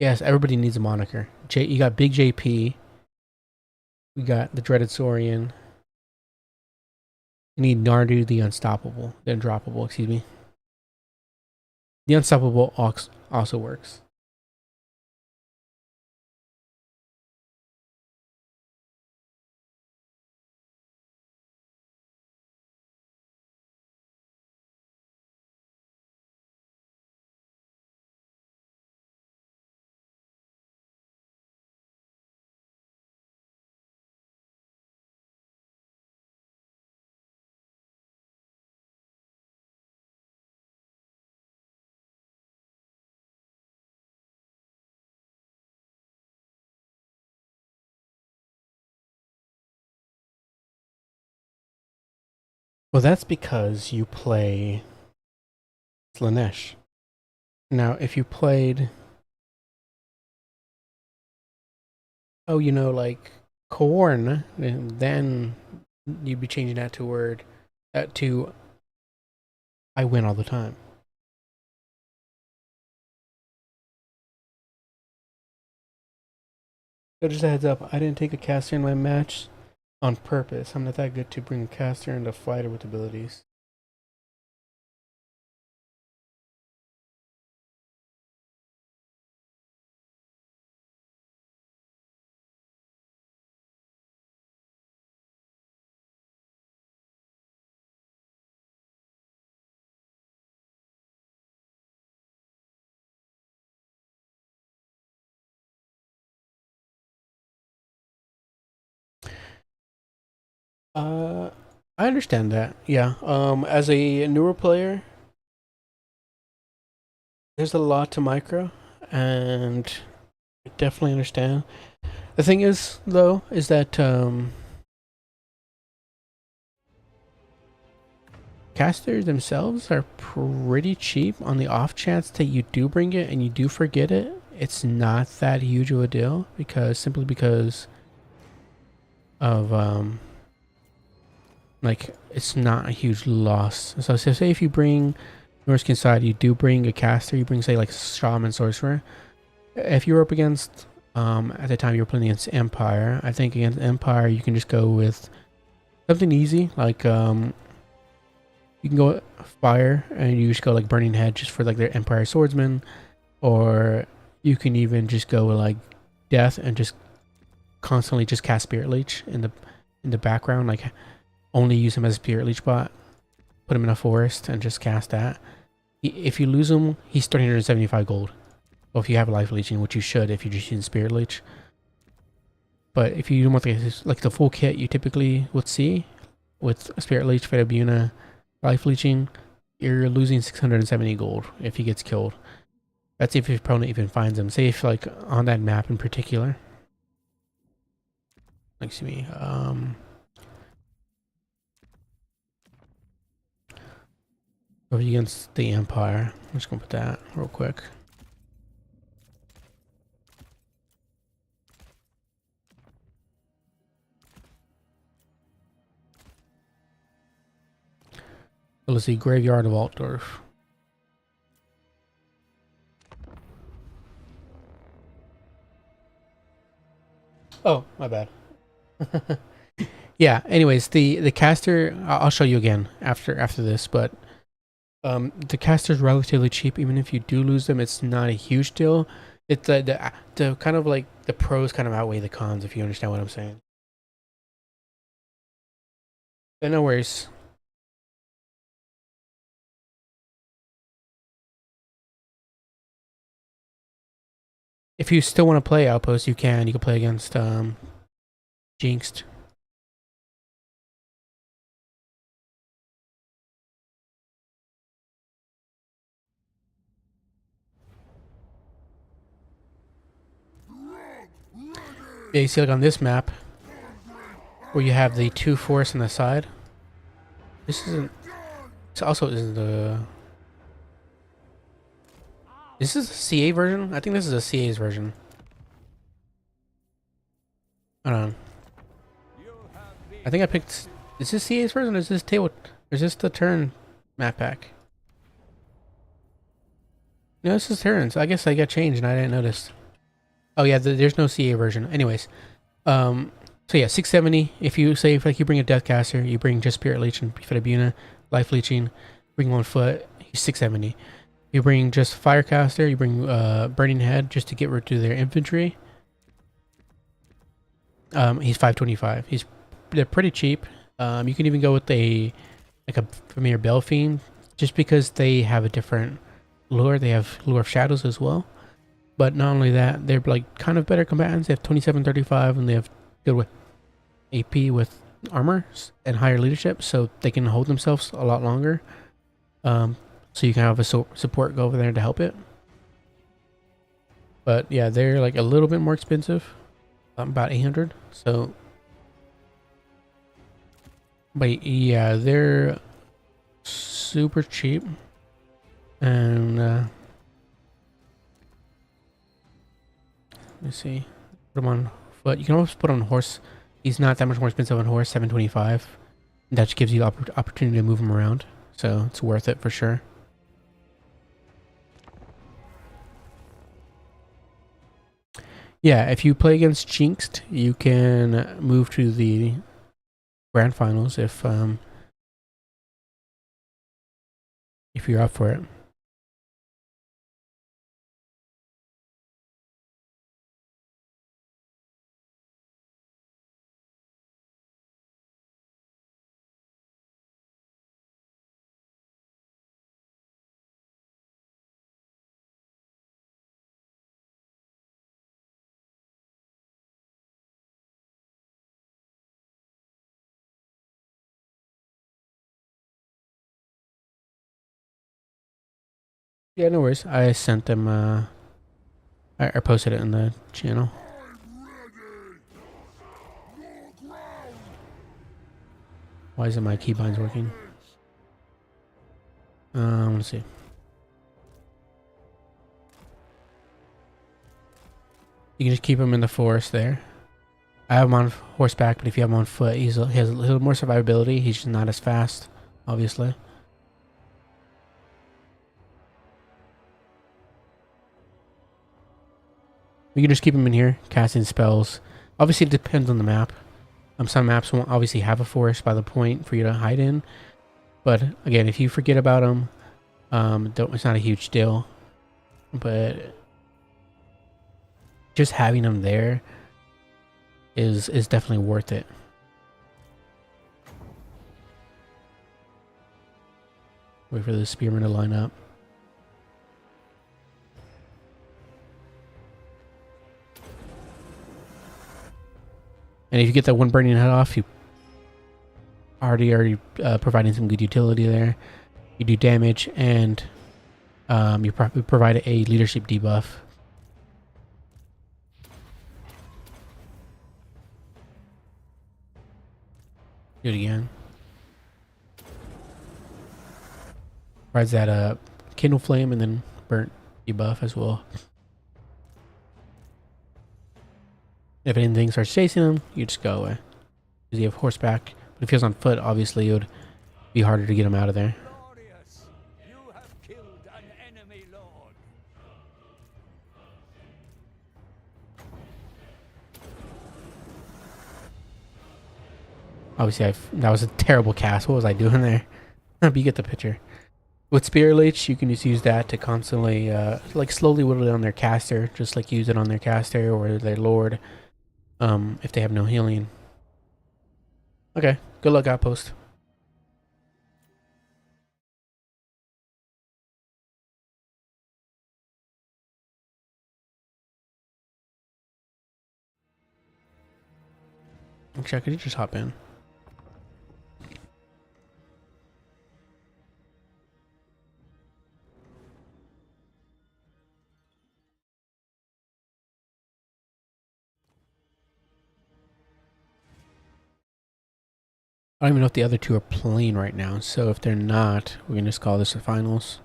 [SPEAKER 1] Yes, everybody needs a moniker. You got Big JP. We got the Dreaded Saurian. You need Nardu the Unstoppable, the Undroppable, excuse me. The Unstoppable also works. Well, that's because you play Slanesh. Now, if you played, oh, like Corn, then you'd be changing that to to I win all the time. So just a heads up, I didn't take a caster in my match on purpose. I'm not that good to bring a caster into fighter with abilities. Uh, I understand that. Yeah. As a newer player, there's a lot to micro, and I definitely understand. The thing is, though, is that casters themselves are pretty cheap. On the off chance that you do bring it and you do forget it, it's not that huge of a deal simply because of like it's not a huge loss. So say if you bring Norskin side, you do bring a caster, you bring say like Shaman Sorcerer. If you're up against at the time you were playing against Empire, I think against Empire you can just go with something easy like you can go fire and you just go like Burning Head just for like their Empire Swordsman, or you can even just go with like Death and just constantly just cast Spirit Leech in the background, like only use him as a Spirit Leech bot, put him in a forest and just cast that. If you lose him, he's 375 gold. Well, if you have life leeching, which you should if you're just using Spirit Leech. But if you want like the full kit you typically would see with Spirit Leech, Fedabuna, life leeching, you're losing 670 gold if he gets killed. That's if your opponent even finds him. Say if like on that map in particular. Excuse me. Against the Empire. I'm just gonna put that real quick. So let's see, Graveyard of Altdorf. Oh, my bad. Yeah, anyways, the caster, I'll show you again after this, but the caster is relatively cheap. Even if you do lose them, it's not a huge deal. It's the kind of like the pros kind of outweigh the cons, if you understand what I'm saying. But no worries. If you still want to play Outpost, you can. You can play against Jinxed. Yeah, you see like on this map where you have the two forests on the side. This isn't. This also isn't the. This is a CA version. I think this is a CA's version. Hold on.
[SPEAKER 3] You have been
[SPEAKER 1] I think I picked. Is this CA's version? Or is this table? Or is this the turn map pack? No, this is turns. I guess I got changed and I didn't notice. Oh yeah, there's no CA version. Anyways, so yeah, 670. If you say if like you bring a Deathcaster, you bring just Spirit Leech and Fedibuna, Life Leeching, bring 1 foot, he's 670. You bring just Firecaster, you bring Burning Head just to get rid of their infantry. He's 525. They're pretty cheap. You can even go with a Premier Belfiend just because they have a different lure. They have Lure of Shadows as well. But not only that, they're like kind of better combatants. They have 2735 and they have good with AP with armor and higher leadership, so they can hold themselves a lot longer. So you can have a support go over there to help it. But yeah, they're like a little bit more expensive, about 800. So, but yeah, they're super cheap, and let me see. Put them on foot. You can always put on horse. He's not that much more expensive on horse. 725. That just gives you opportunity to move him around, so it's worth it for sure. Yeah, if you play against Jinxed, you can move to the grand finals if you're up for it. Yeah, no worries. I sent them. I posted it in the channel. Why isn't my keybinds working? Let's see. You can just keep him in the forest there. I have him on horseback, but if you have him on foot, he has a little more survivability. He's just not as fast, obviously. You can just keep him in here, casting spells. Obviously, it depends on the map. Some maps won't obviously have a forest by the point for you to hide in. But again, if you forget about them, it's not a huge deal. But just having them there is definitely worth it. Wait for the spearmen to line up. And if you get that one burning head off, you already providing some good utility there. You do damage, and you probably provide a leadership debuff. Do it again. Provides that kindle flame and then burnt debuff as well. If anything starts chasing him, you just go away. Because you have horseback. But if he was on foot, obviously it would be harder to get him out of there.
[SPEAKER 3] glorious. You have killed an enemy lord.
[SPEAKER 1] Obviously, that was a terrible cast. What was I doing there? But you get the picture. With Spirit Leech, you can just use that to constantly, like slowly whittle down their caster, just like use it on their caster or their lord, if they have no healing. Okay, good luck, Outpost. Actually, I could just hop in. I don't even know if the other two are playing right now. So if they're not, we can just call this the finals.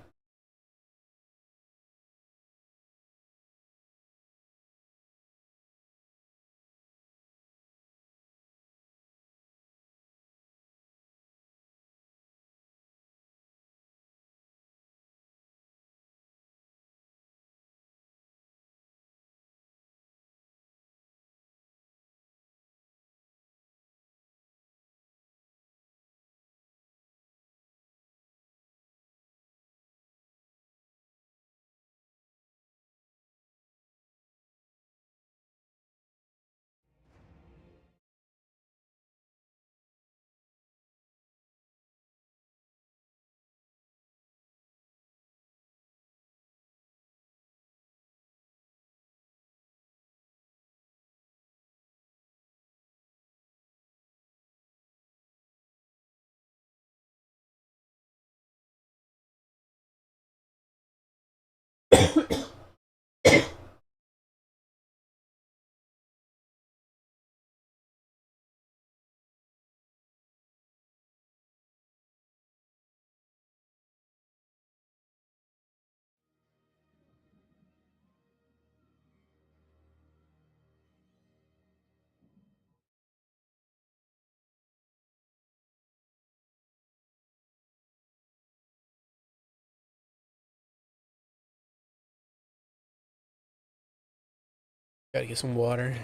[SPEAKER 1] Gotta get some water.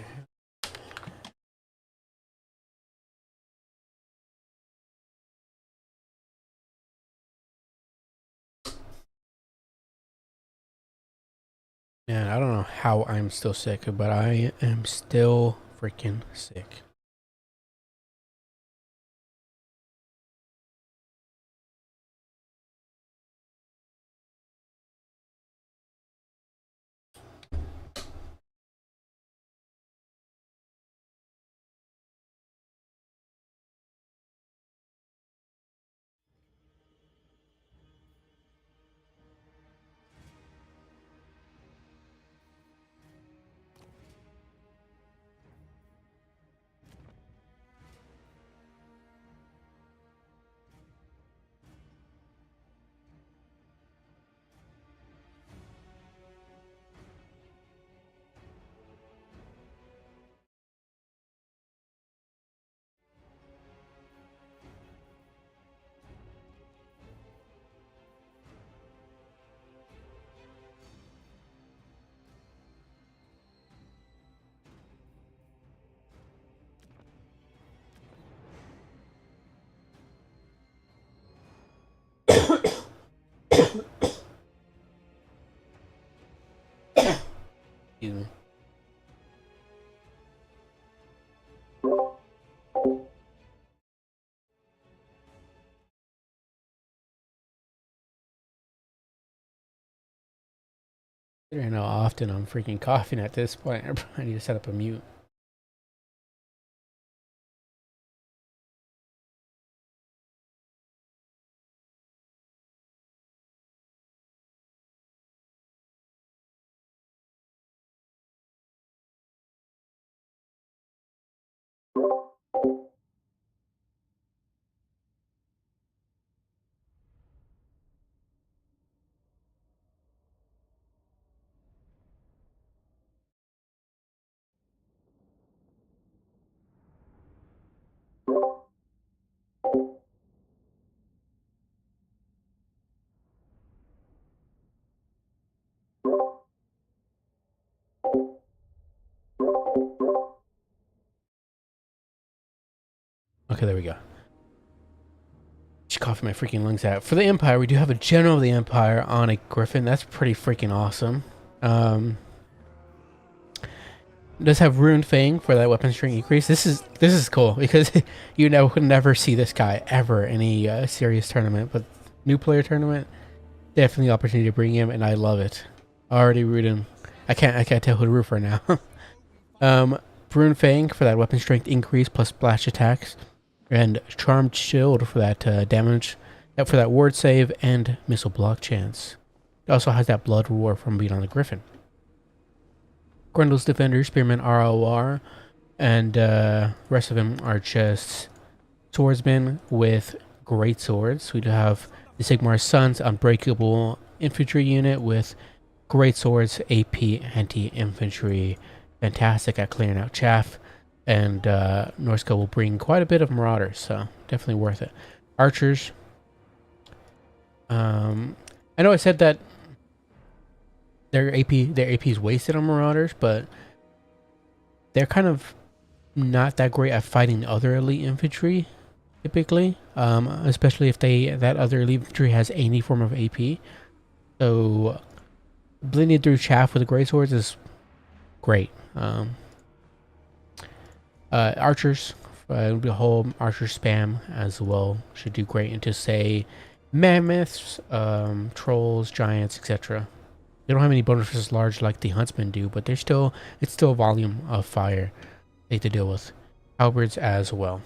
[SPEAKER 1] Man, I don't know how I'm still sick, but I am still freaking sick. Excuse me. I don't know how often I'm freaking coughing at this point. I probably need to set up a mute. Okay, there we go. Just coughing my freaking lungs out. For the Empire, we do have a General of the Empire on a Griffin. That's pretty freaking awesome. It does have Ruined Fang for that weapon string increase. This is cool because you would never see this guy ever in a serious tournament, but new player tournament, definitely opportunity to bring him, and I love it. Already root him. I can't tell who to root for now. Ruined Fang for that weapon strength increase plus splash attacks, and Charmed Shield for that damage, for that ward save and missile block chance. It also has that blood roar from being on the Griffin. Grendel's Defender, Spearman ROR, and the rest of them are just swordsmen with great swords. We do have the Sigmar's Sons Unbreakable infantry unit with great swords, AP anti-infantry, fantastic at clearing out chaff, and Norska will bring quite a bit of marauders, so definitely worth it. Archers. I know I said that their AP is wasted on marauders, but they're kind of not that great at fighting other elite infantry typically, especially if that other elite infantry has any form of AP. So blending through chaff with the great swords is great. Archers, the whole archer spam as well should do great into, say, mammoths, trolls, giants, etc. They don't have any bonuses large like the huntsmen do, but it's still a volume of fire they have to deal with. Halberds as well.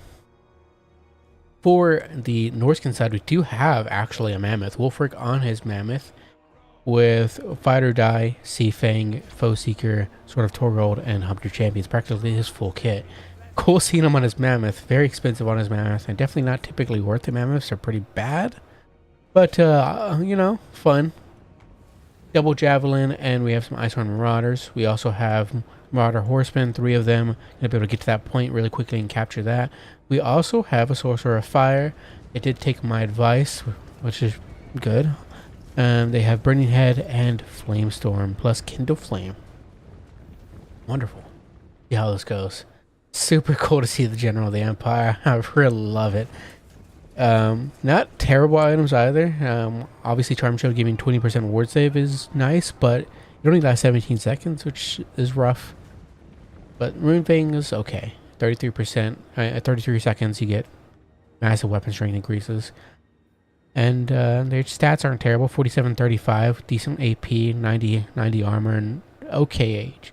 [SPEAKER 1] For the Norscan side, we do have actually a mammoth. Wolfric on his mammoth with Fight or Die, Sea Fang, Foe Seeker, Sword of Torgold, and Hunter Champions. Practically his full kit. Cool seeing him on his mammoth. Very expensive on his mammoth, and definitely not typically worth it. Mammoths are pretty bad, but you know, fun. Double Javelin, and we have some Iceborne Marauders. We also have Marauder Horsemen, 3 of them. Gonna be able to get to that point really quickly and capture that. We also have a Sorcerer of Fire. It did take my advice, which is good. They have Burning Head and Flamestorm, plus Kindle Flame. Wonderful. See how this goes. Super cool to see the General of the Empire. I really love it. Not terrible items either. Obviously Charm Shield giving 20% ward save is nice, but it only lasts 17 seconds, which is rough. But Rune Fang is okay. 33%, at 33 seconds you get massive weapon strength increases. And their stats aren't terrible. 47-35, decent AP, 90 armor, and okay age.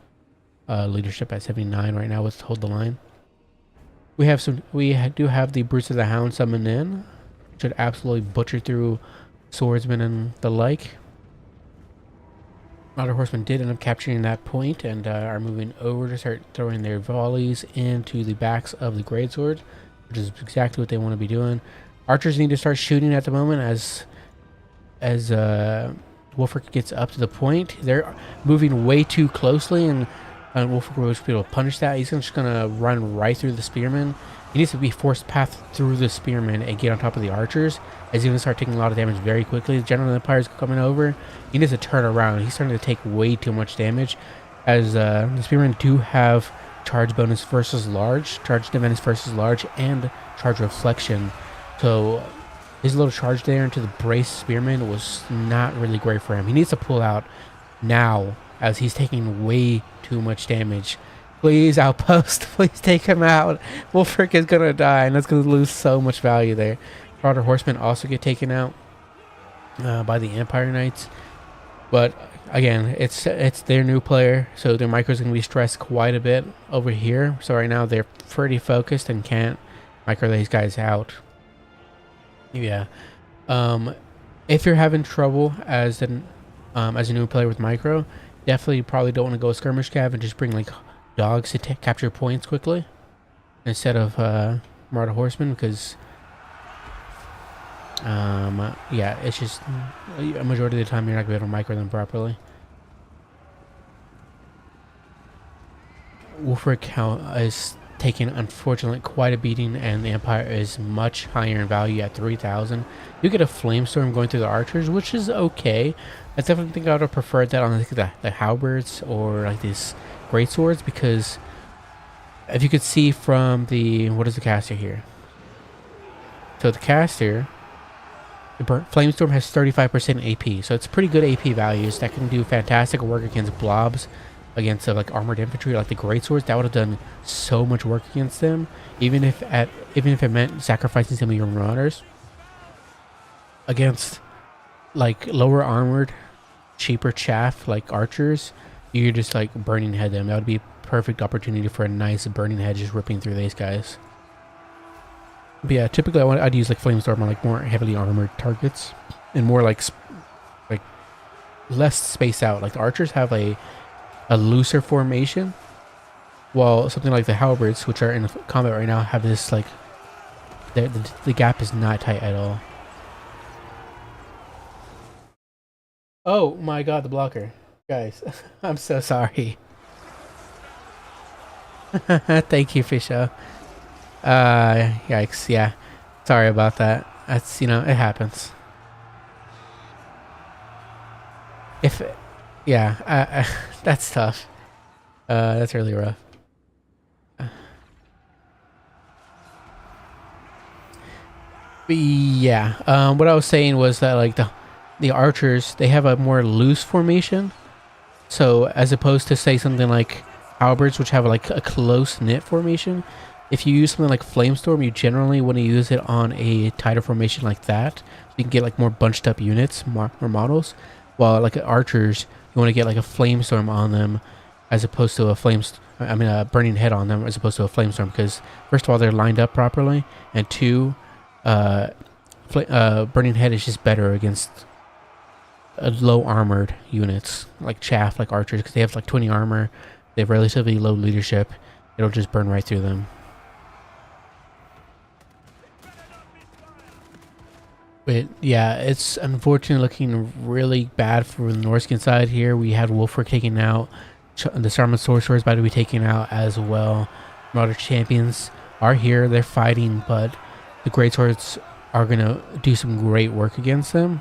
[SPEAKER 1] Leadership at 79 right now with Hold the Line. We do have the Brutes of the Hound summoned in. Should absolutely butcher through swordsmen and the like. Other horsemen did end up capturing that point and are moving over to start throwing their volleys into the backs of the greatsword, which is exactly what they want to be doing. Archers need to start shooting at the moment as Wolfric gets up to the point. They're moving way too closely, and Wolfric will be able to punish that. He's just gonna run right through the spearmen. He needs to be forced path through the spearmen and get on top of the archers, as he's gonna start taking a lot of damage very quickly. The General of the Empire is coming over. He needs to turn around. He's starting to take way too much damage, as the spearmen do have charge bonus versus large, charge defense versus large, and charge reflection. So his little charge there into the brace spearman was not really great for him. He needs to pull out now, as he's taking way too much damage. Please, outpost, please take him out. Wolfric is gonna die, and that's gonna lose so much value there. Marauder Horsemen also get taken out by the Empire Knights. But again, it's their new player, so their micro's gonna be stressed quite a bit over here. So right now they're pretty focused and can't micro these guys out. Yeah. If you're having trouble as a new player with micro, definitely probably don't want to go skirmish cav and just bring like dogs to capture points quickly instead of Marauder Horsemen, because yeah, it's just a majority of the time you're not gonna be able to micro them properly. Wolfric is taking, unfortunately, quite a beating, and the Empire is much higher in value at 3,000. You get a Flamestorm going through the archers, which is okay. I definitely think I would have preferred that on the halberds or like these great swords, because if you could see from the, what is the caster here? So the caster, the Flamestorm has 35% AP, so it's pretty good AP values that can do fantastic work against blobs, against like armored infantry, like the great swords. That would have done so much work against them, even if it meant sacrificing some of your marauders. Against like lower armored, cheaper chaff like archers, you could just like burning head them. That would be a perfect opportunity for a nice burning head, just ripping through these guys. But yeah, typically I'd use like Flamestorm on like more heavily armored targets and more like less spaced out. Like the archers have a looser formation, while something like the halberds, which are in combat right now, have this like The gap is not tight at all. Oh my god, the blocker. Guys, I'm so sorry. Thank you, Fisho. Yikes, yeah. Sorry about that. That's, you know, it happens. Yeah, that's tough. That's really rough. But yeah, what I was saying was that like the archers, they have a more loose formation. So as opposed to say something like halberds, which have like a close knit formation, if you use something like flamestorm, you generally want to use it on a tighter formation like that. So you can get like more bunched up units, more models. While like archers, you want to get like a flamestorm on them, as opposed to a burning head on them, as opposed to a flamestorm. Because first of all, they're lined up properly, and two, burning head is just better against low armored units like chaff, like archers, because they have like 20 armor. They have relatively low leadership. It'll just burn right through them. But yeah, it's unfortunately looking really bad for the Norskin side here. We had Wolfric taken out. The Sarman Sorcerer is about to be taken out as well. Marauder Champions are here. They're fighting, but the Greatswords are going to do some great work against them.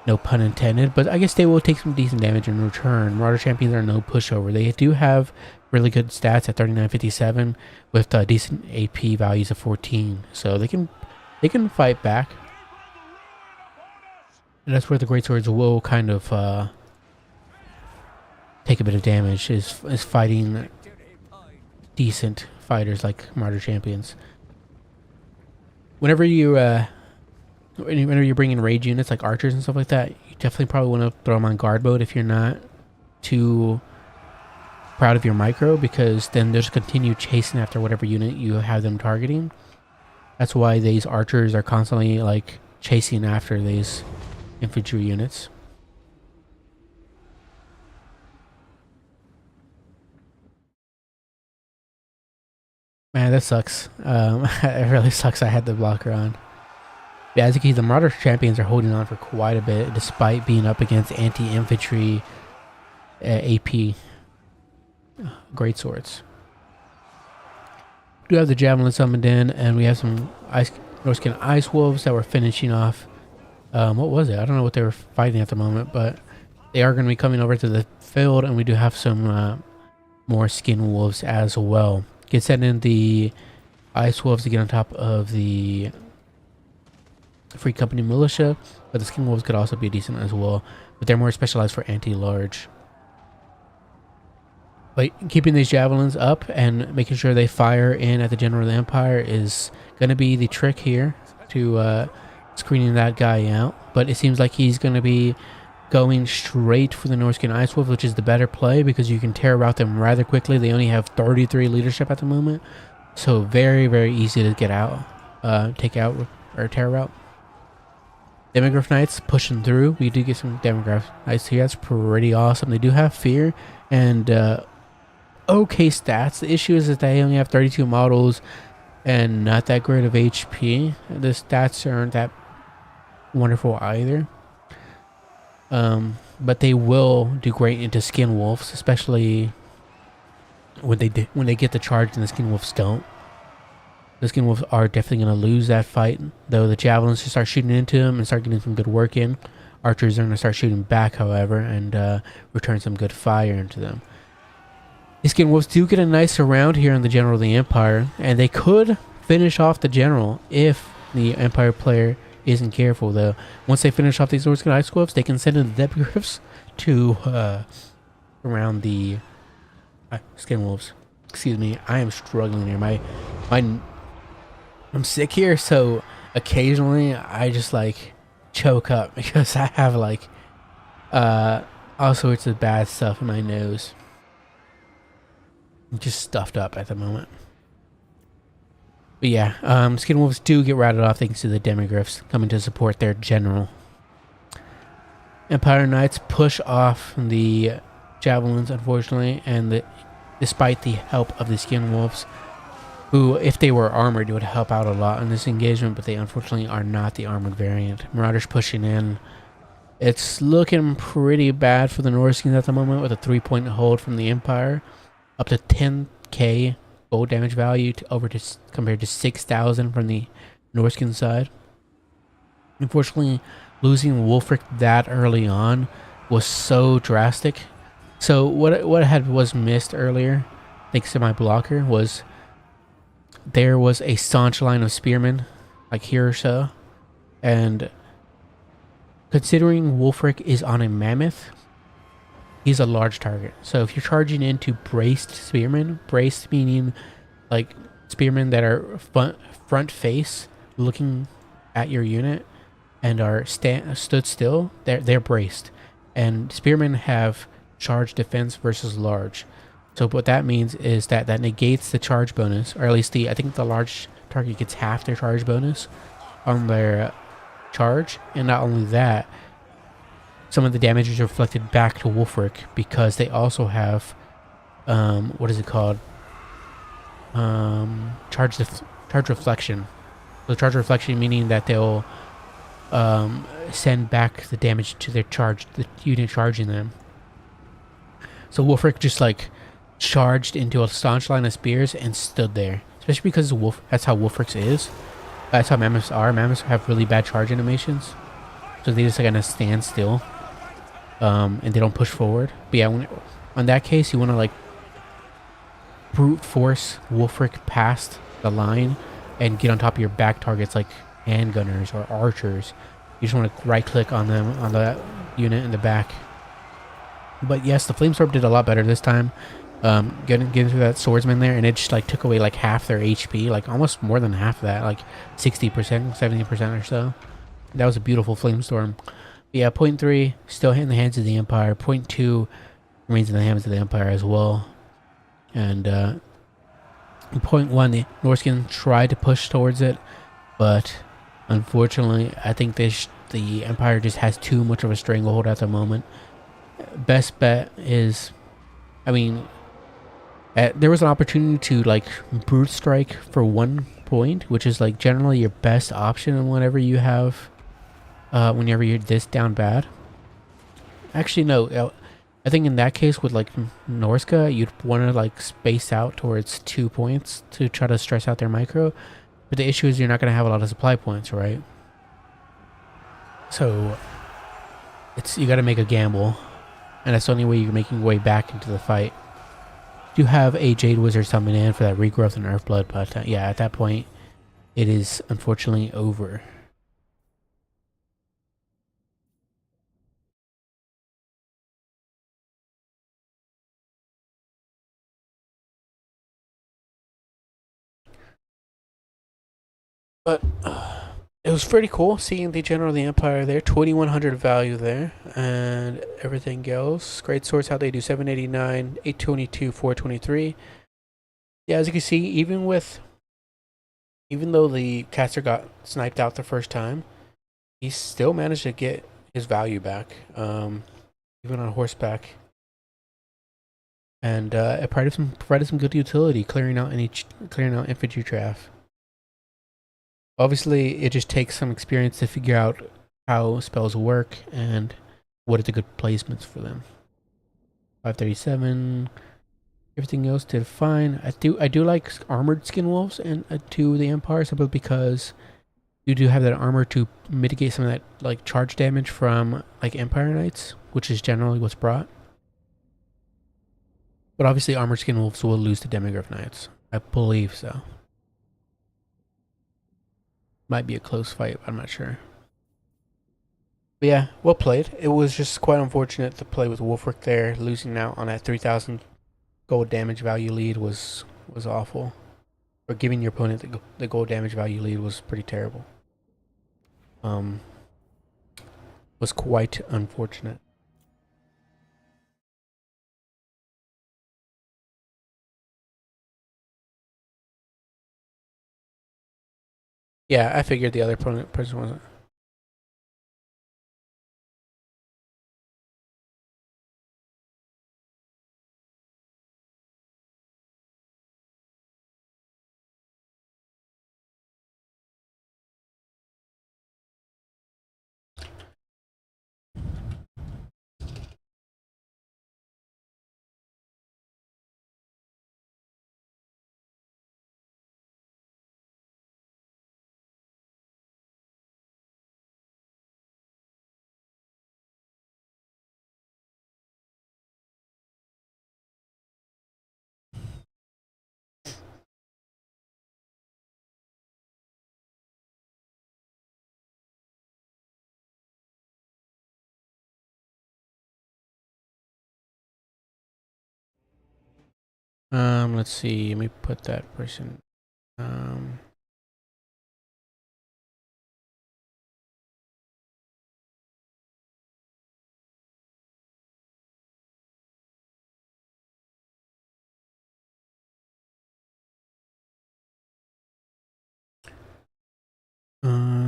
[SPEAKER 1] No pun intended, but I guess they will take some decent damage in return. Marauder Champions are no pushover. They do have really good stats at 3957 with decent AP values of 14. So they can fight back. And that's where the Greatswords will kind of take a bit of damage, is fighting decent fighters like Marauder Champions. Whenever you're bringing rage units like archers and stuff like that, you definitely probably want to throw them on guard mode if you're not too proud of your micro, because then they'll just continue chasing after whatever unit you have them targeting. That's why these archers are constantly like chasing after these infantry units. Man, that sucks. It really sucks I had the blocker on. Yeah, as you can see, the Marauder Champions are holding on for quite a bit, despite being up against anti-infantry AP greatswords. We do have the Javelin summoned in, and we have some Norskin Ice Wolves that were finishing off. What was it? I don't know what they were fighting at the moment, but they are going to be coming over to the field, and we do have some more Skin Wolves as well. Get sent in the Ice Wolves to get on top of the Free Company Militia, but the Skin Wolves could also be decent as well, but they're more specialized for anti-large. But keeping these Javelins up and making sure they fire in at the General of the Empire is going to be the trick here to screening that guy out. But it seems like he's going to be going straight for the Norskin Ice Wolf, which is the better play because you can tear route them rather quickly. They only have 33 leadership at the moment, so very, very easy to get out, take out, or tear route. Demograph Knights pushing through. We do get some Demograph Knights here. That's pretty awesome. They do have fear and okay stats. The issue is that they only have 32 models and not that great of HP. The stats aren't that wonderful either. But they will do great into Skin Wolves, especially when they get the charge and the Skin Wolves don't. The Skin Wolves are definitely going to lose that fight, though the Javelins should start shooting into them and start getting some good work in. Archers are going to start shooting back, however, and return some good fire into them. The Skin Wolves do get a nice round here on the General of the Empire, and they could finish off the General if the Empire player isn't careful, though. Once they finish off these Norskin Ice Wolves, they can send in the Depgriffs to around the Skin Wolves. Excuse me, I am struggling here. I'm sick here, so occasionally I just like choke up because I have like all sorts of bad stuff in my nose. I'm just stuffed up at the moment. But yeah, Skin Wolves do get routed off thanks to the Demogryphs coming to support their general. Empire Knights push off the Javelins, unfortunately, and despite the help of the Skin Wolves, who, if they were armored, would help out a lot in this engagement, but they unfortunately are not the armored variant. Marauders pushing in. It's looking pretty bad for the Norskins at the moment with a 3-point hold from the Empire. Up to 10k gold damage value compared to 6,000 from the Norskin side. Unfortunately, losing Wolfric that early on was so drastic. So what was missed earlier, thanks to my blocker, was there was a staunch line of spearmen, like here or so, and considering Wolfric is on a mammoth, he's a large target. So if you're charging into braced spearmen, braced meaning like spearmen that are front face looking at your unit and are stood still, they're braced. And spearmen have charge defense versus large. So what that means is that negates the charge bonus, or at least I think the large target gets half their charge bonus on their charge. And not only that, some of the damage is reflected back to Wolfric because they also have, what is it called? Charge reflection. So charge reflection meaning that they'll send back the damage to the unit charging them. So Wolfric just like charged into a staunch line of spears and stood there. Especially because that's how Wolfric is. That's how mammoths are. Mammoths have really bad charge animations. So they just kind of stand still. And they don't push forward. But yeah, on that case, you want to like brute force Wolfric past the line and get on top of your back targets like handgunners or archers. You just want to right click on them, on the unit in the back. But yes, the Flamestorm did a lot better this time. Getting through that swordsman there, and it just like took away like half their HP, like almost more than half of that, like 60%, 70% or so. That was a beautiful Flamestorm. But yeah, point 3 still in the hands of the Empire. Point 2 remains in the hands of the Empire as well. And in point 1, the Norskin tried to push towards it, but unfortunately, I think the Empire just has too much of a stranglehold at the moment. Best bet is, I mean, there was an opportunity to like brute strike for 1 point, which is like generally your best option whenever you have, whenever you're this down bad. Actually, no. I think in that case with like Norska, you'd want to like space out towards 2 points to try to stress out their micro. But the issue is you're not going to have a lot of supply points, right? So you got to make a gamble, and that's the only way you're making your way back into the fight. You have a Jade Wizard summon in for that regrowth and Earthblood, but yeah, at that point, it is unfortunately over. But it was pretty cool seeing the General of the Empire there, 2100 value there, and everything else. Great source, how they do 789, 822, 423. Yeah, as you can see, even though the caster got sniped out the first time, he still managed to get his value back, even on horseback. And it provided some good utility, clearing out infantry draft. Obviously, it just takes some experience to figure out how spells work and what are the good placements for them. 537. Everything else did fine. I do like armored skin wolves and to the Empire simply because you do have that armor to mitigate some of that like charge damage from like Empire Knights, which is generally what's brought. But obviously, armored skin wolves will lose to Demigryph Knights. I believe so. Might be a close fight, but I'm not sure. But yeah, well played. It was just quite unfortunate to play with Wolfric there. Losing out on that 3,000 gold damage value lead was awful. Or giving your opponent the gold damage value lead was pretty terrible. Was quite unfortunate. Yeah, I figured the other person wasn't. Let's see. Let me put that person. Um,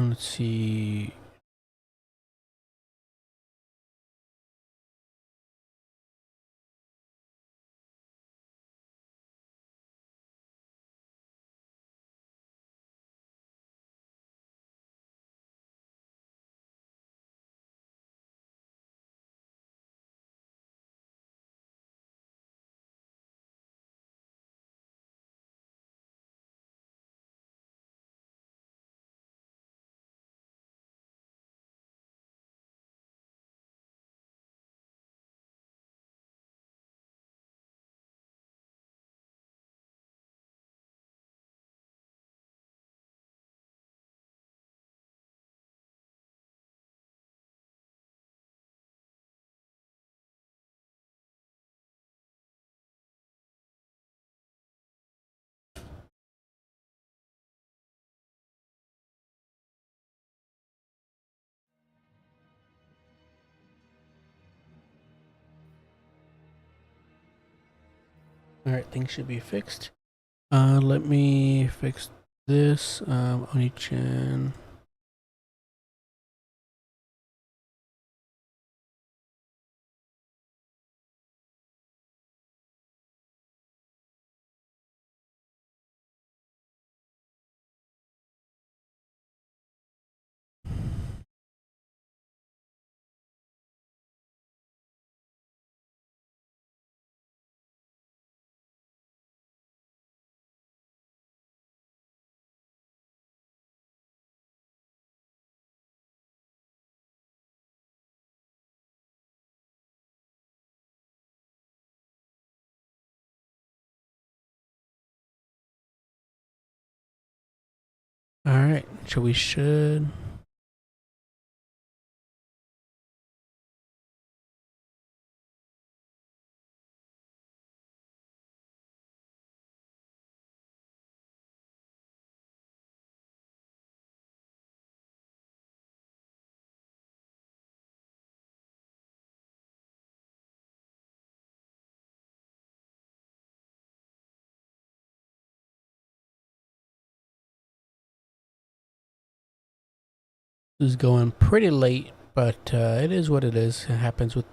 [SPEAKER 1] let's see. All right, things should be fixed. Let me fix this. Oni-chan. All right, so we should. This is going pretty late, but it is what it is. It happens with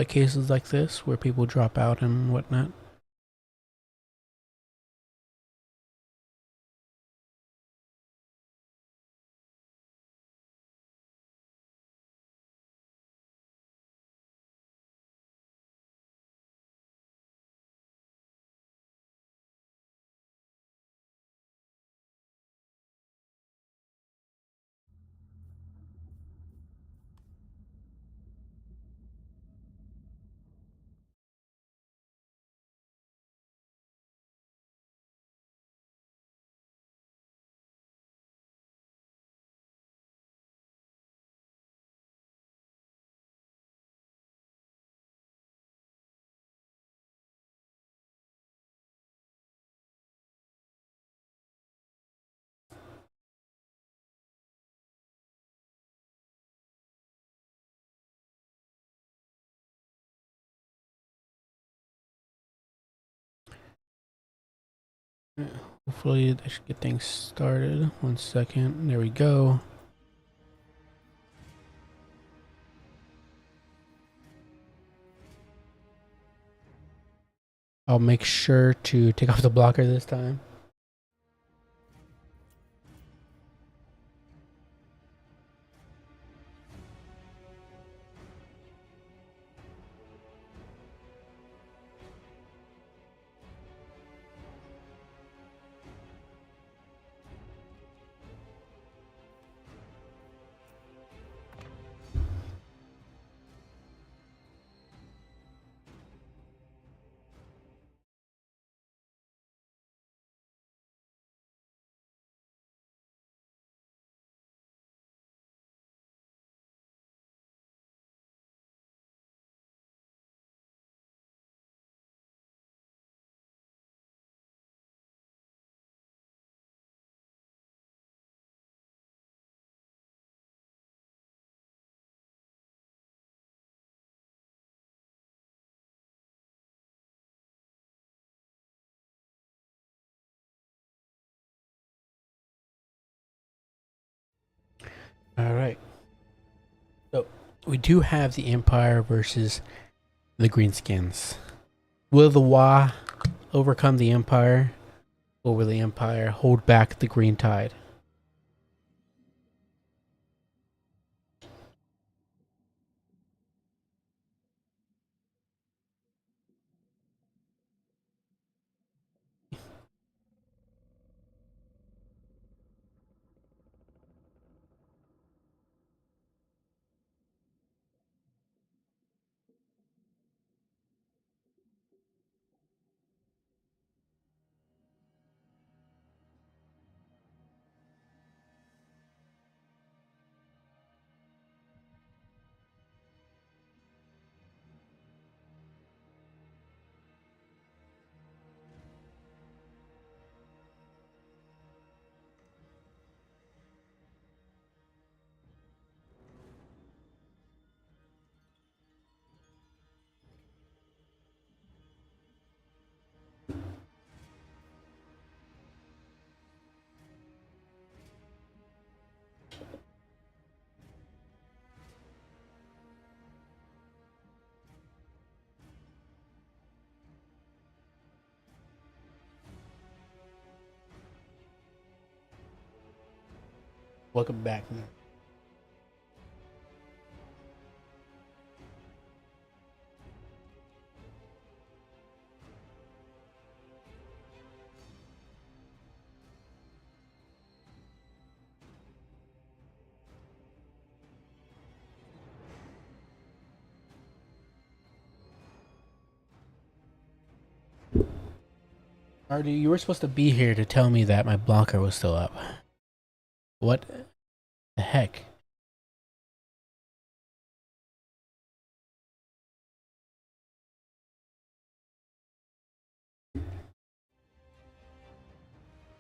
[SPEAKER 1] cases like this where people drop out and whatnot. Hopefully that should get things started. 1 second. There we go. I'll make sure to take off the blocker this time. All right. So we do have the Empire versus the Greenskins. Will the Wa overcome the Empire, or will the Empire hold back the Green Tide? Welcome back. Artie, you were supposed to be here to tell me that my blocker was still up. What the heck?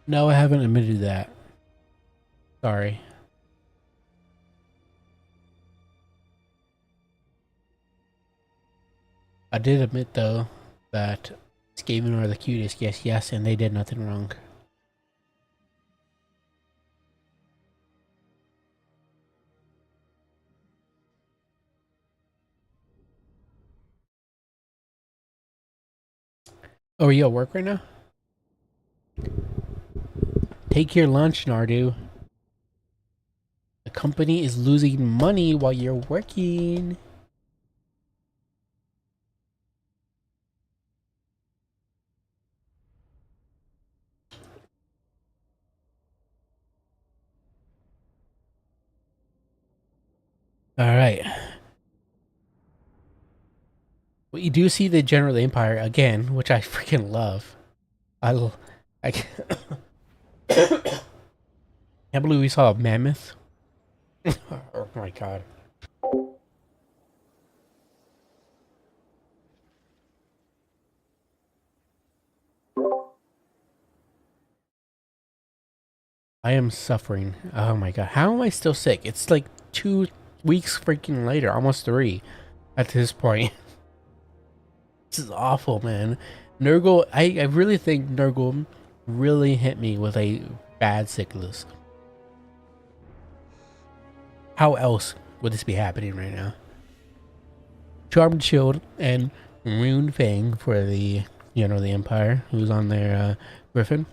[SPEAKER 1] No, I haven't admitted that. Sorry. I did admit, though, that Skaven are the cutest. Yes, yes, and they did nothing wrong. Oh, are you at work right now? Take your lunch, Nardu. The company is losing money while you're working. All right. Well, you do see the General of the Empire again, which I freaking love. I can't believe we saw a mammoth. Oh my god. I am suffering. Oh my god. How am I still sick? It's like 2 weeks freaking later, almost 3 at this point. This is awful, man. Nurgle, I really think Nurgle really hit me with a bad sickness. How else would this be happening right now? Charmed Shield and Rune Fang for the the Empire, who's on their Griffin.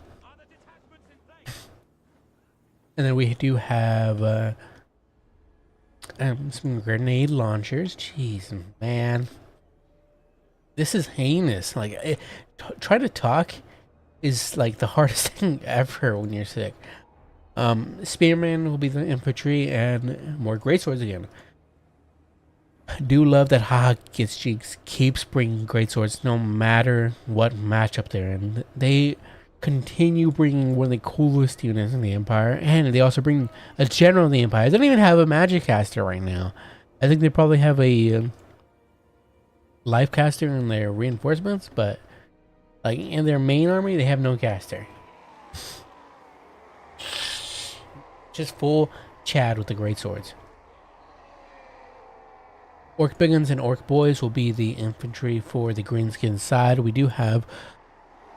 [SPEAKER 1] And then we do have some grenade launchers. Jeez, man. This is heinous. Like, try to talk is like the hardest thing ever when you're sick. Spearman will be the infantry and more greatswords again. Do love that Haha Gets Jinx keeps bringing greatswords no matter what matchup they're in. They continue bringing one of the coolest units in the Empire, and they also bring a general in the Empire. They don't even have a magic caster right now. I think they probably have a life caster in their reinforcements, but like in their main army, they have no caster. Just full Chad with the greatswords. Orc Biggins and Orc Boys will be the infantry for the Greenskin side. We do have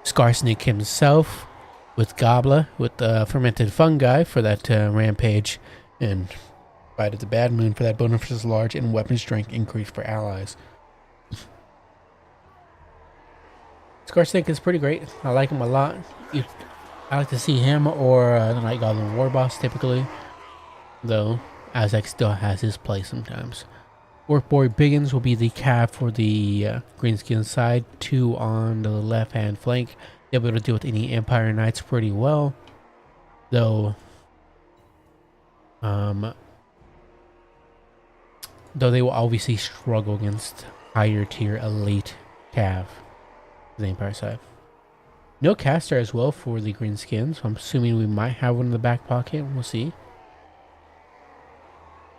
[SPEAKER 1] Skarsnik himself with Gobla with fermented fungi for that rampage and But it's a bad moon for that bonus versus large and weapon strength increase for allies. Scarsnake is pretty great. I like him a lot. I like to see him or the Night Goblin War Boss typically. Though, Azek still has his place sometimes. Orc Boy Biggins will be the cav for the Greenskin side. 2 on the left-hand flank. They'll be able to deal with any Empire Knights pretty well. Though they will obviously struggle against higher tier elite cav. The Empire side. No caster as well for the Greenskins. So I'm assuming we might have one in the back pocket. We'll see.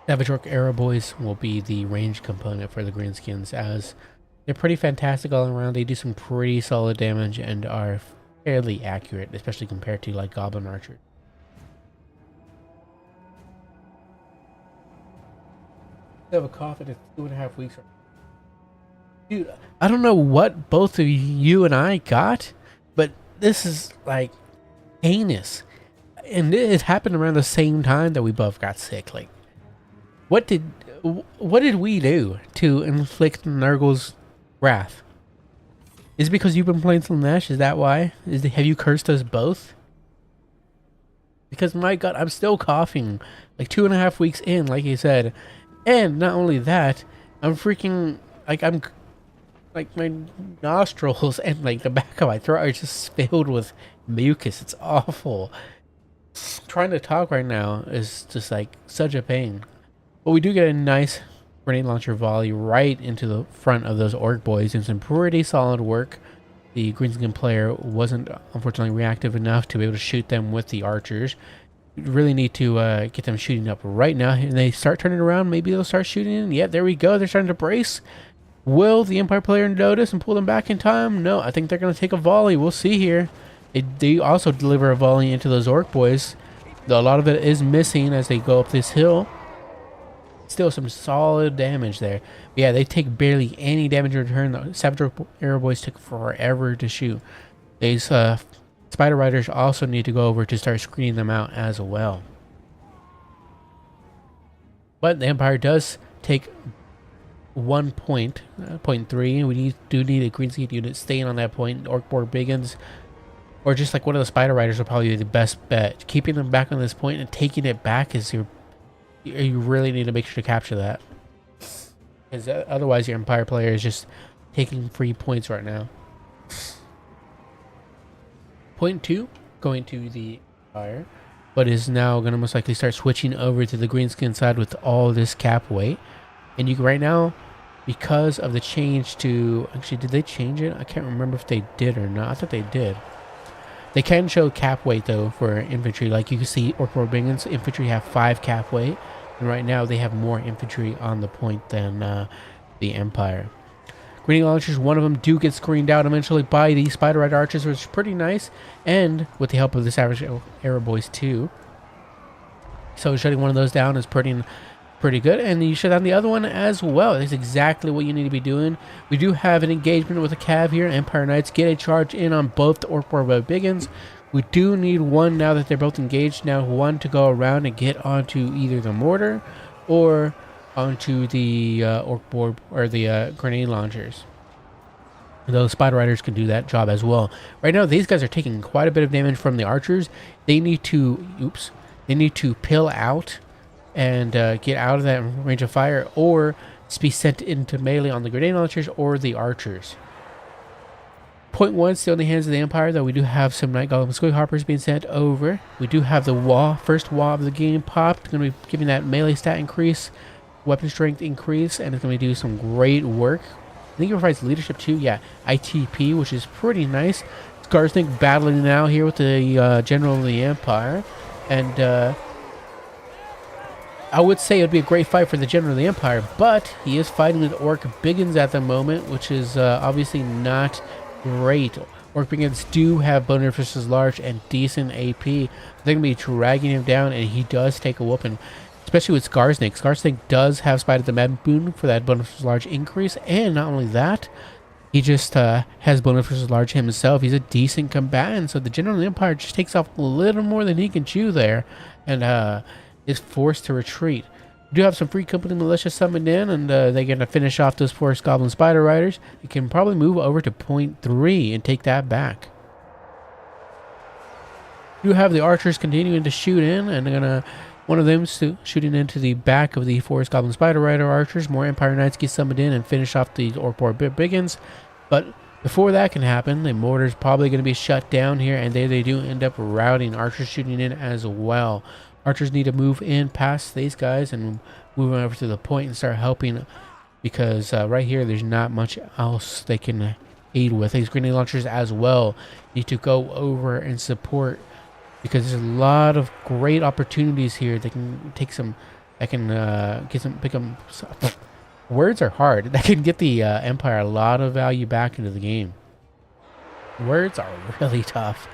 [SPEAKER 1] Savage Orc Arrow Boys will be the range component for the Greenskins, as they're pretty fantastic all around. They do some pretty solid damage and are fairly accurate, especially compared to like Goblin Archer. I have a cough and it's 2.5 weeks. Dude, I don't know what both of you and I got, but this is like heinous. And it happened around the same time that we both got sick. Like, what did we do to inflict Nurgle's wrath? Is it because you've been playing Slaanesh? Is that why? Have you cursed us both? Because my God, I'm still coughing. Like 2.5 weeks in, like you said. And not only that, I'm freaking like my nostrils and like the back of my throat are just filled with mucus. It's awful. Trying to talk right now is just like such a pain. But we do get a nice grenade launcher volley right into the front of those Orc Boys, and some pretty solid work. The Greenskin player wasn't unfortunately reactive enough to be able to shoot them with the archers. We really need to get them shooting up right now, and they start turning around. Maybe they'll start shooting. Yeah, there we go. They're starting to brace. Will the Empire player notice and pull them back in time? No, I think they're going to take a volley. We'll see here. They also deliver a volley into those Orc Boys. Though a lot of it is missing as they go up this hill. Still some solid damage there. But yeah, they take barely any damage in return. The Savage Arrow Boys took forever to shoot. These Spider Riders also need to go over to start screening them out as well. But the Empire does take 1 point, 0.3. We do need a Greenskin unit staying on that point. Orc Boy Biggins, or just like one of the Spider Riders, will probably be the best bet. Keeping them back on this point and taking it back is you really need to make sure to capture that, because otherwise your Empire player is just taking free points right now. Point 2 going to the Empire, but is now going to most likely start switching over to the Greenskin side with all this cap weight. And you right now, because of the change to, actually, did they change it? I can't remember if they did or not. I thought they did. They can show cap weight though for infantry. Like you can see, Orc Boy Biggins infantry have 5 cap weight, and right now they have more infantry on the point than the Empire. Grenade launchers, one of them do get screened out eventually by the Spider Rider archers, which is pretty nice, and with the help of the Savage Arrow Boys too. So shutting one of those down is pretty good, and you shut down the other one as well. That's exactly what you need to be doing. We do have an engagement with a cav here. Empire Knights get a charge in on both the Orc Boy Biggins. We do need one, now that they're both engaged, now one to go around and get onto either the mortar or onto the Orc Boy or the grenade launchers. Those Spider Riders can do that job as well. Right now these guys are taking quite a bit of damage from the archers. They need to peel out and get out of that range of fire, or be sent into melee on the grenade launchers or the archers. Point 1 still in the hands of the Empire, though we do have some Night Goblin Squig Hoppers being sent over. We do have the first wall of the game popped. Going to be giving that melee stat increase, weapon strength increase, and it's going to do some great work. I think it provides leadership too. Yeah, ITP, which is pretty nice. Skarsnik battling now here with the General of the Empire, and I would say it would be a great fight for the General of the Empire, but he is fighting with Orc Biggins at the moment, which is obviously not great. Orc Biggins do have bonus versus large and decent AP. They're going to be dragging him down, and he does take a whooping, especially with Skarsnik. Skarsnik does have Spider the Mad Boon for that bonus versus large increase, and not only that, he just has bonus versus large himself. He's a decent combatant, so the General of the Empire just takes off a little more than he can chew there, and is forced to retreat. We do have some free company militia summoned in, and they're going to finish off those Forest Goblin Spider Riders. You can probably move over to point 3 and take that back. You have the archers continuing to shoot in, and they're going to... One of them shooting into the back of the Forest Goblin Spider Rider archers. More Empire Knights get summoned in and finish off the Orc Biggins. But before that can happen, the mortar's probably going to be shut down here, and they do end up routing. Archers shooting in as well. Archers need to move in past these guys and move over to the point and start helping, because right here there's not much else they can aid with. These grenade launchers as well need to go over and support, because there's a lot of great opportunities here. They can take some, that can pick them. Words are hard. That can get the Empire a lot of value back into the game. Words are really tough.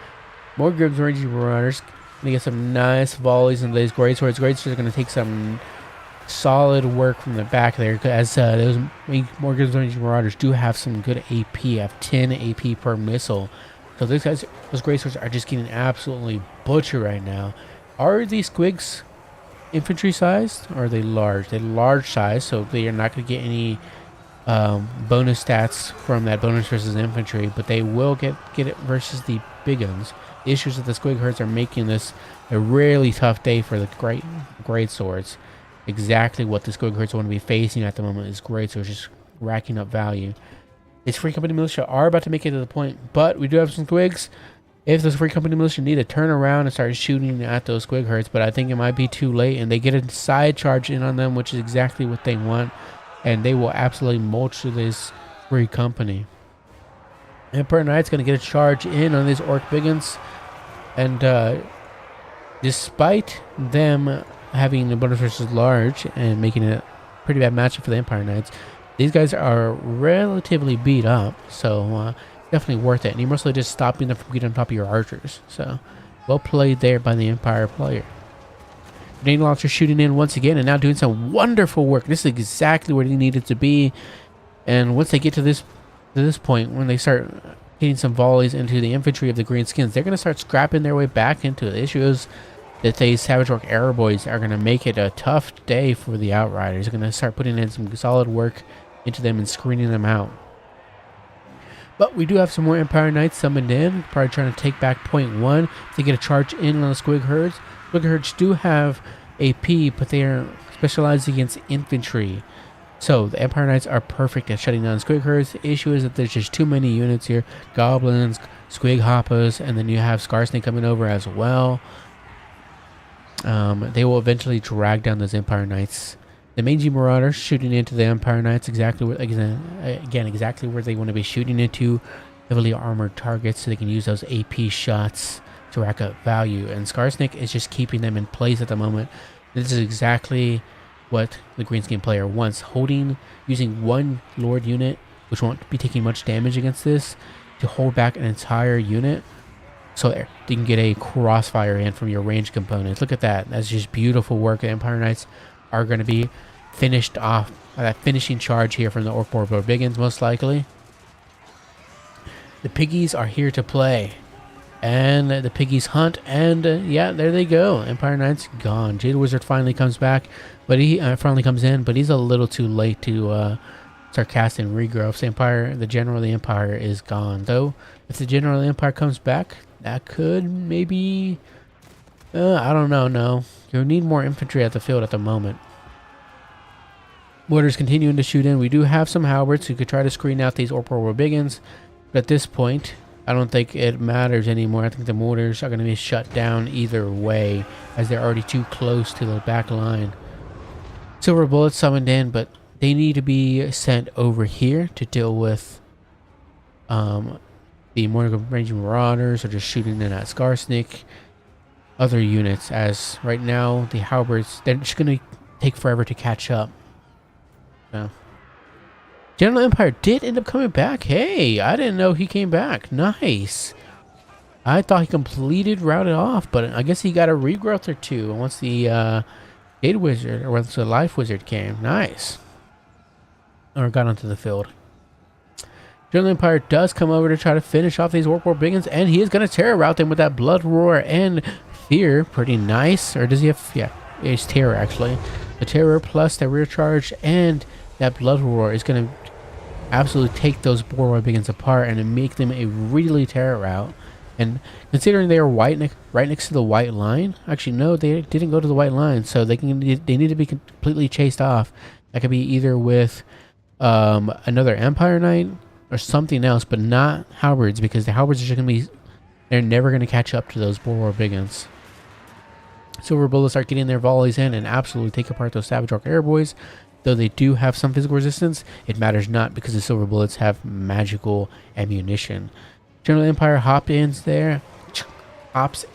[SPEAKER 1] More Grimm's Ranging Marauders. Gonna get some nice volleys into these great swords. Great swords are gonna take some solid work from the back there, as those more Grimm's Ranging Marauders do have some good AP. Have 10 AP per missile. So those guys, those great swords are just getting absolutely butchered right now. Are these squigs infantry sized, or are they large? They're large size, so they are not going to get any bonus stats from that bonus versus infantry, but they will get it versus the big guns. The issues that the squig herds are making this a really tough day for the great swords. Exactly what the squig herds want to be facing at the moment is great swords, just racking up value. These free company militia are about to make it to the point, but we do have some squigs. If those free company militia need to turn around and start shooting at those squig herds, but I think it might be too late, and they get a side charge in on them, which is exactly what they want, and they will absolutely mulch this free company. Emperor Knight's going to get a charge in on these Orc Biggins, and despite them having a bonus versus large and making it a pretty bad matchup for the Empire Knights, these guys are relatively beat up, so definitely worth it. And you're mostly just stopping them from getting on top of your archers. So, well played there by the Empire player. Grenade launcher shooting in once again, and now doing some wonderful work. This is exactly where they needed to be. And once they get to this point, when they start hitting some volleys into the infantry of the green skins, they're going to start scrapping their way back into it. The issue is that these Savage Orc Arrow Boys are going to make it a tough day for the Outriders. They're going to start putting in some solid work into them and screening them out. But we do have some more Empire Knights summoned in, probably trying to take back point 1 to get a charge in on the squig herds. Squig herds do have AP, but they are specialized against infantry. So the Empire Knights are perfect at shutting down squig herds. The issue is that there's just too many units here. Goblins, squig hoppas, and then you have Scarsnake coming over as well. They will eventually drag down those Empire Knights. The Mangy Marauders shooting into the Empire Knights exactly where, again, exactly where they want to be shooting into heavily armored targets, so they can use those AP shots to rack up value. And Scarsnake is just keeping them in place at the moment. This is exactly what the greenskin player wants, using one Lord unit, which won't be taking much damage against this, to hold back an entire unit, so there you can get a crossfire in from your range components. Look at that. That's just beautiful work. The Empire Knights are going to be finished off by that finishing charge here from the Orc Biggins, most likely. The piggies are here to play, and the piggies hunt, and yeah, there they go. Empire Knights gone. Jade Wizard finally comes back, but he finally comes in, but he's a little too late to start casting regrowths. The general of the Empire is gone, though. If the general of the Empire comes back, that could maybe, I don't know. No, you need more infantry at the field at the moment. Mortars continuing to shoot in. We do have some halberds who could try to screen out these Orc Biggins, but at this point, I don't think it matters anymore. I think the mortars are going to be shut down either way, as they're already too close to the back line. Silver Bullets summoned in, but they need to be sent over here to deal with the Mortar Ranging Marauders, or just shooting in at Scarsnake. Other units, as right now the halberds, they're just going to take forever to catch up. So, General Empire did end up coming back. Hey, I didn't know he came back. Nice. I thought he completed, routed off, but I guess he got a regrowth or two once the Jade Wizard, or once the Life Wizard came. Nice. Or got onto the field. General Empire does come over to try to finish off these Orc Biggins, and he is going to terror route them with that Blood Roar and Fear. Pretty nice. Or does he have... Yeah, it's Terror, actually. The terror plus that rear charge and that blood roar is going to absolutely take those boar biggins apart and make them a really terror route. And considering they are right next to the white line, actually no, they didn't go to the white line, so they need to be completely chased off. That could be either with another Empire Knight or something else, but not halberds, because the halberds are just gonna be, they're never gonna catch up to those boar biggins. Silver bullets start getting their volleys in and absolutely take apart those Savage Orc Airboys. Though they do have some physical resistance, it matters not because the silver bullets have magical ammunition. General Empire hops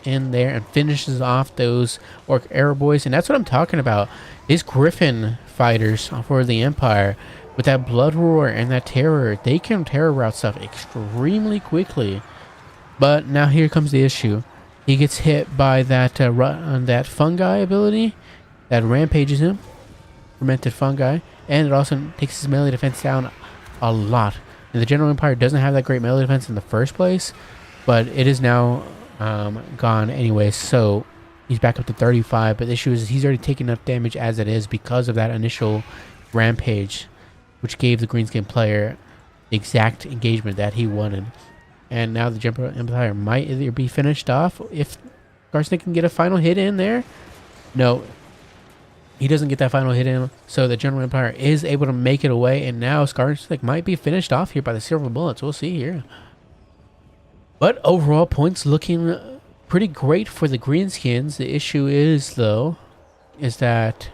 [SPEAKER 1] in there and finishes off those Orc Airboys, and that's what I'm talking about. These Griffin fighters for the Empire, with that blood roar and that terror, they can terror route stuff extremely quickly. But now here comes the issue. He gets hit by that that fungi ability that rampages him, fermented fungi, and it also takes his melee defense down a lot. And the General Empire doesn't have that great melee defense in the first place, but it is now gone anyway, so he's back up to 35. But the issue is he's already taken enough damage as it is because of that initial rampage, which gave the greenskin player the exact engagement that he wanted. And now the General Empire might either be finished off if Garsnik can get a final hit in there. No, he doesn't get that final hit in, so the General Empire is able to make it away, and now Skarsnik might be finished off here by the silver bullets. We'll see here. But overall, points looking pretty great for the greenskins. The issue is, though, is that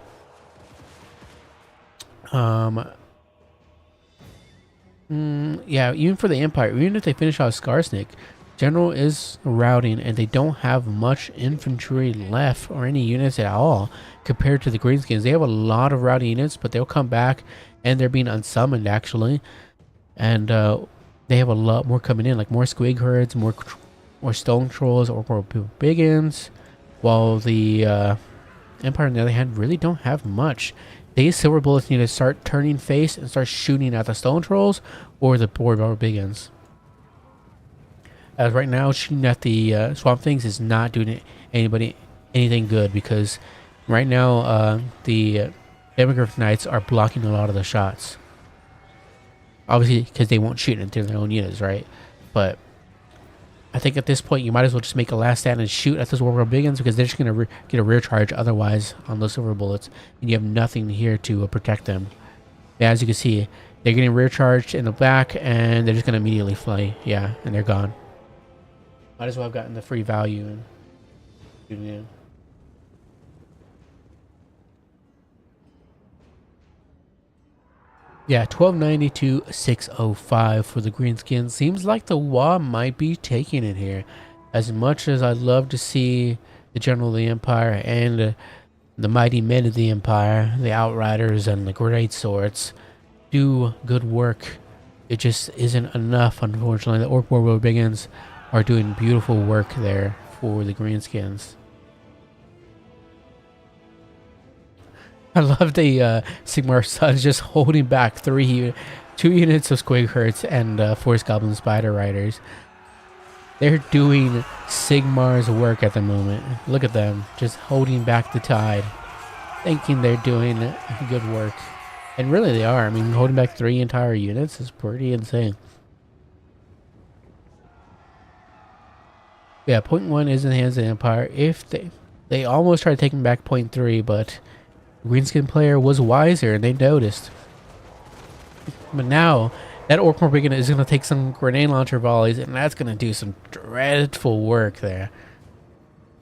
[SPEAKER 1] yeah, even for the Empire, even if they finish off Skarsnik, General is routing, and they don't have much infantry left or any units at all compared to the greenskins. They have a lot of routing units, but they'll come back, and they're being unsummoned actually, and they have a lot more coming in, like more squig herds, more stone trolls, or more biggins, while the Empire on the other hand really don't have much. These silver bullets need to start turning face and start shooting at the stone trolls or the boar biggins. As right now, shooting at the swamp things is not doing anything good, because right now the Emigrant Knights are blocking a lot of the shots. Obviously, because they won't shoot into their own units, right? But I think at this point, you might as well just make a last stand and shoot at those Warhammer biggins, because they're just going to get a rear charge otherwise on those silver bullets, and you have nothing here to protect them. Yeah, as you can see, they're getting rear charged in the back, and they're just going to immediately fly. Yeah, and they're gone. Might as well have gotten the free value and shooting in. Yeah, 1290 to 605 for the greenskin. Seems like the WA might be taking it here. As much as I'd love to see the General of the Empire and the mighty men of the Empire, the Outriders and the Great Swords, do good work, it just isn't enough, unfortunately. The Orc War biggins are doing beautiful work there for the greenskins. I love the Sigmar Sons just holding back 2 units of Squig Herds and Force Goblin Spider Riders. They're doing Sigmar's work at the moment. Look at them, just holding back the tide, thinking they're doing good work. And really they are. I mean, holding back 3 entire units is pretty insane. Yeah, point 1 is in the hands of the Empire. If they almost tried taking back point 3, but Greenskin player was wiser and they noticed. But now that Orc Morbigan is going to take some grenade launcher volleys, and that's going to do some dreadful work there.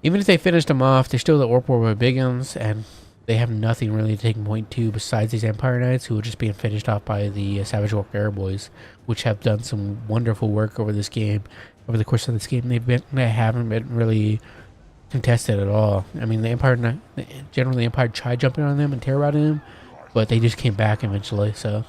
[SPEAKER 1] Even if they finished them off, they're still the Orc Morbigans, and they have nothing really to take point 2 besides these Empire Knights, who are just being finished off by the Savage Orc Airboys, which have done some wonderful work over this game. Over the course of this game, they haven't been really contested at all. I mean, generally the Empire tried jumping on them and terrorizing them, but they just came back eventually. So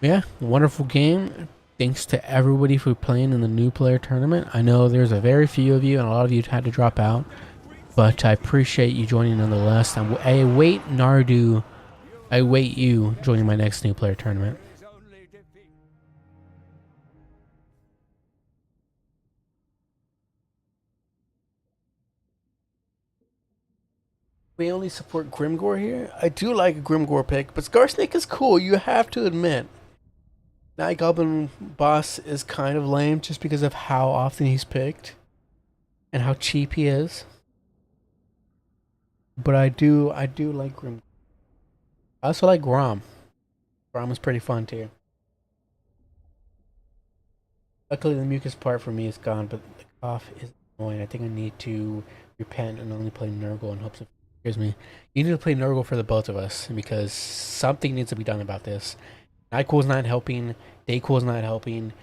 [SPEAKER 1] yeah, wonderful game. Thanks to everybody for playing in the new player tournament. I know there's a very few of you, and a lot of you had to drop out, but I appreciate you joining nonetheless. I await Nardu. I await you joining my next new player tournament. We only support Grimgore here. I do like a Grimgore pick, but Scarsnake is cool. You have to admit. Night Goblin boss is kind of lame just because of how often he's picked and how cheap he is. But I do like Grim. I also like Grom. Grom is pretty fun too. Luckily, the mucus part for me is gone, but the cough is annoying. I think I need to repent and only play Nurgle in hopes of hears me. You need to play Nurgle for the both of us because something needs to be done about this. Nightcool's not helping. Daycool's not helping.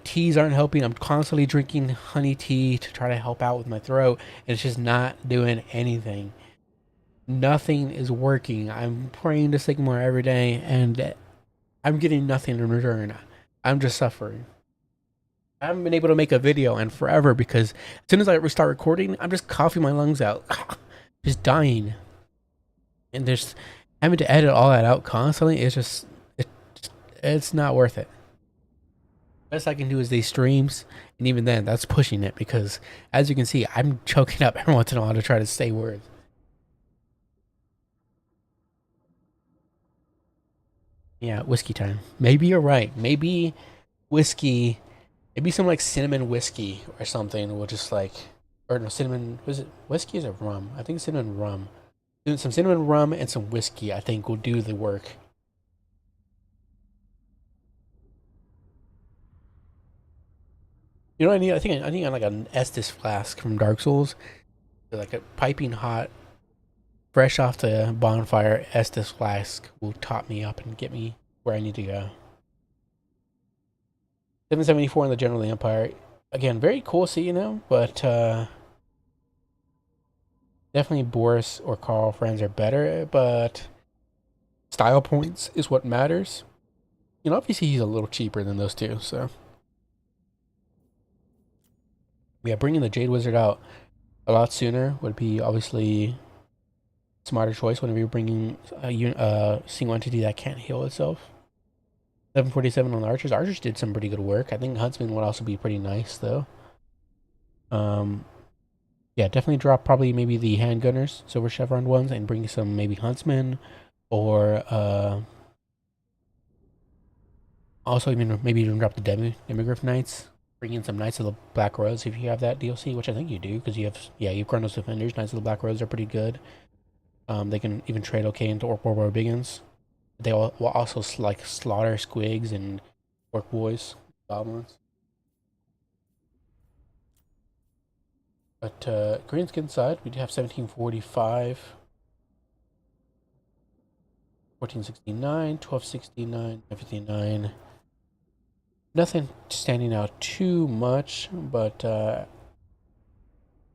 [SPEAKER 1] Teas aren't helping. I'm constantly drinking honey tea to try to help out with my throat, and it's just not doing anything. Nothing is working. I'm praying to Sigmar every day, and I'm getting nothing in return. I'm just suffering. I haven't been able to make a video in forever because as soon as I restart recording, I'm just coughing my lungs out, just dying, and there's having to edit all that out constantly. It's not worth it. Best I can do is these streams, and even then, that's pushing it because, as you can see, I'm choking up every once in a while to try to say words. Yeah, whiskey time. Maybe you're right. Maybe whiskey, maybe some like cinnamon whiskey or something will just like, or no, cinnamon, was it whiskey or rum? I think cinnamon rum. Doing some cinnamon rum and some whiskey, I think, will do the work. You know what I need? I need like an Estus flask from Dark Souls. Like a piping hot, fresh off the bonfire Estus flask will top me up and get me where I need to go. 774 in the General Empire. Again, very cool seeing them, but definitely Boris or Carl Franz are better, but style points is what matters. You know, obviously he's a little cheaper than those two, so. Yeah, bringing the Jade Wizard out a lot sooner would be obviously smarter choice whenever you're bringing a single entity that can't heal itself. 747 on the Archers. Archers did some pretty good work. I think Huntsman would also be pretty nice though. Yeah, definitely drop probably maybe the handgunners, Silver Chevron ones, and bring some maybe Huntsman or also even maybe even drop the Demigryph Knights. Bring in some Knights of the Black Rose if you have that DLC, which I think you do, because you have, yeah, you have Chronos Defenders. Knights of the Black Rose are pretty good. They can even trade okay into Orc War Biggins. They will also like slaughter squigs and orc boys, goblins. But greenskin side, we do have 1745, 1469, 1269, 59. Nothing standing out too much, but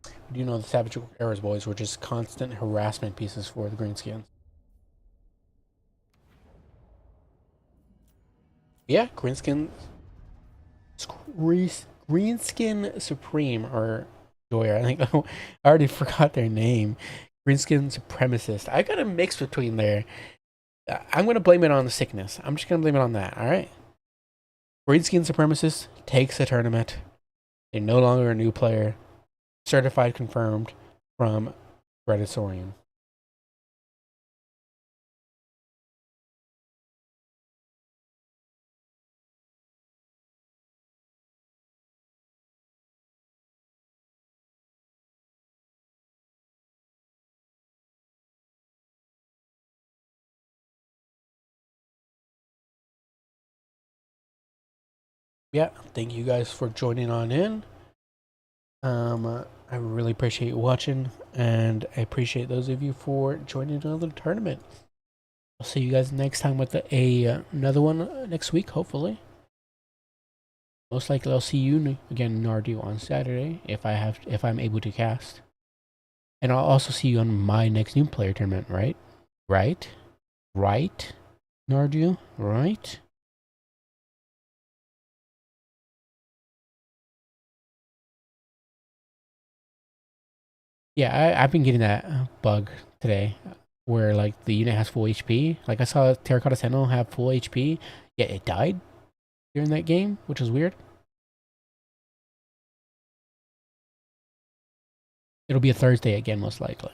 [SPEAKER 1] we do know the Savage Errors boys were just constant harassment pieces for the greenskins. Yeah, greenskin Supreme or Joyer. I think I already forgot their name. Greenskin Supremacist. I got a mix between there. I'm gonna blame it on the sickness. I'm just gonna blame it on that. All right. Greenskin Supremacist takes the tournament. They're no longer a new player. Certified confirmed from Redditsaurian. Yeah, thank you guys for joining on in. I really appreciate you watching, and I appreciate those of you for joining another tournament. I'll see you guys next time with another one next week, hopefully. Most likely, I'll see you again, Nardu, on Saturday if I'm able to cast, and I'll also see you on my next new player tournament. Right, Nardu, right. Yeah, I've been getting that bug today where like the unit has full HP. Like I saw Terracotta Sentinel have full HP, yet it died during that game, which was weird. It'll be a Thursday again, most likely.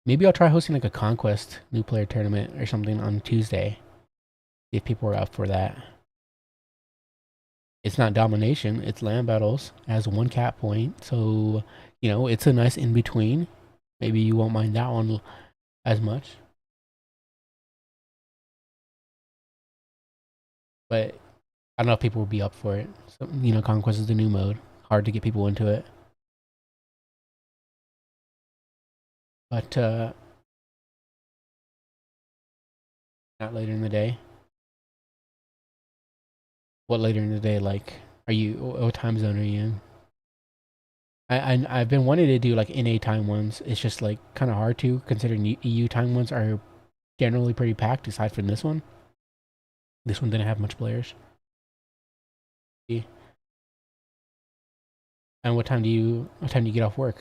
[SPEAKER 1] Maybe I'll try hosting like a Conquest new player tournament or something on Tuesday. See if people are up for that. It's not domination, it's land battles. It has 1 cap point, so you know it's a nice in between. Maybe you won't mind that one as much. But I don't know if people will be up for it. So, you know, Conquest is the new mode. Hard to get people into it. But not later in the day. What later in the day? Like, are you? What time zone are you in? I've been wanting to do like NA time ones. It's just like kind of hard to, considering EU time ones are generally pretty packed. Aside from this one, didn't have much players. And what time do you get off work?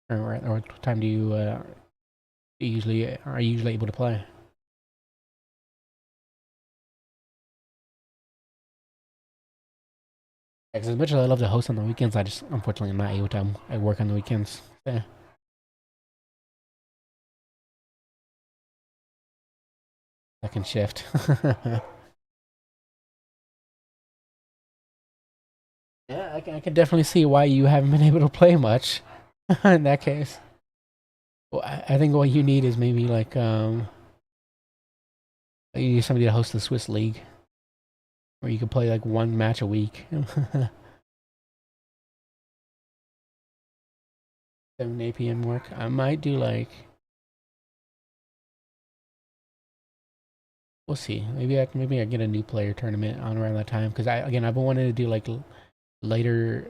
[SPEAKER 1] Or what time do you are you usually able to play? Because as much as I love to host on the weekends, I just unfortunately am not able to. I work on the weekends. Yeah. Second shift. Yeah, I can definitely see why you haven't been able to play much. In that case, well, I think what you need is maybe like you need somebody to host the Swiss League, where you can play like 1 match a week. 7 to 8 p.m. work. I might do like. We'll see. Maybe I get a new player tournament on around that time, because I've been wanting to do like later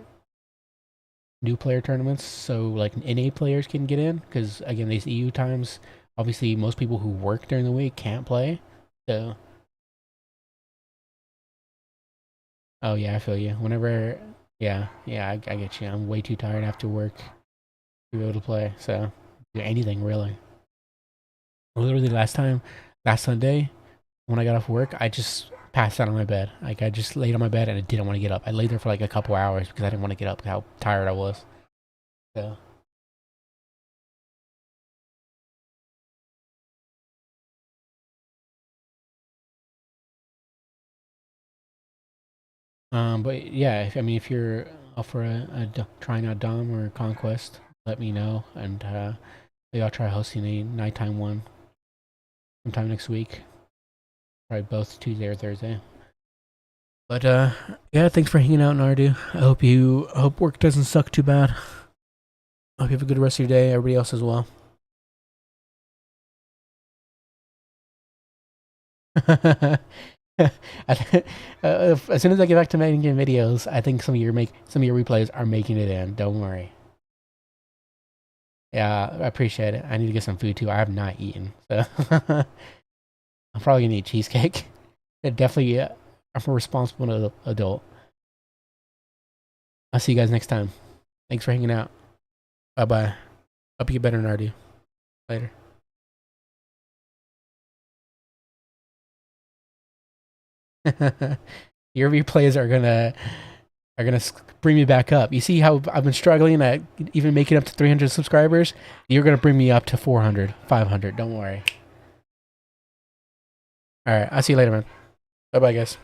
[SPEAKER 1] new player tournaments, so like NA players can get in, because again these EU times, obviously most people who work during the week can't play. So oh yeah, I feel you. Whenever yeah, I get you. I'm way too tired after work to be able to play, so do anything really. Literally last Sunday when I got off work, I just passed out on my bed. Like I just laid on my bed and I didn't want to get up. I laid there for like a couple hours because I didn't want to get up, how tired I was. So but yeah, if you're up for trying out Dom or Conquest, let me know, and maybe I'll try hosting a nighttime one sometime next week. Probably both Tuesday or Thursday. But yeah, thanks for hanging out, Nardu. I hope work doesn't suck too bad. I hope you have a good rest of your day. Everybody else as well. As soon as I get back to making videos, I think some of your replays are making it in. Don't worry. Yeah, I appreciate it. I need to get some food too. I have not eaten, so I'm probably gonna eat cheesecake. Definitely, I'm a responsible adult. I'll see you guys next time. Thanks for hanging out. Bye bye. Hope you get better, Nardu. Later. Your replays are gonna bring me back up. You see how I've been struggling at even making up to 300 subscribers? You're gonna bring me up to 400, 500. Don't worry. All right, I'll see you later, man. Bye bye, guys.